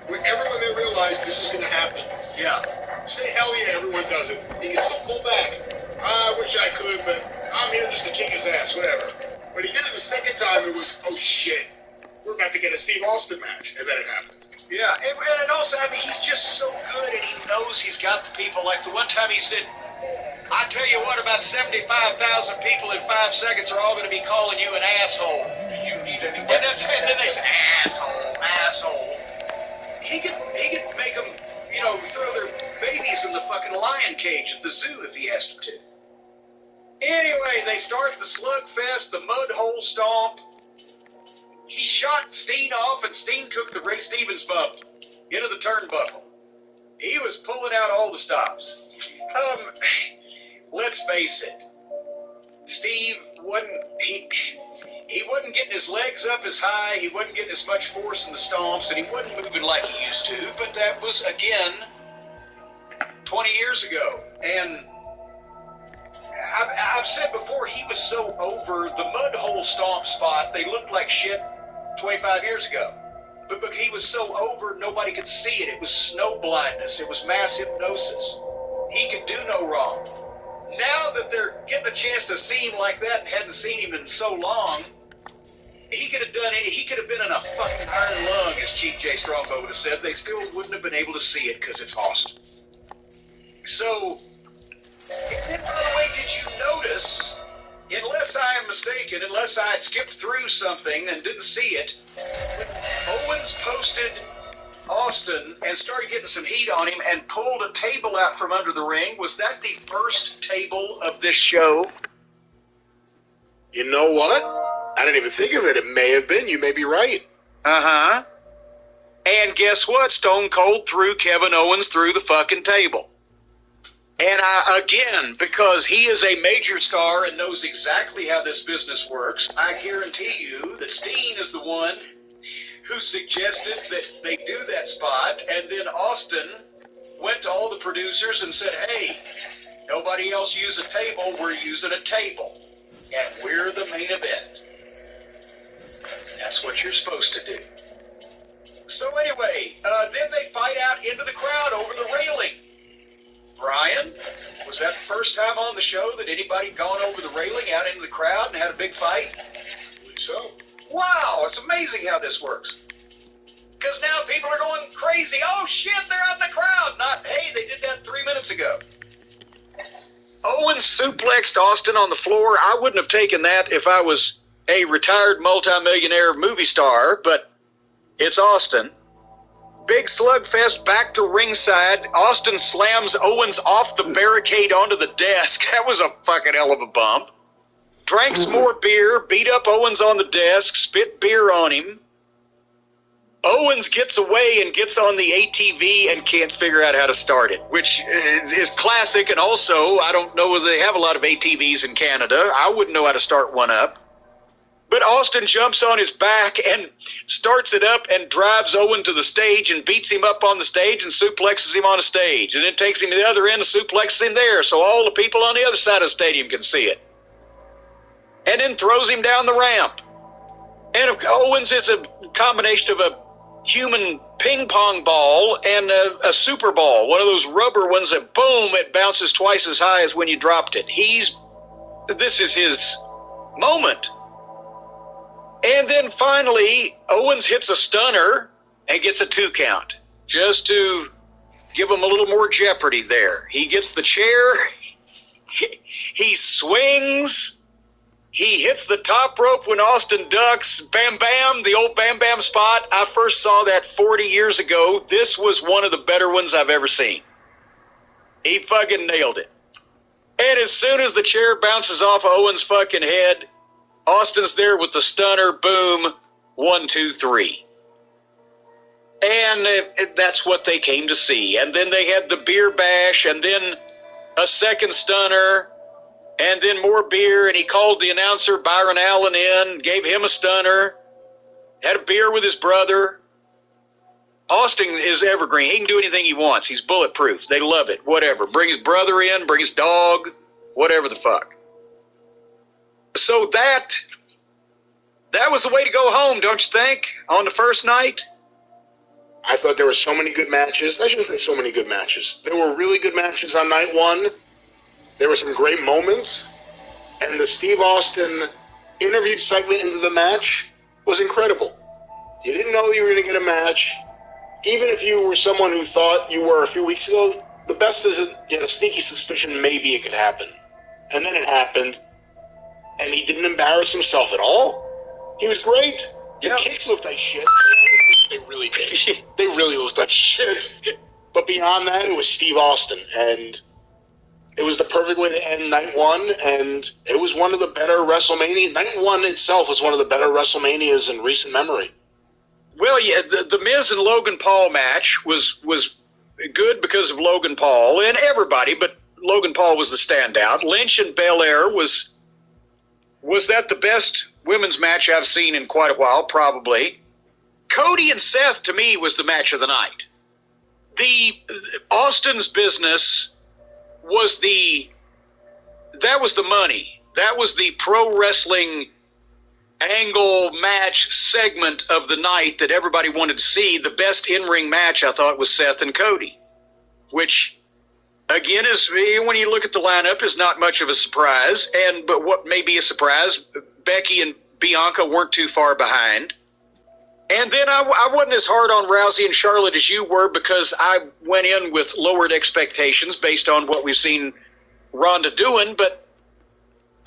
where everyone there realized this is going to happen. Yeah. Say hell yeah, everyone does it. He can still pull back. I wish I could, but I'm here just to kick his ass, whatever. When he did it the second time, it was, oh shit, we're about to get a Steve Austin match, and then it happened. Yeah, and also, I mean, he's just so good, and he knows he's got the people. Like the one time he said, I tell you what, about 75,000 people in 5 seconds are all going to be calling you an asshole. You need any And that's it. Then they say, asshole. He could make them, throw their babies in the fucking lion cage at the zoo if he asked them to. Anyway, they start the slugfest, the mud hole stomp. He shot Steen off, and Steen took the Ray Stevens bump into the turnbuckle. He was pulling out all the stops. Let's face it, Steve he wasn't getting his legs up as high, he wasn't getting as much force in the stomps, and he wasn't moving like he used to, but that was, again, 20 years ago. And I've said before, he was so over the mud hole stomp spot, they looked like shit 25 years ago. But he was so over, nobody could see it. It was snow blindness. It was mass hypnosis. He could do no wrong. Now that they're getting a chance to see him like that and hadn't seen him in so long, he could have done he could have been in a fucking iron lung, as Chief J. Strongbow would have said. They still wouldn't have been able to see it because it's awesome. So, and then, by the way, did you notice, unless I am mistaken, unless I had skipped through something and didn't see it, when Owens posted Austin and started getting some heat on him and pulled a table out from under the ring, was that the first table of this show? You know what? I didn't even think of it. It may have been. You may be right. Uh-huh. And guess what? Stone Cold threw Kevin Owens through the fucking table. And again, because he is a major star and knows exactly how this business works, I guarantee you that Steen is the one who suggested that they do that spot, and then Austin went to all the producers and said, hey, nobody else use a table, we're using a table, and we're the main event. That's what you're supposed to do. So anyway, then they fight out into the crowd over the railing. Brian, was that the first time on the show that anybody had gone over the railing out into the crowd and had a big fight? I believe so. Wow, it's amazing how this works. Because now people are going crazy. Oh shit, they're out in the crowd. Not, hey, they did that 3 minutes ago. Owens suplexed Austin on the floor. I wouldn't have taken that if I was a retired multimillionaire movie star, but it's Austin. Big slugfest back to ringside. Austin slams Owens off the barricade onto the desk. That was a fucking hell of a bump. Drank some more beer, beat up Owens on the desk, spit beer on him. Owens gets away and gets on the ATV and can't figure out how to start it, which is classic. And also, I don't know whether they have a lot of ATVs in Canada. I wouldn't know how to start one up. But Austin jumps on his back and starts it up and drives Owen to the stage and beats him up on the stage and suplexes him on a stage. And then takes him to the other end and suplexes him there so all the people on the other side of the stadium can see it. And then throws him down the ramp. And if Owens is a combination of a human ping pong ball and a super ball, one of those rubber ones that, boom, it bounces twice as high as when you dropped it. This is his moment. And then finally, Owens hits a stunner and gets a 2 count, just to give him a little more jeopardy there. He gets the chair, he swings, he hits the top rope when Austin ducks, bam bam, the old bam bam spot. I first saw that 40 years ago. This was one of the better ones I've ever seen. He fucking nailed it. And as soon as the chair bounces off Owens' fucking head, Austin's there with the stunner, boom, 1, 2, 3. And that's what they came to see. And then they had the beer bash, and then a second stunner, and then more beer, and he called the announcer, Byron Allen, in, gave him a stunner, had a beer with his brother. Austin is evergreen. He can do anything he wants. He's bulletproof. They love it. Whatever. Bring his brother in, bring his dog, whatever the fuck. So that was the way to go home, don't you think, on the first night? I thought there were so many good matches. I shouldn't say so many good matches. There were really good matches on night one. There were some great moments. And the Steve Austin interview segment into the match was incredible. You didn't know you were going to get a match. Even if you were someone who thought you were a few weeks ago, the best is you had a sneaky suspicion maybe it could happen. And then it happened. And he didn't embarrass himself at all. He was great. The kicks looked like shit. They really did. They really looked like shit. But beyond that, it was Steve Austin. And it was the perfect way to end night one. And it was one of the better WrestleMania. Night one itself was one of the better WrestleManias in recent memory. Well, yeah, the Miz and Logan Paul match was good because of Logan Paul and everybody, but Logan Paul was the standout. Lynch and Belair was that the best women's match I've seen in quite a while? Probably. Cody and Seth, to me, was the match of the night. Austin's business was that was the money. That was the pro wrestling angle match segment of the night that everybody wanted to see. The best in-ring match, I thought, was Seth and Cody, which, again, is, when you look at the lineup, is not much of a surprise. But what may be a surprise, Becky and Bianca weren't too far behind. And then I wasn't as hard on Rousey and Charlotte as you were, because I went in with lowered expectations based on what we've seen Ronda doing, but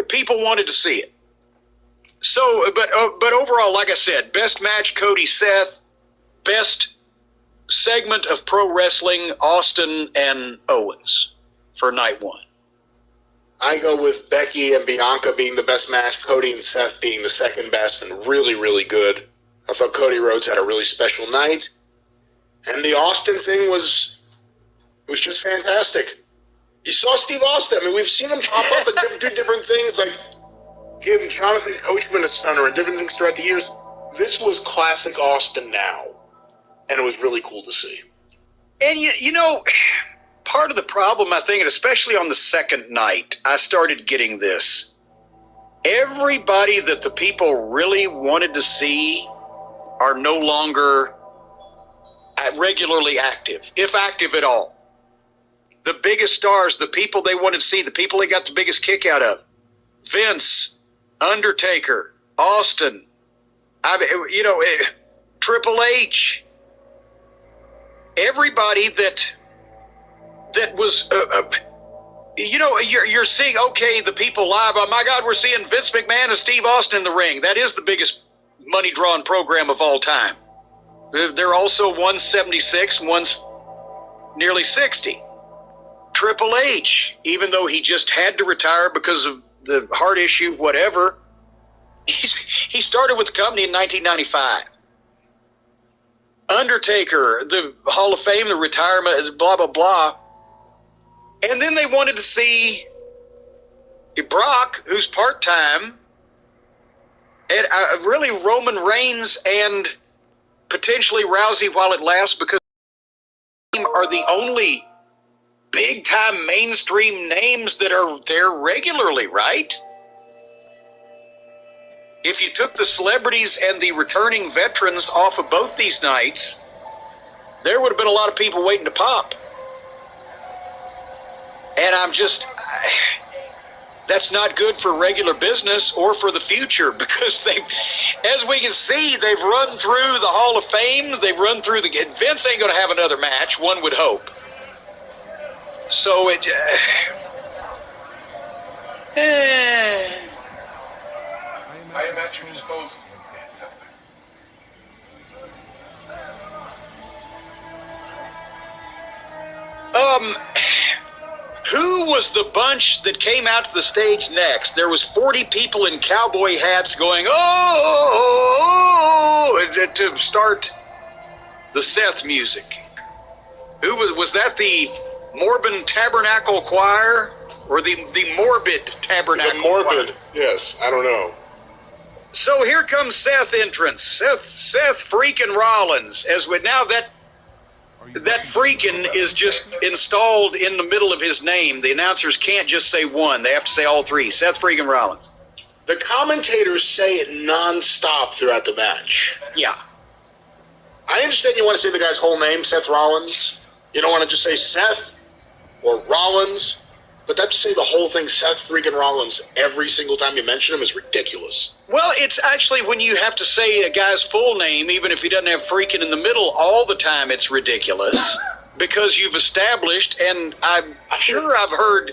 people wanted to see it. So, but overall, like I said, best match, Cody Seth. Best segment of pro wrestling, Austin and Owens for night one. I go with Becky and Bianca being the best match, Cody and Seth being the second best, and really, really good. I thought Cody Rhodes had a really special night. And the Austin thing was just fantastic. You saw Steve Austin. I mean, we've seen him pop up and do different things, like give Jonathan Coachman a stunner and different things throughout the years. This was classic Austin now, and it was really cool to see. And, you know, part of the problem, I think, and especially on the second night, I started getting this. Everybody that the people really wanted to see are no longer regularly active, if active at all. The biggest stars, the people they wanted to see, the people they got the biggest kick out of, Vince, Undertaker, Austin, Triple H, everybody that was, you're seeing, okay, the people live. Oh my God, we're seeing Vince McMahon and Steve Austin in the ring. That is the biggest money drawing program of all time. They're also 176, one's nearly 60. Triple H, even though he just had to retire because of the heart issue, whatever, he started with the company in 1995. Undertaker, the Hall of Fame, the retirement, blah, blah, blah. And then they wanted to see Brock, who's part-time, and really Roman Reigns and potentially Rousey while it lasts, because are the only big-time mainstream names that are there regularly, right? If you took the celebrities and the returning veterans off of both these nights, there would have been a lot of people waiting to pop. And that's not good for regular business or for the future, because as we can see, they've run through the Hall of Fames, they've run through Vince ain't going to have another match, one would hope. So I am at your disposal, ancestor. Who was the bunch that came out to the stage next? There was 40 people in cowboy hats going, oh, to start the Seth music. Who was that? The Morbid Tabernacle Choir, or the Morbid Tabernacle? The Morbid, Choir? yes. I don't know. So here comes Seth entrance. Seth freaking Rollins. Now that freaking is just installed in the middle of his name. The announcers can't just say one. They have to say all three. Seth freaking Rollins. The commentators say it nonstop throughout the match. Yeah. I understand you want to say the guy's whole name, Seth Rollins. You don't want to just say Seth or Rollins. But that to say the whole thing, Seth freaking Rollins, every single time you mention him is ridiculous. Well, it's actually when you have to say a guy's full name, even if he doesn't have freaking in the middle all the time, it's ridiculous. Because you've established, and I'm sure I've heard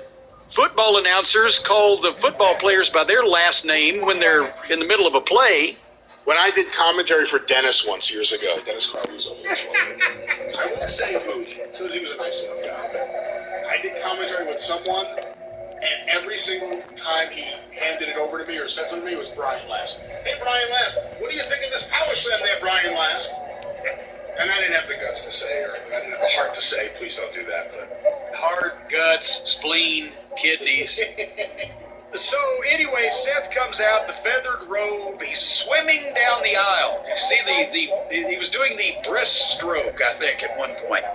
football announcers call the football players by their last name when they're in the middle of a play. When I did commentary for Dennis once years ago, Dennis Caruso, I won't say who, because he was a nice enough guy. I did commentary with someone, and every single time he handed it over to me or said something to me, it was Brian Last. Hey, Brian Last, what do you think of this power slam there, Brian Last? And I didn't have the guts to say, or I didn't have the heart to say, please don't do that. But heart, guts, spleen, kidneys. So anyway, Seth comes out, the feathered robe. He's swimming down the aisle. You see, he was doing the breaststroke, I think, at one point.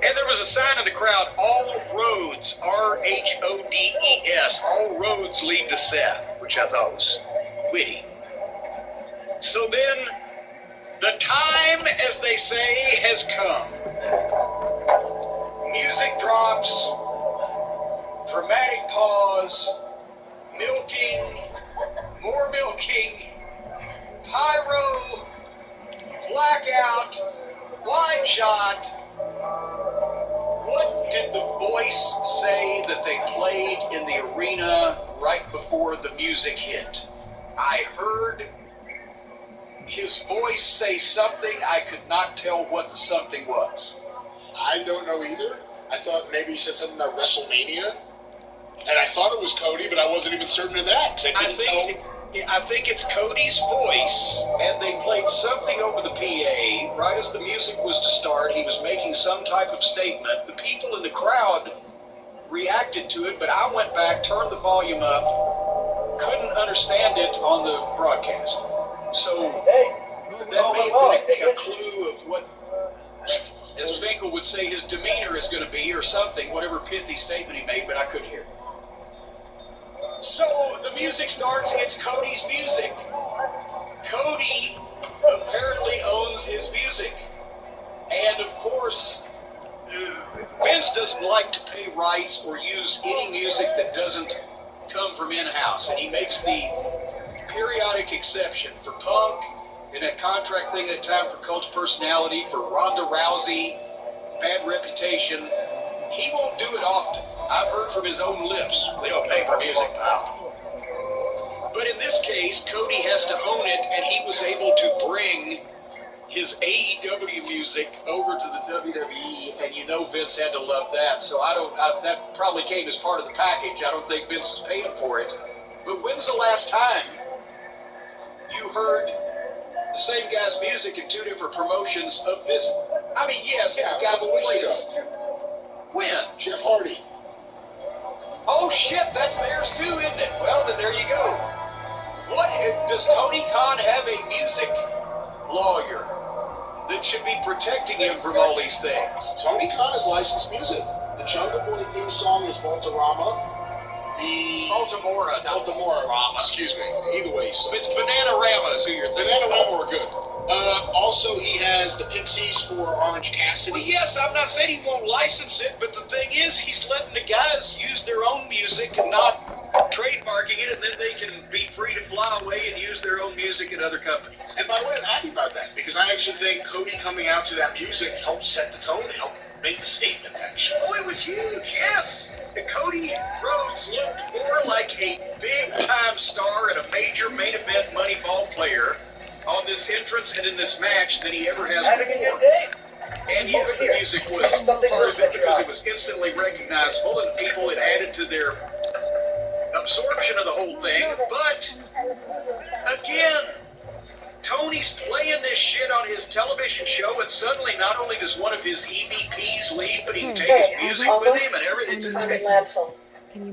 And there was a sign in the crowd, all roads, R-H-O-D-E-S, all roads lead to Seth, which I thought was witty. So then, the time, as they say, has come. Music drops, dramatic pause, milking, more milking, pyro, blackout, wide shot. What did the voice say that they played in the arena right before the music hit? I heard his voice say something. I could not tell what the something was. I don't know either. I thought maybe he said something about WrestleMania. And I thought it was Cody, but I wasn't even certain of that. I think it's Cody's voice, and they played something over the PA. Right as the music was to start, he was making some type of statement. The people in the crowd reacted to it, but I went back, turned the volume up, couldn't understand it on the broadcast. So that may have been a clue of what, as Finkel would say, his demeanor is going to be, or something, whatever pithy statement he made, but I couldn't hear it. So the music starts, it's Cody's music. Cody apparently owns his music. And of course, Vince doesn't like to pay rights or use any music that doesn't come from in-house. And he makes the periodic exception for Punk, in that contract thing at that time for Coach Personality, for Ronda Rousey, bad reputation. He won't do it often. I've heard from his own lips, we don't pay for music, pal. But in this case, Cody has to own it, and he was able to bring his AEW music over to the WWE, and you know Vince had to love that. So that probably came as part of the package. I don't think Vince is paying for it. But when's the last time you heard the same guy's music in 2 different promotions of this. I mean, yes, Yeah, the a guy couple who weeks plays. ago. When? Jeff Hardy. Oh shit, that's theirs too, isn't it? Well, then there you go. What does Tony Khan have a music lawyer that should be protecting him from all these things? Tony Khan is licensed music. The Jungle Boy theme song is Baltarama. The Baltimora, not Baltimora, excuse me. Either way, so. It's Bananarama is who you're thinking. Bananarama were good. Also, he has the Pixies for Orange Cassidy. Well, yes, I'm not saying he won't license it, but the thing is, he's letting the guys use their own music and not trademarking it, and then they can be free to fly away and use their own music at other companies. And by the way, I'm happy about that, because I actually think Cody coming out to that music helped set the tone, helped make the statement, actually. Oh, it was huge, yes! Cody Rhodes looked more like a big-time star and a major main event money ball player on this entrance and in this match than he ever has before. And yes, the music was part of it because it was instantly recognizable and people had added to their absorption of the whole thing. But, again, Tony's playing this shit on his television show, and suddenly not only does one of his EVPs leave, but he can take his music with him and everything.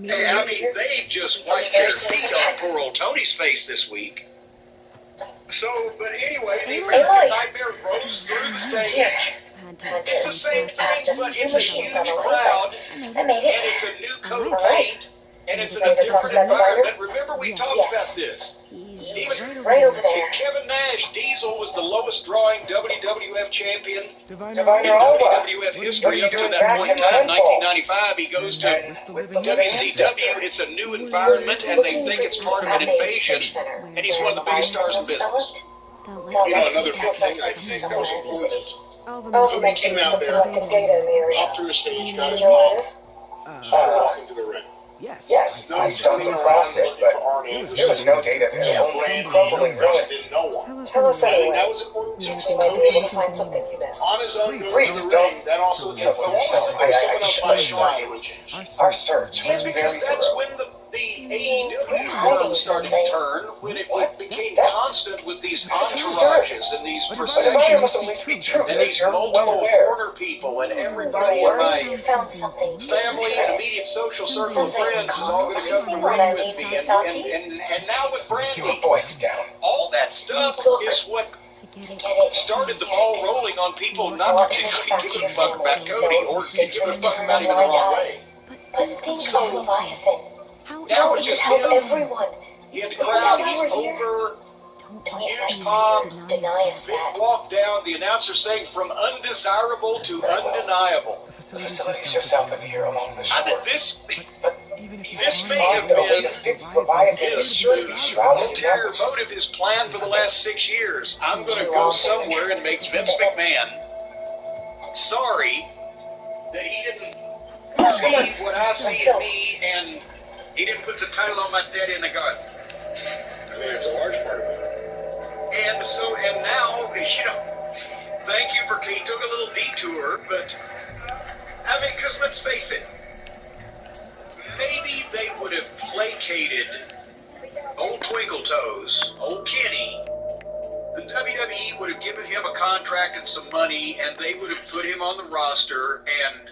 Hey, I mean, they just wiped their feet on poor old Tony's face this week. So, but anyway, the American Nightmare rose through the stage. It's the same thing, but it's a huge crowd, and it's a new coat of paint, and it's in a different environment. Remember, we talked about this. Even right over there. Kevin Nash, Diesel was the lowest drawing WWF champion in WWF history up to that point in time, 1995. He goes to WCW. It's a new environment, and they think it's part of an invasion, and he's one of the biggest stars in business. You know, another big thing I think that was important. Cody came out there, walked through the stage, got his mom, started walking to the ring. Yes, No I stumbled across it, but there was no data available. Crumbling ruins. No one. Tell us I think anyway. that was important too. You might be able to find something you missed. On his own, Please to the don't ring, that also took trouble yourself. someone else by I side. Our search Yeah, was because very that's thorough. when the AEW world started to turn, when it became constant with these entourages and these But the Diviner must at least be processions true, and as these you're well multiple aware. corner people and everybody in my Found something. family and immediate social circle of friends is all going to come to the ring with me. And now with Keep your Brandy, voice down. all that stuff is what started the ball rolling on people not to give a fuck about Cody or to give a fuck about him in the wrong way. But think of Leviathan. Now it's It could just help him. everyone. In the Isn't crowd, that why he's we're here? over. Don't Huge let pop. me deny us Big that. walk down. The announcer saying from undesirable to undeniable. The facility's just south of here along the I shore. think this This may have a way to been fix Leviathan's his shrouded entire damages. motive, his plan for the last 6 years. I'm going to go somewhere and make Vince McMahon sorry that he didn't see what I see in me, and he didn't put the title on my dead in the garden. I think that's a large part of it. And now, thank you he took a little detour, but, I mean, because let's face it, maybe they would have placated old Twinkle Toes, old Kenny. The WWE would have given him a contract and some money, and they would have put him on the roster, and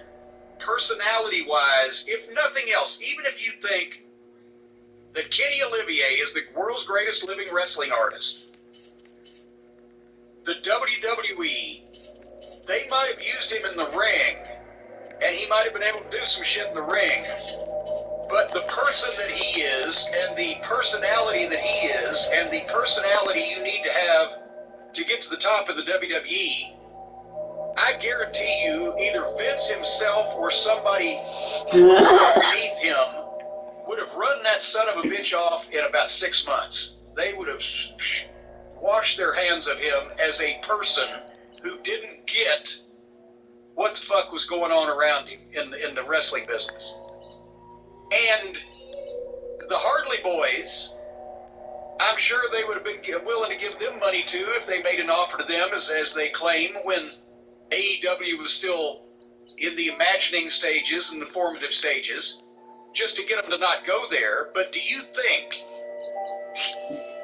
personality-wise, if nothing else, even if you think that Kenny Olivier is the world's greatest living wrestling artist, the WWE, they might have used him in the ring, and he might have been able to do some shit in the ring. But the person that he is, and the personality that he is, and the personality you need to have to get to the top of the WWE, I guarantee you either Vince himself or somebody underneath him would have run that son of a bitch off in about 6 months. They would have washed their hands of him as a person who didn't get what the fuck was going on around him in the wrestling business. And the Hartley Boys, I'm sure they would have been willing to give them money too if they made an offer to them, as they claim, when AEW was still in the imagining stages and the formative stages, just to get them to not go there. But do you think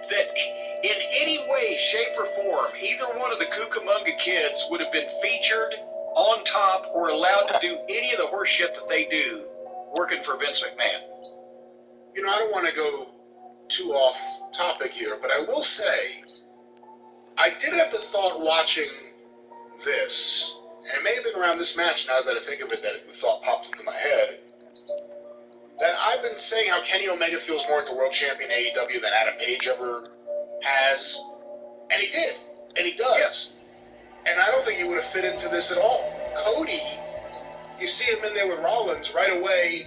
that in any way, shape, or form, either one of the Cucamonga kids would have been featured on top or allowed to do any of the horse shit that they do working for Vince McMahon. You know, I don't want to go too off topic here, but I will say, I did have the thought watching this, and it may have been around this match, now that I think of it, that the thought popped into my head, that I've been saying how Kenny Omega feels more like the world champion AEW than Adam Page ever has, and he did, and he does. Yes. And I don't think he would have fit into this at all. Cody, you see him in there with Rollins right away.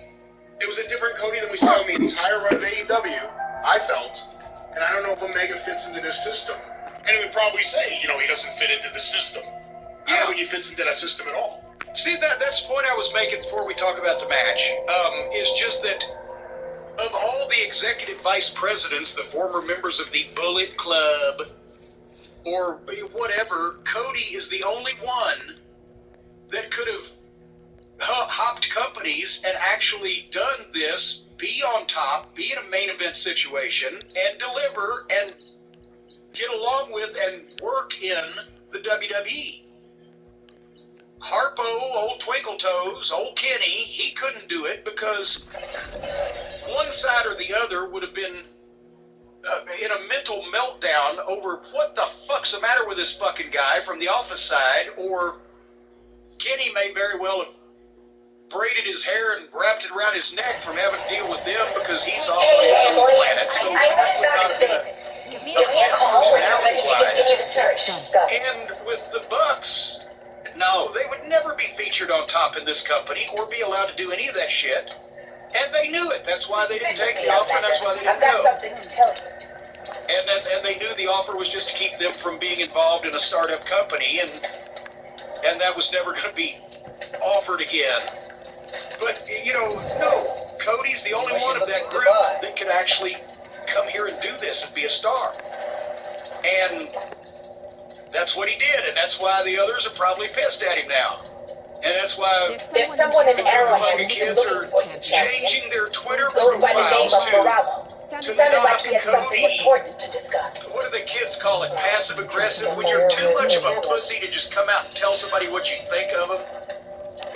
It was a different Cody than we saw in the entire run of AEW, I felt. And I don't know if Omega fits into this system. And he would probably say, you know, he doesn't fit into the system. I don't think he fits into that system at all. See, that's the point I was making before we talk about the match, is just that of all the executive vice presidents, the former members of the Bullet Club, or whatever, Cody is the only one that could have hopped companies and actually done this, be on top, be in a main event situation, and deliver and get along with and work in the WWE. Harpo, old Twinkle Toes, old Kenny, he couldn't do it because one side or the other would have been in a mental meltdown over what the fuck's the matter with this fucking guy from the office side, or Kenny may very well have braided his hair and wrapped it around his neck from having to deal with them because he's off on his own planet, so that would not have been personality-wise. And with the Bucks, no, they would never be featured on top in this company or be allowed to do any of that shit. And they knew it. That's why they didn't take the offer, and that's why they didn't go. I've got something to tell you. And they knew the offer was just to keep them from being involved in a startup company, and that was never going to be offered again. But, you know, no, Cody's the only one of that group that could actually come here and do this and be a star. And that's what he did, and that's why the others are probably pissed at him now. And that's why If someone in Arrowhead the is kids are looking for you, champion, changing their Twitter goes by the name profiles of Moralo. to Sounded like knock he had something Cody. important to discuss. What do the kids call it? Passive aggressive? When you're too much of a pussy to just come out and tell somebody what you think of them,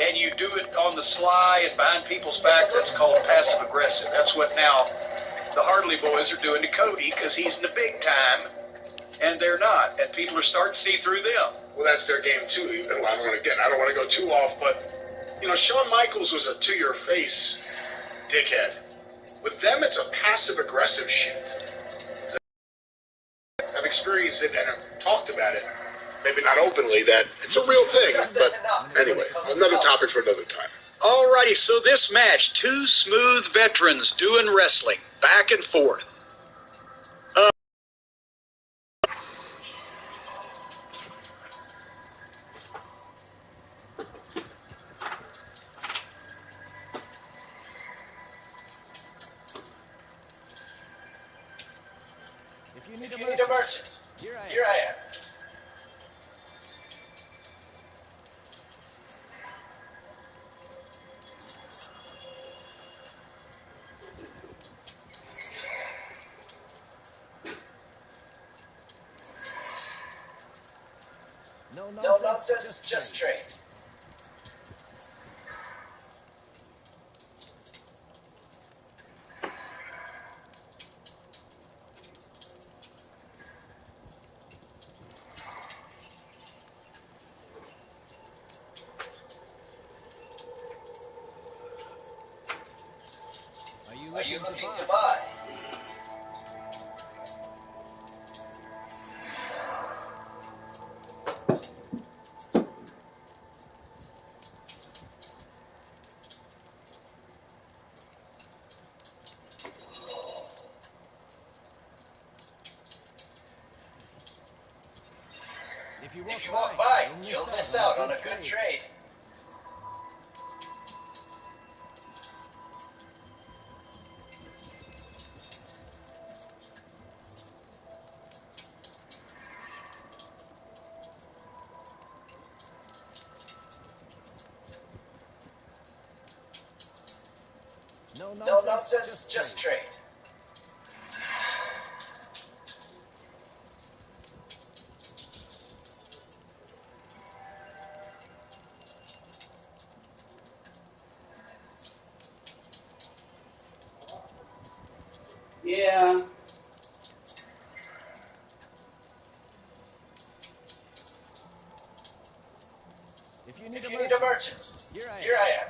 and you do it on the sly and behind people's back, that's called passive aggressive. That's what now the Hartley boys are doing to Cody, because he's in the big time and they're not, and people are starting to see through them. Well, that's their game too. I don't want to go too off, but you know, Shawn Michaels was a to-your-face dickhead. With them, it's a passive-aggressive shit. I've experienced it and I've talked about it. Maybe not openly, that it's a real thing, but anyway, another topic for another time. Alrighty, so this match, two smooth veterans doing wrestling, back and forth. If you need a merchant, here I am. No nonsense, just trade. Are you looking to buy? If you walk by, you'll miss out on a good trade. No nonsense, just trade. Yeah. If you need If a you need a merchant, merchant, here I am. here I am.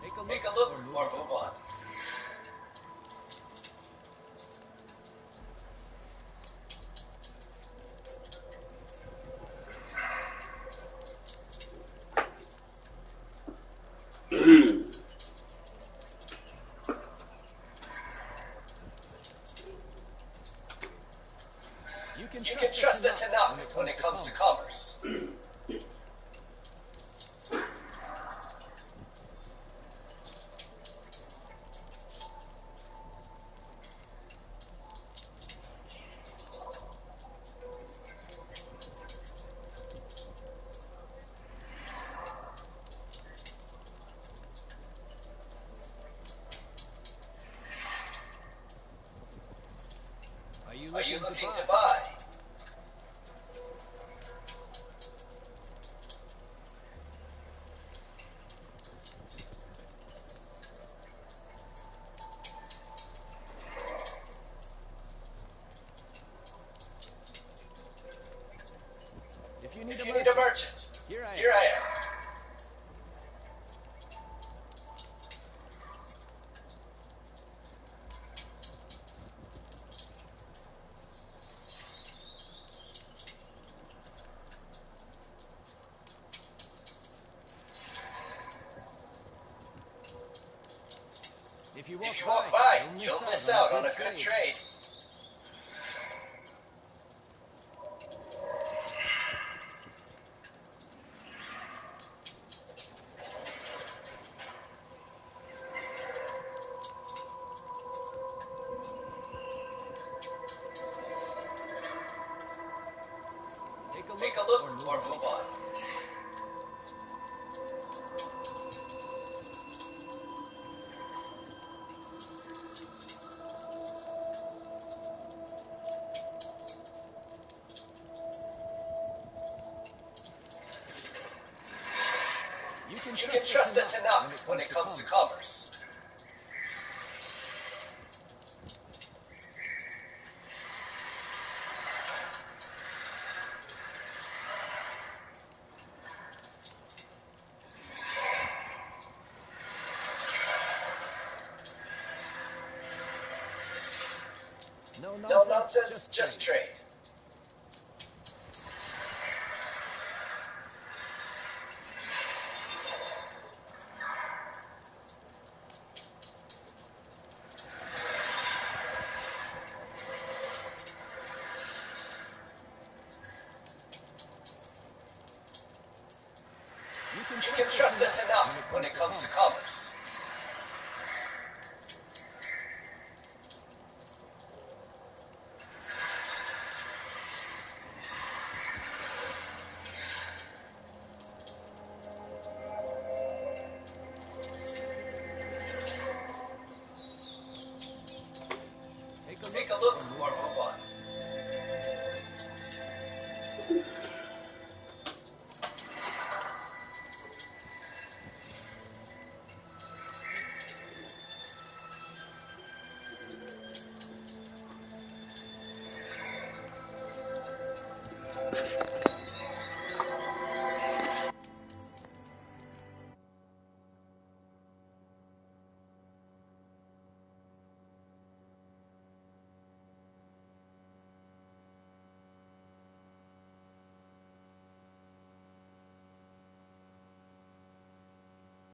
Take a Take look, a look or move or on. move on. You can You can trust trust the the Tanakh Tanakh when when it it comes comes to to commerce. commerce. Are you Are you looking to looking buy? to buy? If you need If a you need a merchant, merchant, here I am. here I am. If you If you walk walk by, by, you'll you'll miss miss out out on on a a good good trade. trade. Take a Take look, a look or move or on. move on. You can You can trust the trust the Tanakh when Tanakh it when comes it to comes to commerce. commerce. No No nonsense, nonsense, just just trade. trade. You can You can trust the trust the Tanakh when it Tanakh when comes it to comes to commerce. commerce.